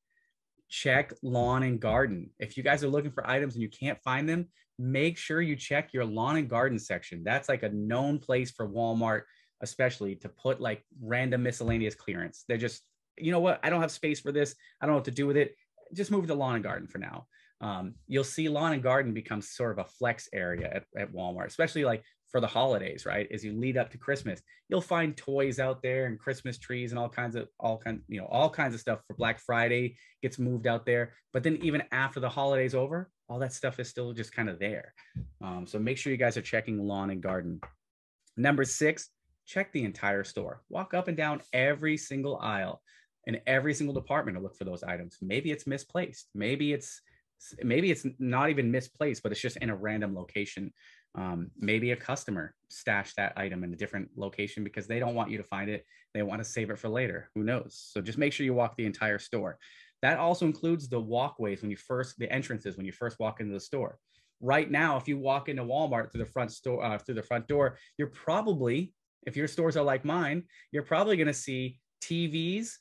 Check lawn and garden. If you guys are looking for items and you can't find them, make sure you check your lawn and garden section. That's like a known place for Walmart, especially, to put like random miscellaneous clearance. They're just, you know what? I don't have space for this. I don't know what to do with it. Just move to lawn and garden for now. You'll see lawn and garden become sort of a flex area at Walmart, especially like for the holidays, right? As you lead up to Christmas, you'll find toys out there and Christmas trees and all kinds of stuff for Black Friday gets moved out there. But then even after the holidays over, all that stuff is still just kind of there. So make sure you guys are checking lawn and garden. Number 6, check the entire store. Walk up and down every single aisle in every single department to look for those items. Maybe it's misplaced. Maybe it's not even misplaced, but it's just in a random location. Maybe a customer stashed that item in a different location because they don't want you to find it. They want to save it for later. Who knows? So just make sure you walk the entire store. That also includes the walkways the entrances when you first walk into the store. Right now, if you walk into Walmart through the front door, you're probably, if your stores are like mine, you're probably going to see TVs,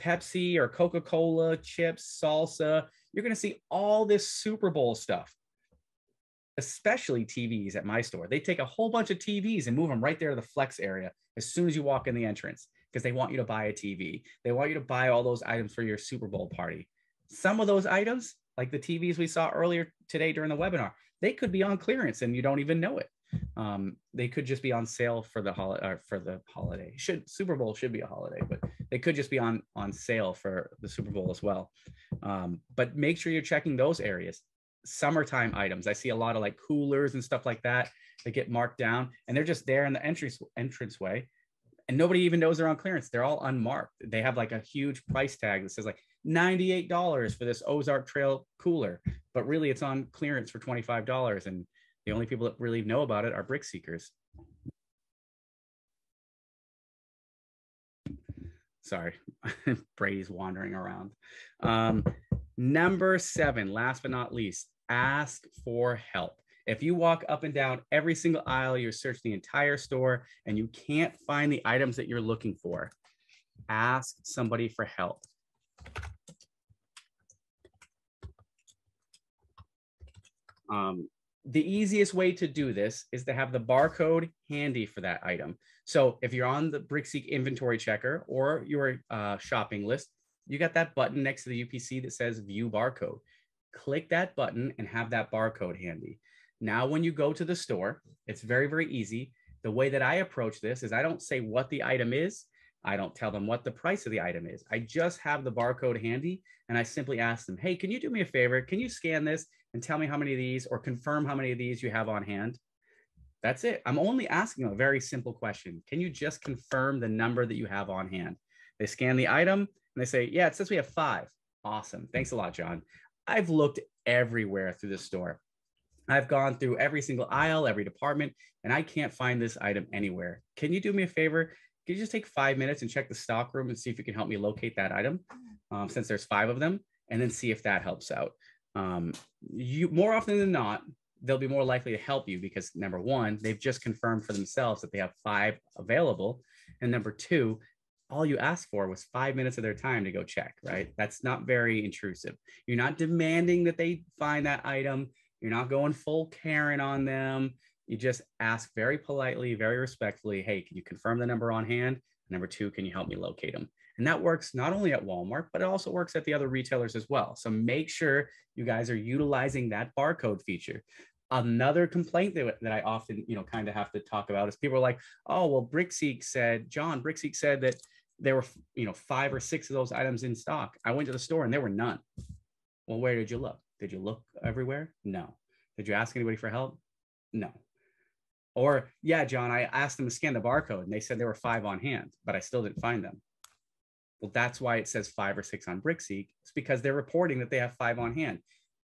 Pepsi or Coca-Cola, chips, salsa. You're going to see all this Super Bowl stuff, especially TVs at my store. They take a whole bunch of TVs and move them right there to the flex area as soon as you walk in the entrance, because they want you to buy a TV. They want you to buy all those items for your Super Bowl party. Some of those items, like the TVs we saw earlier today during the webinar, they could be on clearance and you don't even know it. They could just be on sale for the holiday. Super Bowl should be a holiday, but they could just be on sale for the Super Bowl as well. But make sure you're checking those areas. Summertime items, I see a lot of like coolers and stuff like that get marked down, and they're just there in the entranceway, and nobody even knows they're on clearance. They're all unmarked. They have like a huge price tag that says like $98 for this Ozark Trail cooler, but really it's on clearance for $25, and the only people that really know about it are brick seekers. Sorry, Brady's wandering around. Number 7, last but not least, ask for help. If you walk up and down every single aisle, you search the entire store, and you can't find the items that you're looking for, ask somebody for help. The easiest way to do this is to have the barcode handy for that item. So if you're on the BrickSeek inventory checker or your shopping list, you got that button next to the UPC that says view barcode. Click that button and have that barcode handy. Now, when you go to the store, it's very, very easy. The way that I approach this is I don't say what the item is. I don't tell them what the price of the item is. I just have the barcode handy, and I simply ask them, hey, can you do me a favor? Can you scan this and tell me how many of these, or confirm how many of these you have on hand? That's it. I'm only asking a very simple question. Can you just confirm the number that you have on hand? They scan the item and they say, yeah, it says we have 5. Awesome. Thanks a lot, John. I've looked everywhere through the store. I've gone through every single aisle, every department, and I can't find this item anywhere. Can you do me a favor? Can you just take 5 minutes and check the stock room and see if you can help me locate that item, since there's 5 of them, and then see if that helps out. You more often than not, they'll be more likely to help you because number 1, they've just confirmed for themselves that they have 5 available. And number 2, all you asked for was 5 minutes of their time to go check, right? That's not very intrusive. You're not demanding that they find that item. You're not going full Karen on them. You just ask very politely, very respectfully, hey, can you confirm the number on hand? Number 2, can you help me locate them? And that works not only at Walmart, but it also works at the other retailers as well. So make sure you guys are utilizing that barcode feature. Another complaint that I often, kind of have to talk about is people are like, oh, well, BrickSeek said that there were, 5 or 6 of those items in stock. I went to the store and there were none. Well, where did you look? Did you look everywhere? No. Did you ask anybody for help? No. Or, yeah, John, I asked them to scan the barcode and they said there were 5 on hand, but I still didn't find them. Well, that's why it says 5 or 6 on BrickSeek. It's because they're reporting that they have 5 on hand.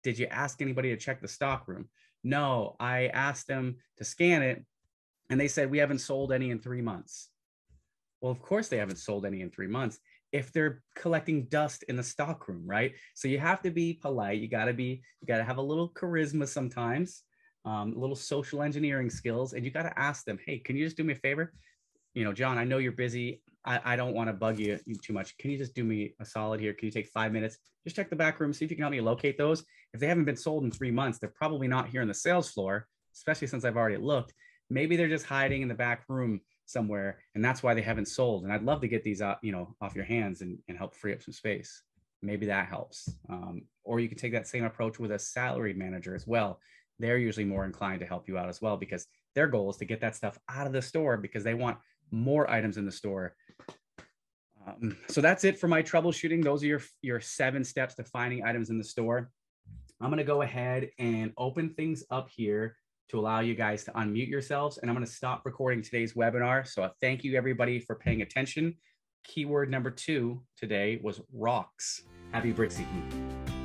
Did you ask anybody to check the stock room? No, I asked them to scan it and they said we haven't sold any in 3 months. Well, of course they haven't sold any in 3 months if they're collecting dust in the stock room, right? So you have to be polite. You gotta have a little charisma sometimes. little social engineering skills, and you got to ask them, hey, can you just do me a favor? You know, John, I know you're busy. I don't want to bug you too much. Can you just do me a solid here? Can you take 5 minutes? Just check the back room, see if you can help me locate those. If they haven't been sold in 3 months, they're probably not here on the sales floor, especially since I've already looked. Maybe they're just hiding in the back room somewhere, and that's why they haven't sold. And I'd love to get these off your hands and help free up some space. Maybe that helps. Or you can take that same approach with a salaried manager as well. They're usually more inclined to help you out as well, because their goal is to get that stuff out of the store because they want more items in the store. So that's it for my troubleshooting. Those are your 7 steps to finding items in the store. I'm going to go ahead and open things up here to allow you guys to unmute yourselves. And I'm going to stop recording today's webinar. So thank you everybody for paying attention. Keyword number 2 today was rocks. Happy BrickSeeking.